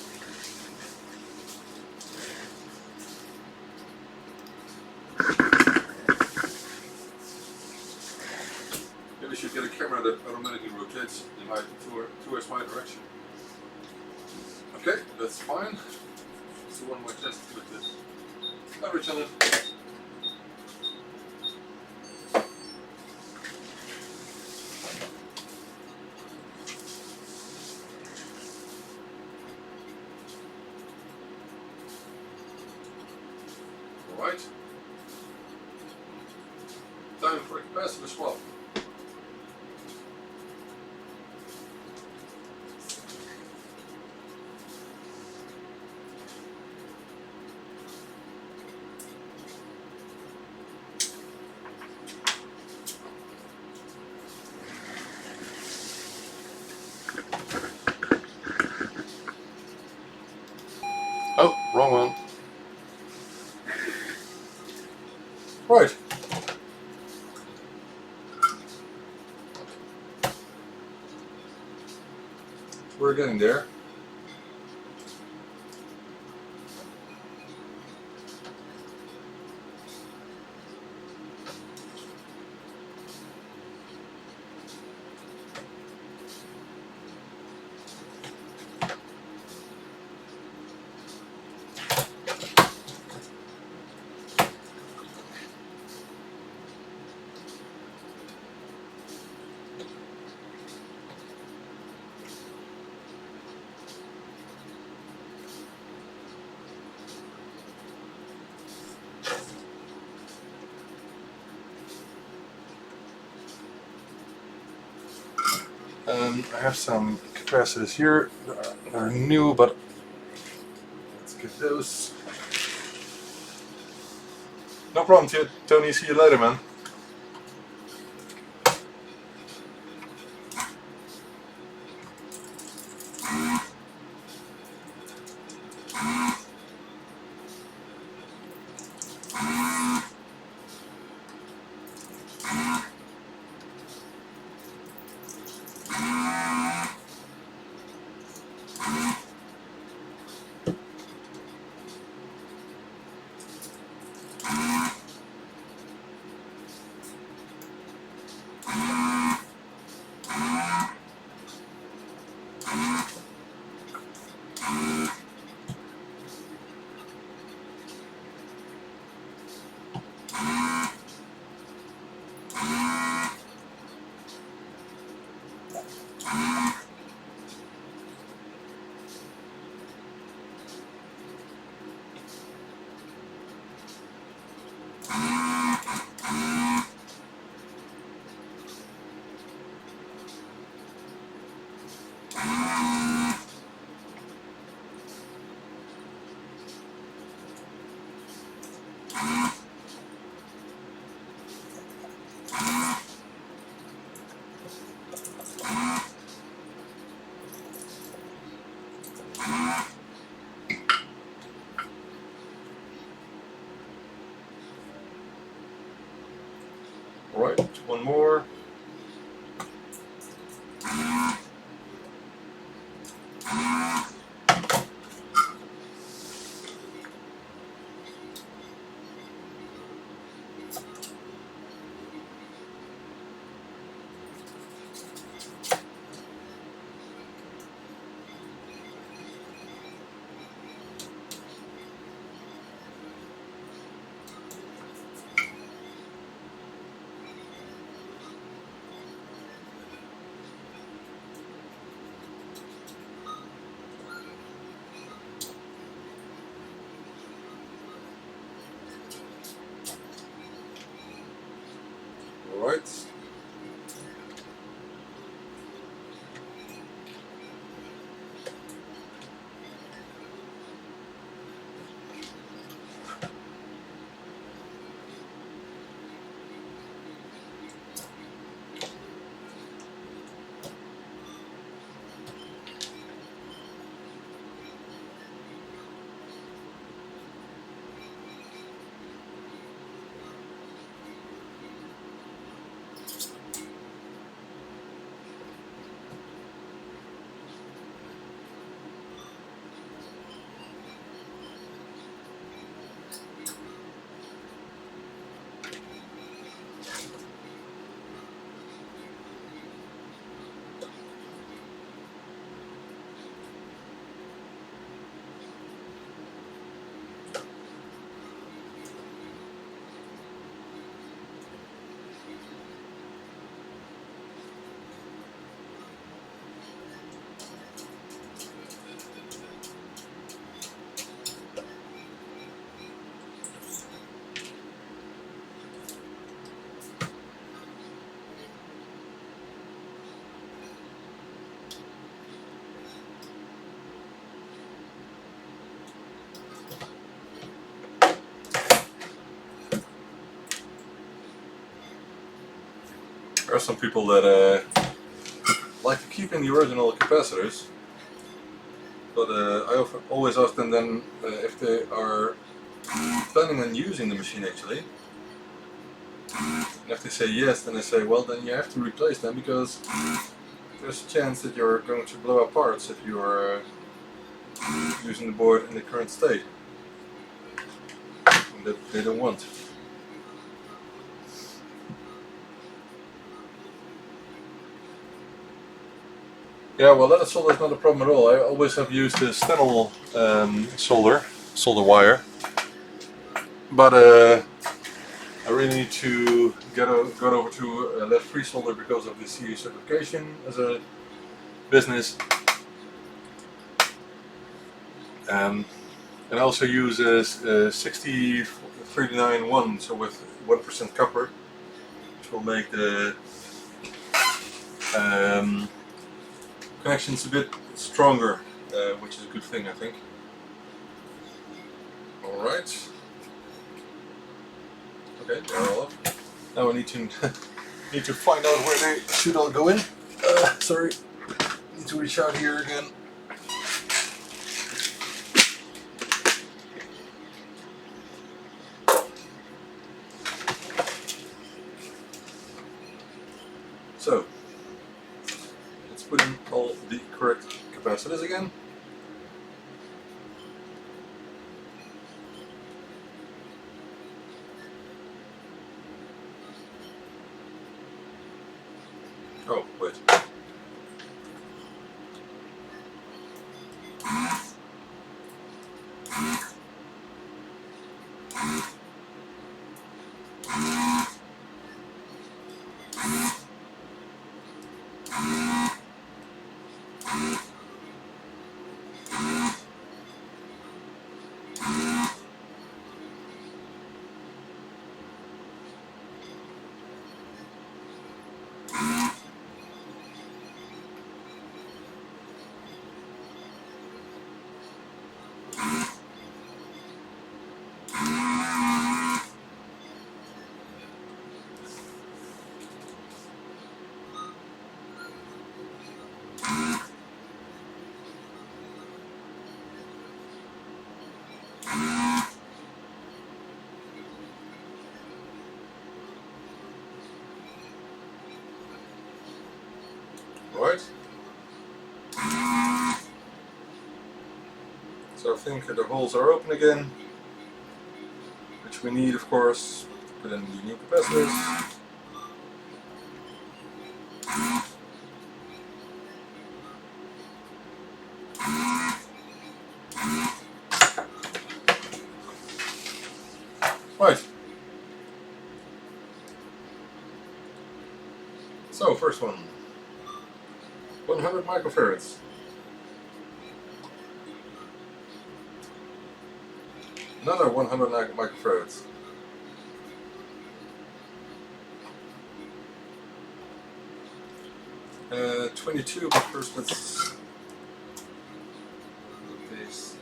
Maybe we should get a camera that automatically rotates towards my direction. Okay, that's fine. So one more test with this average on it. Alright. Time for a capacitor swap. Oh, wrong one. Right. We're getting there. I have some capacitors here. They're new, but let's get those. No problem, Tony. See you later, man. Right, one more. Right. There are some people that like to keep in the original capacitors, but I always ask them then if they are planning on using the machine actually, And if they say yes, then I say, well, then you have to replace them, because there's a chance that you're going to blow up parts if you are using the board in the current state, and that they don't want. Yeah, well, leaded solder is not a problem at all. I always have used the Stenol solder wire, but I really need to get over to lead-free solder because of the CE certification as a business. And I also use a 60391, so with 1% copper, which will make the connections a bit stronger, which is a good thing, I think. Alright. Okay, they're all up. Now I need to find out where they should all go in. Sorry, need to reach out here again. So, let's put in all the correct capacitors again. Oh, wait. Right. So I think the holes are open again, which we need, of course, to put in the new capacitors. Right. So, first one. 100 microfarads. Another 100 microfarads. Uh, 22, but first let's put these.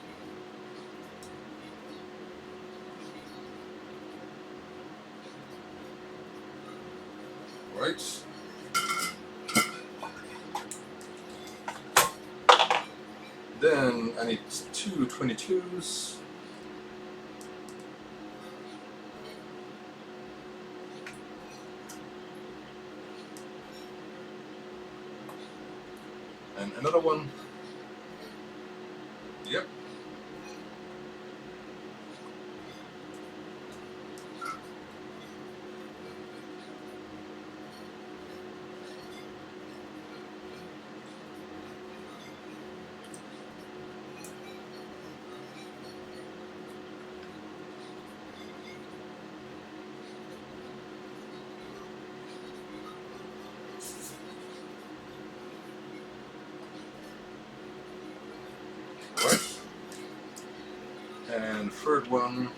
Right. Then I need two 22s. And another one. Yep. Right. And third one.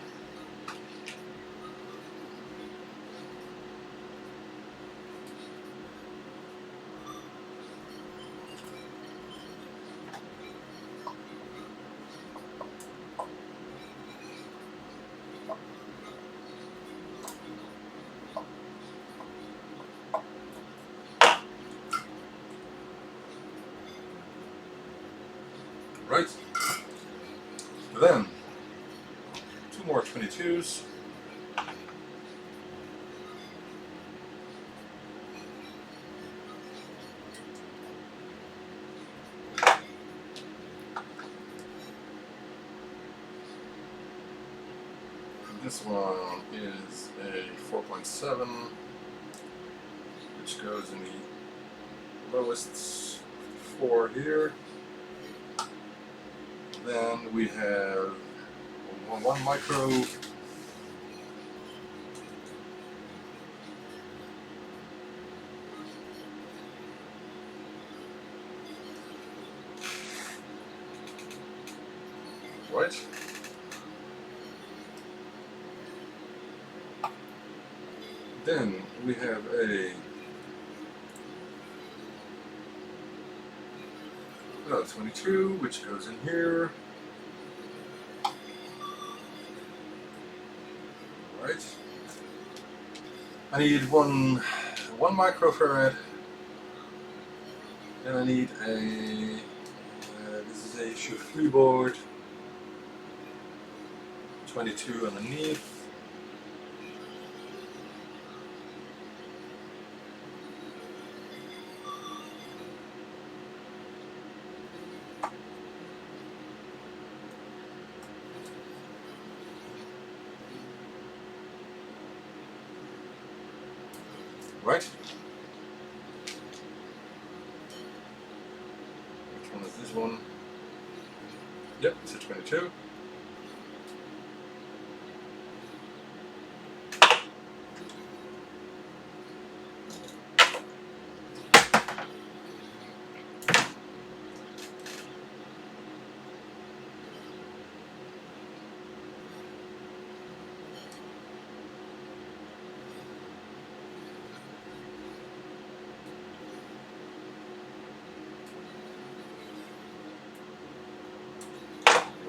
Right. Then, two more 22s. This one is a 4.7, which goes in the lowest 4 here. Then we have 1 micro. Right. Then we have a 22, which goes in here. Right. I need one microfarad. Then I need a this is a shoe-free board. 22 underneath. Right. Which one is this one? Yep, it's a 22.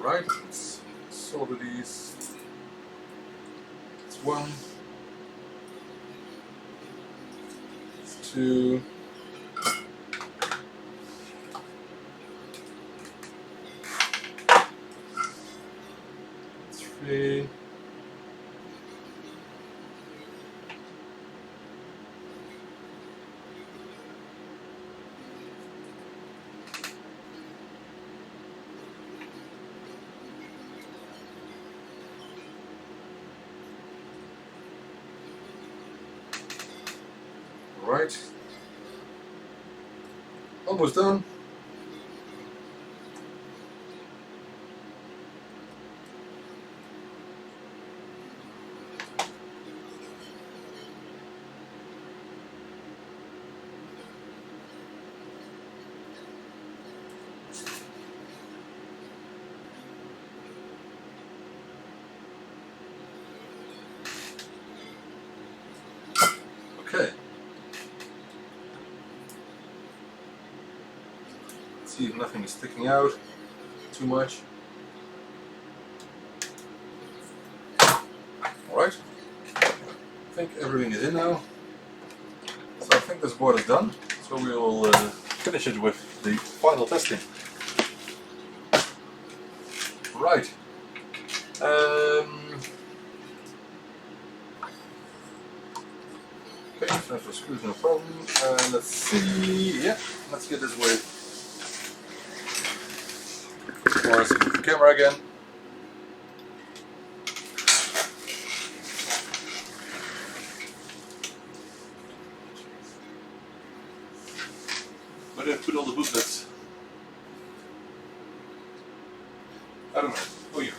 Right, let's solder these. It's 1, it's 2, 3, right, almost done. Okay. Let's see if nothing is sticking out too much. Alright. I think everything is in now. So I think this board is done. So we will finish it with the final testing. Right. Okay, transfer screws, no problem. Let's see. Yeah, let's get this way. Or the camera again. Where did I put all the booklets? I don't know. Oh, here.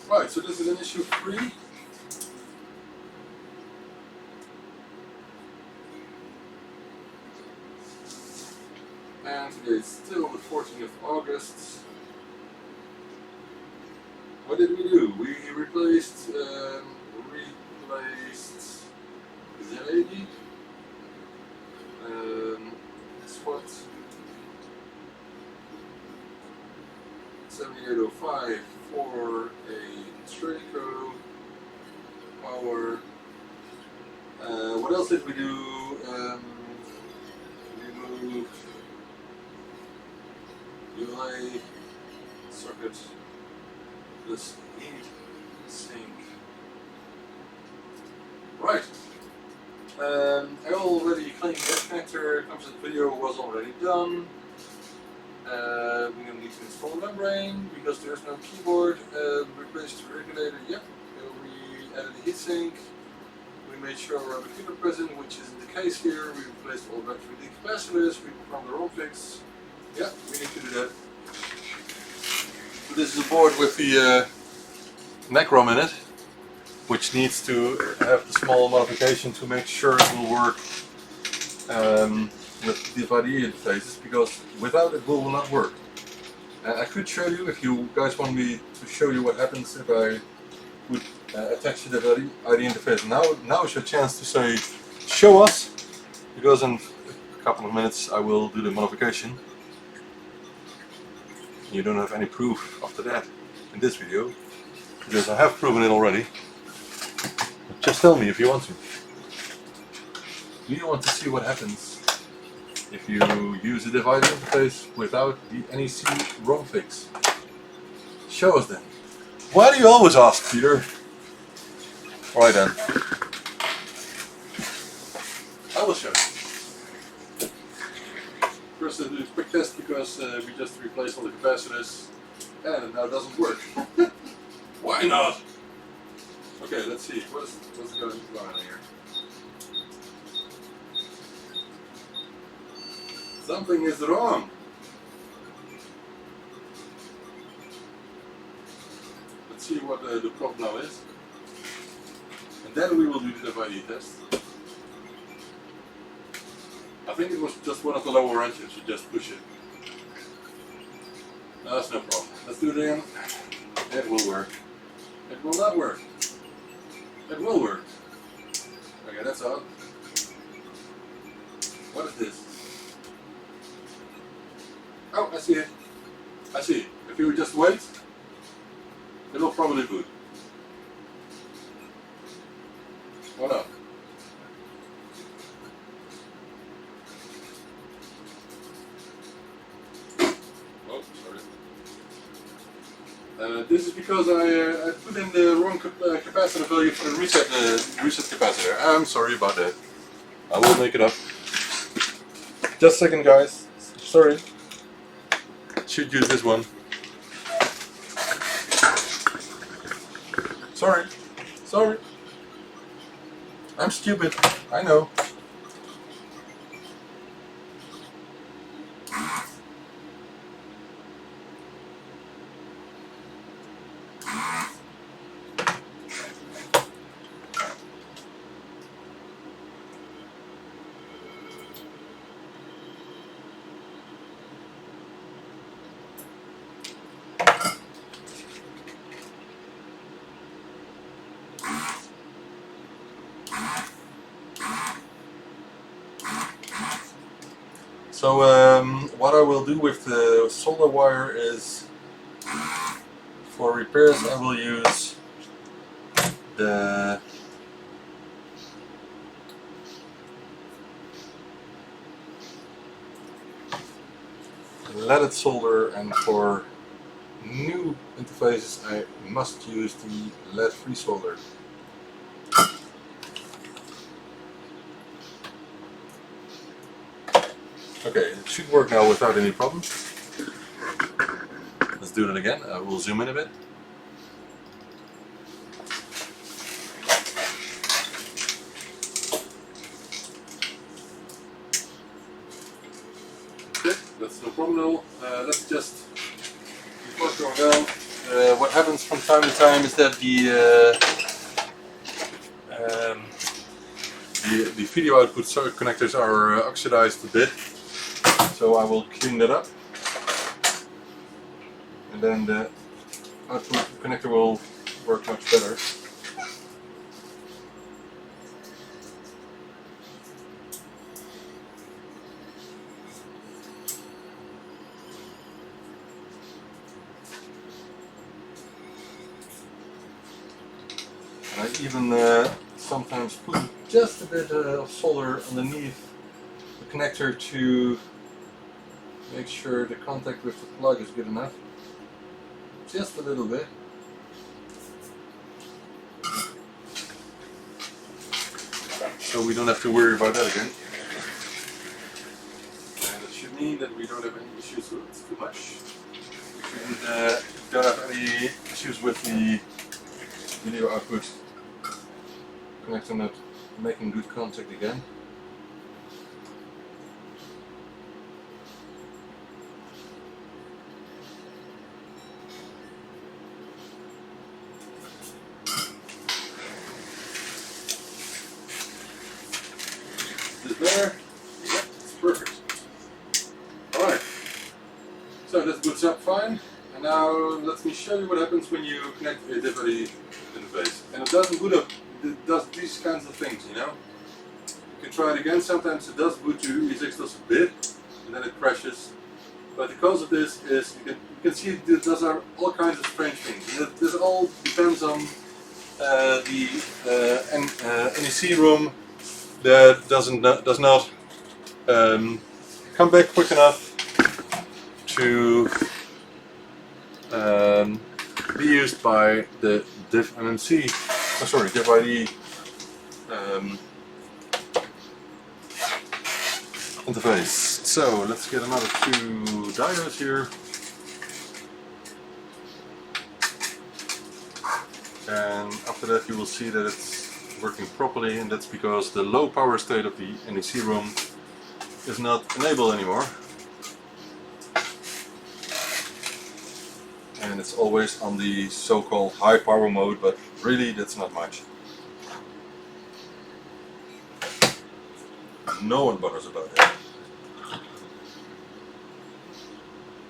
Right, so this is an issue 3. And today is still the 14th of August. What did we do? We replaced the lady. Swat 7805 for a Straco power. What else did we do? We moved relay circuit, this heat sink. Right. I already cleaned the connector. Composite video was already done. membrane because there's no keyboard. Replaced the regulator, yep. We added the heatsink. We made sure we have a keeper present, which isn't the case here. We replaced all battery capacitors. We performed the ROM fix. Yeah, we need to do that. So this is a board with the neck ROM in it, which needs to have the small modification to make sure it will work with the ByteDelight interfaces, because without it will not work. I could show you, if you guys want me to show you what happens if I would attach to the ByteDelight interface. Now is your chance to say, show us, because in a couple of minutes I will do the modification. You don't have any proof after that in this video, because I have proven it already. Just tell me if you want to. Do you want to see what happens if you use the ByteDelight interface without the NEC ROM fix? Show us then. Why do you always ask, Peter? Alright then. I will show you. First I'll do a quick test, because we just replaced all the capacitors and it now doesn't work. Why not? Okay, let's see. What's going on here? Something is wrong. Let's see what the problem now is. And then we will do the ByteDelight test. I think it was just one of the lower wrenches, you just push it. No, that's no problem. Let's do it again. It will work. It will not work. It will work. Okay, that's odd. What is this? Oh, I see it. I see. If you just wait, it will probably boot. Or not. Oh, sorry. This is because I put in the wrong capacitor value for the reset capacitor. I'm sorry about that. I will make it up. Just a second, guys. Sorry. Should use this one. Sorry. Sorry. I'm stupid. I know. So what I will do with the solder wire is, for repairs I will use the leaded solder, and for new interfaces I must use the lead-free solder. Okay, it should work now without any problems. Let's do that again. I will zoom in a bit. Okay, that's no problem at all. Let's just, before going down, what happens from time to time is that the video output connectors are oxidized a bit. So I will clean that up, and then the output connector will work much better. And I even sometimes put just a bit of solder underneath the connector to make sure the contact with the plug is good enough. Just a little bit. So we don't have to worry about that again. And it should mean that we don't have any issues with it too much. We don't have any issues with the video output connecting it, making good contact again. Is it there? Yep, it's perfect. Alright, so that boots up fine. And now let me show you what happens when you connect a DVD interface. And it doesn't boot up, it does these kinds of things, you know. You can try it again, sometimes it does boot to EasyXdos a bit, and then it crashes. But the cause of this is, you can see it does all kinds of strange things. And this all depends on the NEC room that does not come back quick enough to be used by the diff MMC. Oh, sorry, diff ID interface. So let's get another 2 diodes here. And after that you will see that it's working properly, and that's because the low power state of the NEC room is not enabled anymore. And it's always on the so-called high power mode, but really that's not much. No one bothers about that.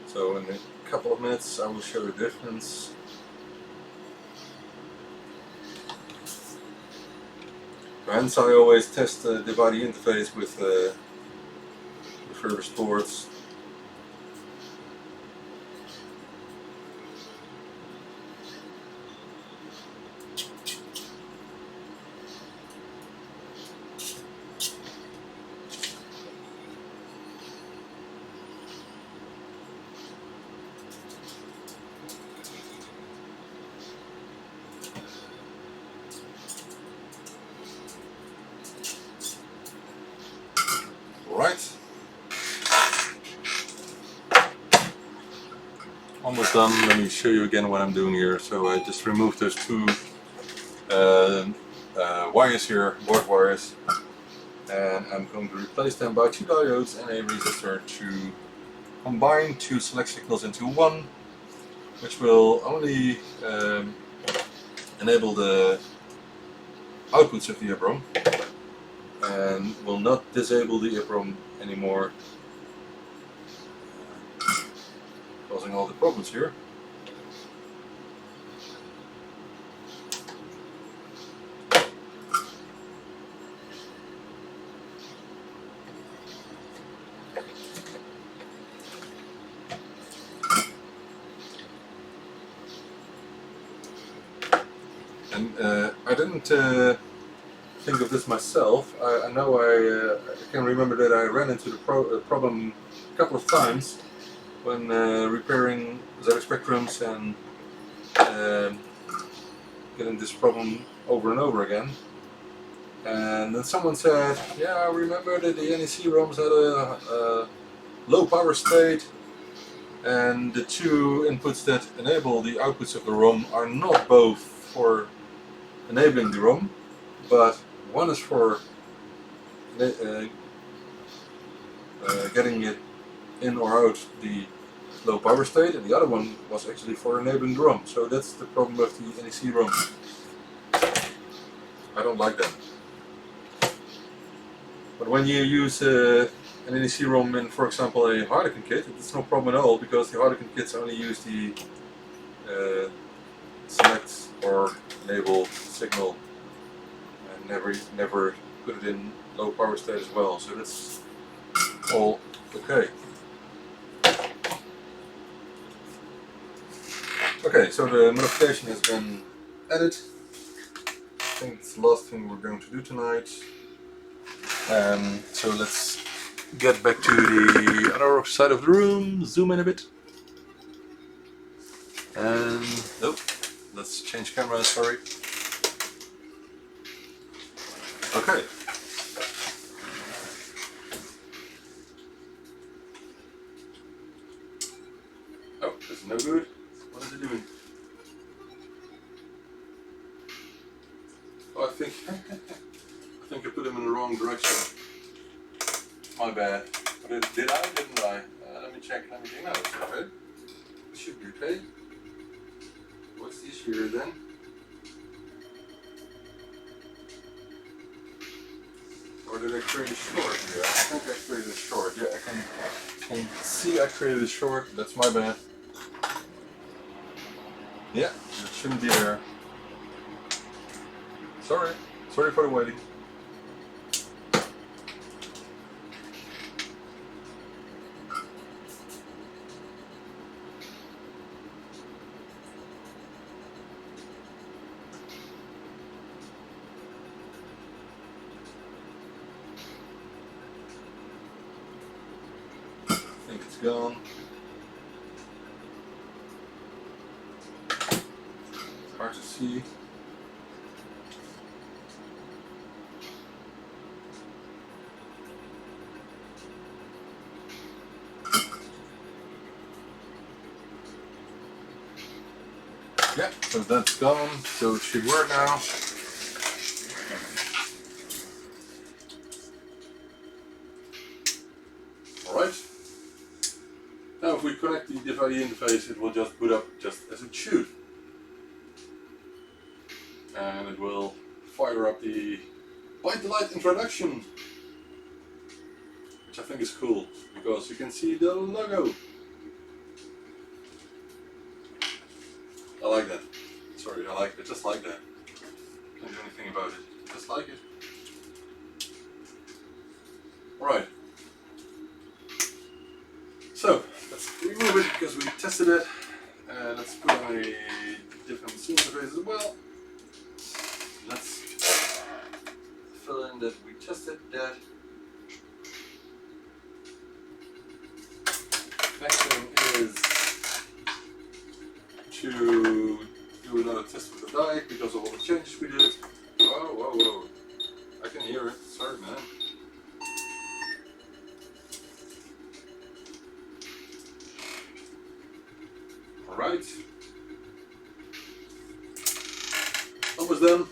So in a couple of minutes I will show you the difference. Hence I always test the body interface with refurbished boards. Right, almost done. Let me show you again what I'm doing here. So I just removed those 2 wires here, board wires, and I'm going to replace them by 2 diodes and a resistor to combine 2 select signals into one, which will only enable the outputs of the EEPROM and will not disable the EEPROM anymore, causing all the problems here. And I didn't think of this myself. I know I can remember that I ran into the problem a couple of times when repairing ZX Spectrums and getting this problem over and over again. And then someone said, yeah, I remember that the NEC ROMs had a low power state, and the 2 inputs that enable the outputs of the ROM are not both for enabling the ROM, but one is for getting it in or out the low power state, and the other one was actually for enabling the ROM. So that's the problem with the NEC ROM. I don't like them. But when you use an NEC ROM in, for example, a Harlequin kit, it's no problem at all, because the Harlequin kits only use the select or enable signal and never put it in low power state as well. So that's all okay. Okay, so the modification has been added. I think it's the last thing we're going to do tonight. So let's get back to the other side of the room, zoom in a bit. And nope, let's change camera, sorry. Okay. This is no good. What is it doing? Oh, I think I put him in the wrong direction. My bad. Did I? Didn't I? Let me check and everything. No, it's alright. It should be okay. What's the issue here then? Or did I create a short here? I think I created a short. Yeah, I can see I created a short. That's my bad. Yeah, it shouldn't be there. Sorry. Sorry for the waiting. I think it's gone. It's hard to see. Yeah, so that's gone, so it should work now. Alright. Now if we connect the device interface, it will just boot up just as it should. And it will fire up the ByteDelight introduction. Which I think is cool, because you can see the logo. I like that. Sorry, I just like that. Can't do anything about it. Just like it. Alright. So, let's remove it because we tested it. Let's put on a different scene interface as well. Let's fill in that we tested that. Next thing is to do another test with the die because of all the changes we did. Whoa, whoa, whoa. I can hear it. Sorry, man. Alright. Almost done.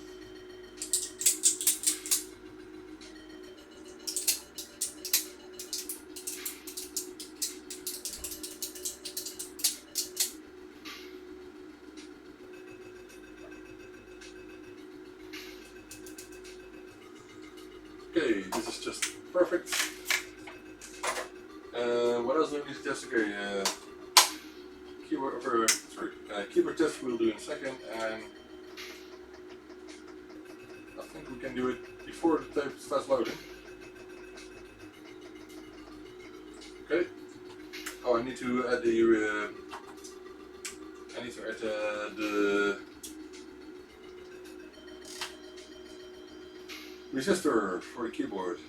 Okay, this is just perfect. What else do we need to test? Okay, keyboard test we'll do in a second, and I think we can do it before the tape starts loading. Okay. Oh, I need to add the the resistor for the keyboard.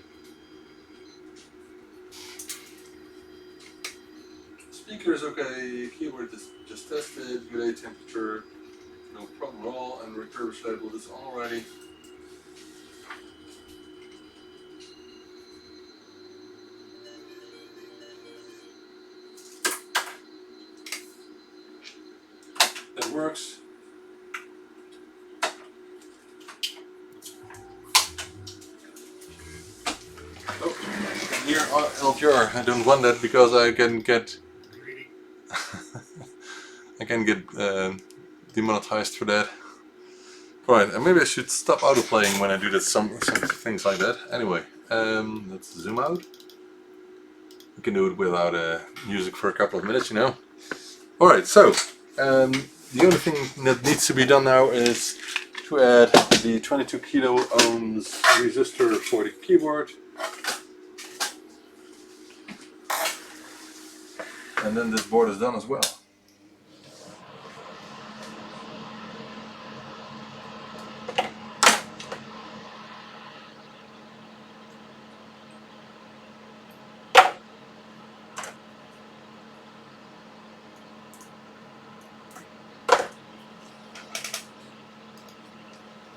Speaker is okay, keyboard is just tested, relay temperature, no problem at all, and recurve label is on already. That works. Oh, here LGR. I don't want that because I can get demonetized for that. Alright, and maybe I should stop autoplaying when I do that, some things like that. Anyway, let's zoom out. We can do it without music for a couple of minutes, you know. Alright, so the only thing that needs to be done now is to add the 22 kilo ohms resistor for the keyboard. And then this board is done as well.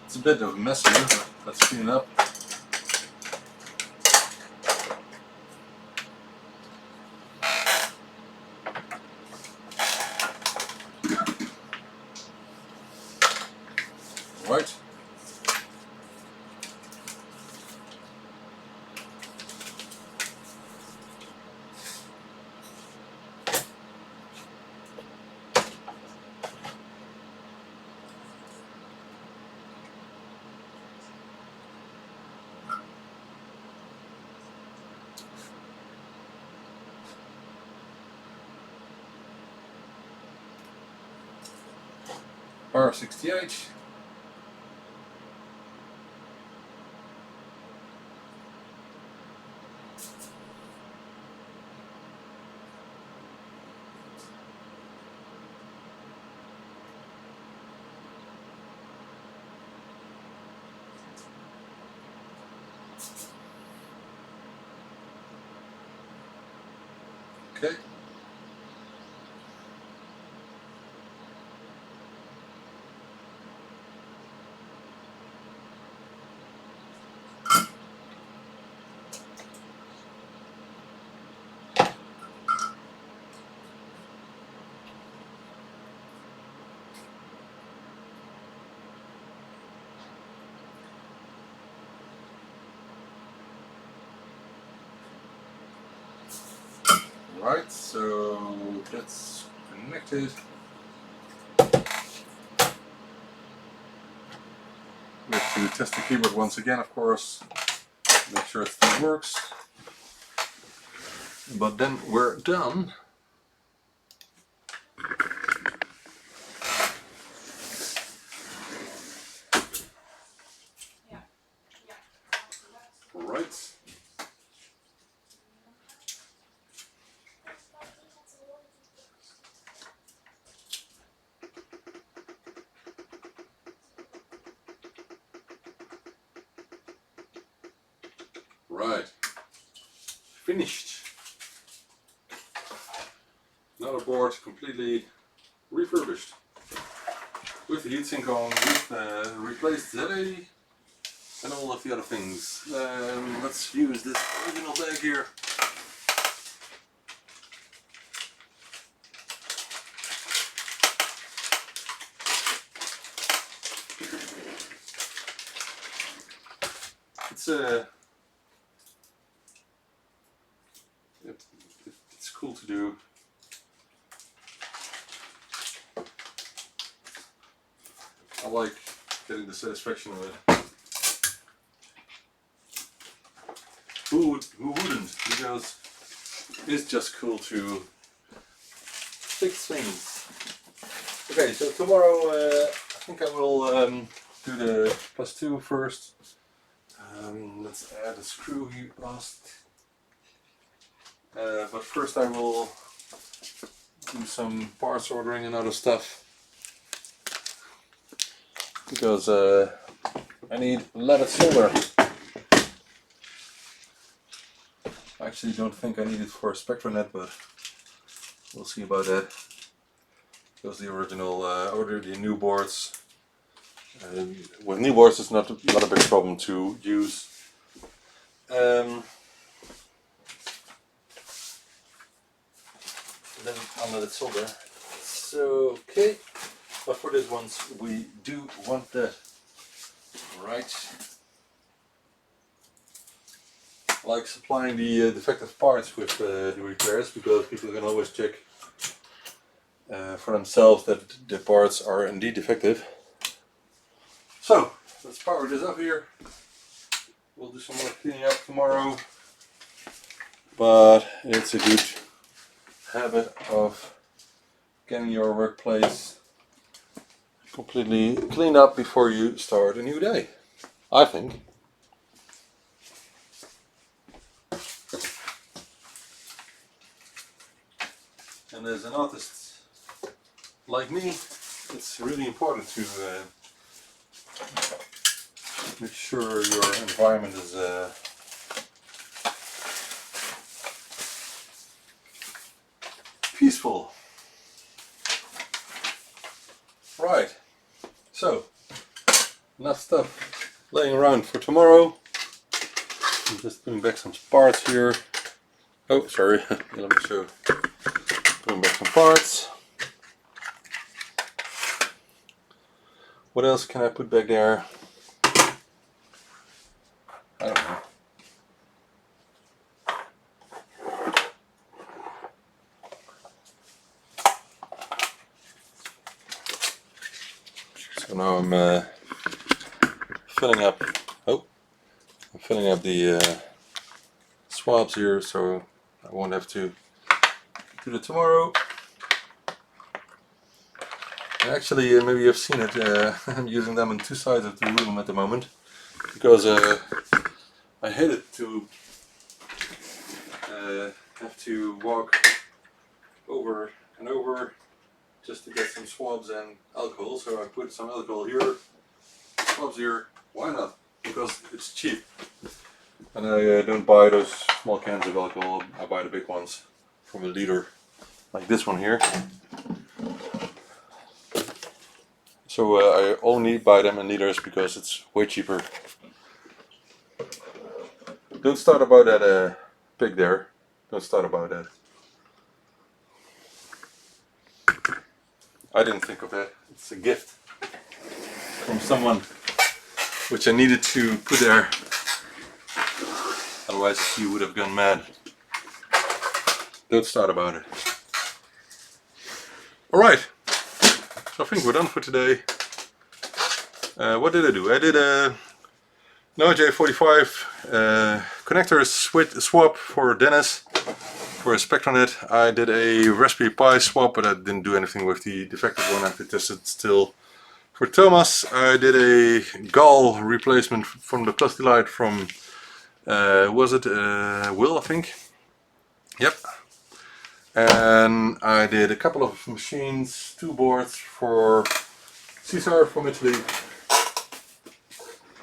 It's a bit of a mess here, but let's clean it up. R68. Okay. Right, so that's connected. We have to test the keyboard once again, of course, make sure it still works. But then we're done. Right. Right. Finished. Another board completely refurbished. With the heatsink on, with replaced ZA and all of the other things. Let's use this original bag here. It's cool to do. I like getting the satisfaction of it. Who wouldn't? Because it's just cool to fix things. Okay, so tomorrow I think I will do the +2 first. Let's add a screw here last. But first I will do some parts ordering and other stuff. Because I need leaded solder. I actually don't think I need it for SpectraNet, but we'll see about that. Because the original, or the new boards, with new boards it's not a big problem to use. Then unleaded solder. So okay, but for this ones we do want that. Right. I like supplying the defective parts with the repairs, because people can always check for themselves that the parts are indeed defective. So let's power this up here. We'll do some more cleaning up tomorrow, but it's a good habit of getting your workplace completely cleaned up before you start a new day, I think. And as an artist like me, it's really important to make sure your environment is peaceful. Right, so enough stuff laying around for tomorrow. I'm just putting back some parts here. Oh, sorry, let me show. Putting back some parts. What else can I put back there? I don't know. So now I'm filling up. Oh, I'm filling up the swabs here, so I won't have to do it tomorrow. Actually, maybe you've seen it. I'm using them on two sides of the room at the moment because I hated to have to walk over and over just to get some swabs and alcohol. So I put some alcohol here, swabs here. Why not? Because it's cheap. And I don't buy those small cans of alcohol. I buy the big ones from a liter, like this one here. So I only buy them in liters because it's way cheaper. Don't start about that pig there. Don't start about that. I didn't think of that. It's a gift from someone which I needed to put there. Otherwise he would have gone mad. Don't start about it. Alright. So I think we're done for today. What did I do? I did a NoJ45 connector swap for Dennis for a Spectronet. I did a Raspberry Pi swap, but I didn't do anything with the defective one. I have to test it still. For Thomas, I did a gall replacement from the ByteDelight from was it Will, I think? Yep. And I did a couple of machines, 2 boards for Cesar from Italy.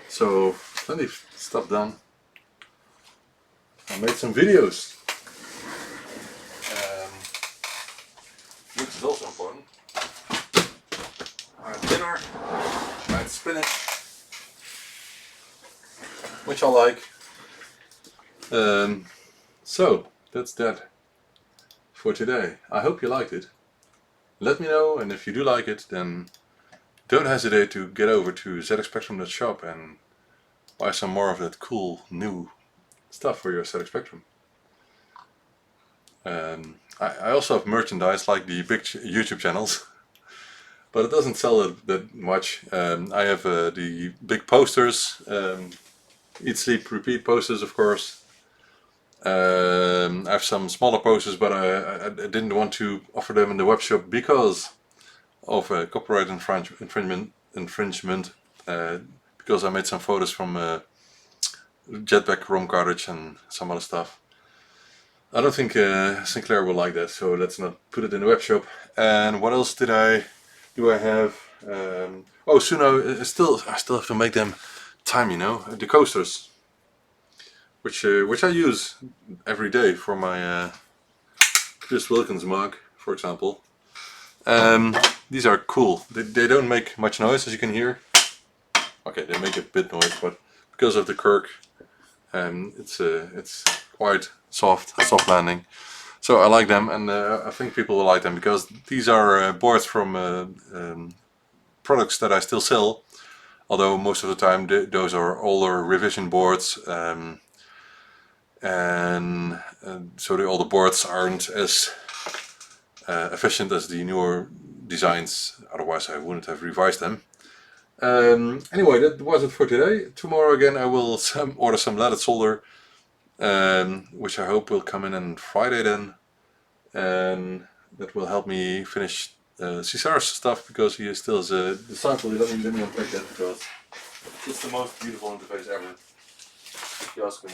So plenty of stuff done. I made some videos, which is also important. I had dinner, I had spinach, which I like. So that's that for today. I hope you liked it. Let me know, and if you do like it, then don't hesitate to get over to zxspectrum.shop and buy some more of that cool new stuff for your ZX Spectrum. I also have merchandise like the big YouTube channels, but it doesn't sell that much. I have the big posters, Eat, Sleep, Repeat posters, of course. I have some smaller posters, but I didn't want to offer them in the web shop because of copyright infringement. Because I made some photos from Jetpack ROM cartridge and some other stuff. I don't think Sinclair will like that, so let's not put it in the web shop. And what else do I have? Oh, soon I still have to make them time, you know, the coasters, which I use every day for my Chris Wilkins mug, for example. These are cool. They don't make much noise, as you can hear. Okay, they make a bit noise, but because of the cork, it's quite soft landing. So I like them, and I think people will like them because these are boards from products that I still sell. Although most of the time those are older revision boards, and so the older boards aren't as efficient as the newer designs. Otherwise, I wouldn't have revised them. Anyway, that was it for today. Tomorrow again I will order some leaded solder, which I hope will come in on Friday then, and that will help me finish Cesar's stuff, because he still is a disciple. Let me unpack that, because it's the most beautiful interface ever, if you ask me.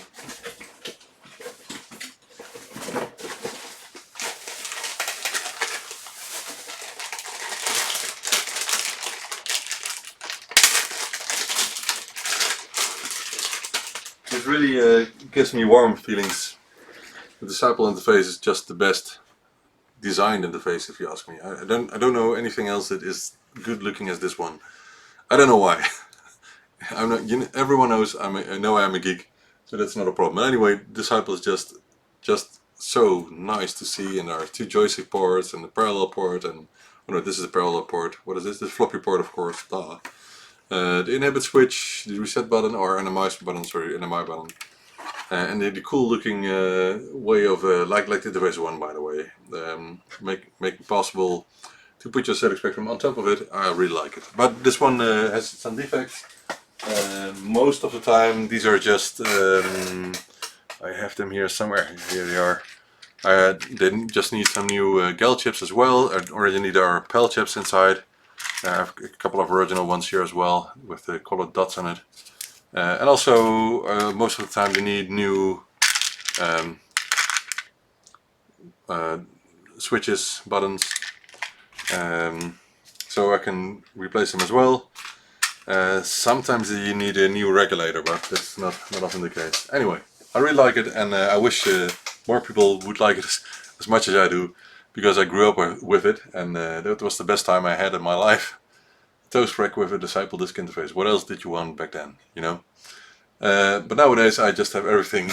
It really gives me warm feelings. The Disciple interface is just the best designed interface, if you ask me. I don't know anything else that is good looking as this one. I don't know why. I'm not. Everyone knows I know I'm a geek, so that's not a problem. But anyway, Disciple is just so nice to see, and there are 2 joystick ports and the parallel port, and oh no, this is the parallel port. What is this? The floppy port, of course. Duh. The inhibit switch, the reset button, or NMI button, sorry, NMI button, and the cool looking way of like the interface one, by the way, make it possible to put your ZX Spectrum on top of it. I really like it. But this one has some defects. Most of the time these are just I have them here somewhere. Here they are. They just need some new GAL chips as well, or you need our PAL chips inside. I have a couple of original ones here as well with the colored dots on it. And also, most of the time you need new switches, buttons, so I can replace them as well. Sometimes you need a new regulator, but that's not often the case. Anyway, I really like it, and I wish more people would like it as much as I do, because I grew up with it, and that was the best time I had in my life. Toast rack with a Disciple disk interface. What else did you want back then, you know? But nowadays I just have everything.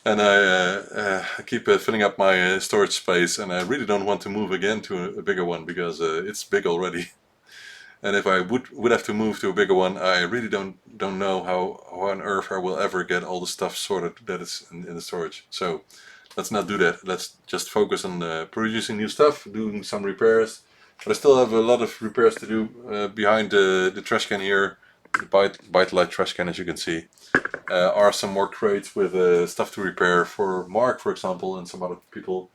And I keep filling up my storage space, and I really don't want to move again to a bigger one, because it's big already. And if I would have to move to a bigger one, I really don't know how on earth I will ever get all the stuff sorted that is in the storage. So let's not do that. Let's just focus on producing new stuff, doing some repairs. But I still have a lot of repairs to do behind the trash can here. The ByteDelight trash can, as you can see. Are some more crates with stuff to repair for Mark, for example, and some other people.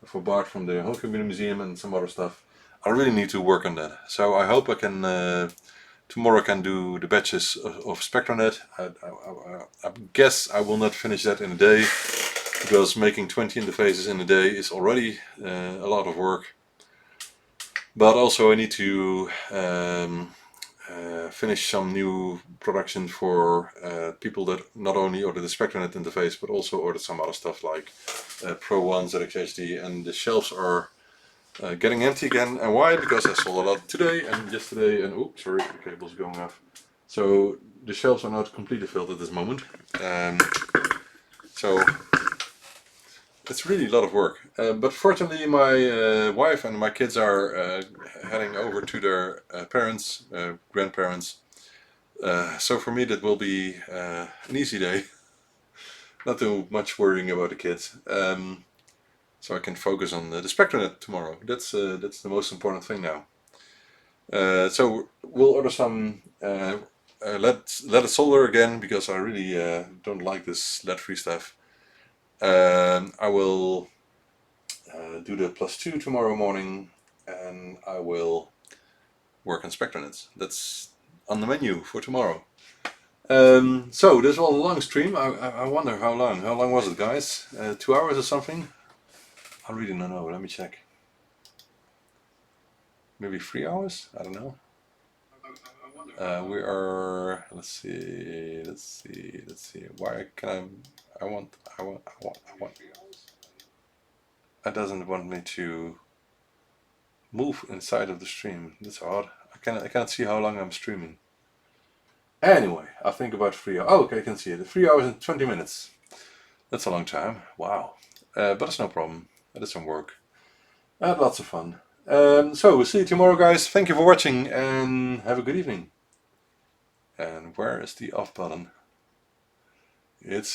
For Bart from the Home Computer Museum and some other stuff. I really need to work on that. So I hope I can, tomorrow I can do the batches of SpectraNet. I guess I will not finish that in a day, because making 20 interfaces in a day is already a lot of work. But also I need to finish some new production for people that not only order the SpectraNet interface, but also order some other stuff like Pro 1, ZXHD, and the shelves are getting empty again. And why? Because I sold a lot today and yesterday, and oops, sorry, the cable's going off. So the shelves are not completely filled at this moment. So it's really a lot of work. But fortunately my wife and my kids are heading over to their parents, grandparents. So for me that will be an easy day. Not too much worrying about the kids. So I can focus on the SpectraNet tomorrow. That's the most important thing now. So we'll order some leaded solder again, because I really don't like this lead-free stuff. I will do the +2 tomorrow morning, and I will work on SpectraNets. That's on the menu for tomorrow. So this was a long stream. I wonder how long. How long was it, guys? 2 hours or something? I really don't know. Let me check. Maybe 3 hours? I don't know. We are. Let's see. Why can I want. It doesn't want me to move inside of the stream. That's odd. I can't see how long I'm streaming. Anyway, I think about 3 hours. Oh, okay, I can see it. 3 hours and 20 minutes. That's a long time. Wow. But it's no problem. I did some work. I had lots of fun. So we'll see you tomorrow, guys. Thank you for watching, and have a good evening. And where is the off button? It's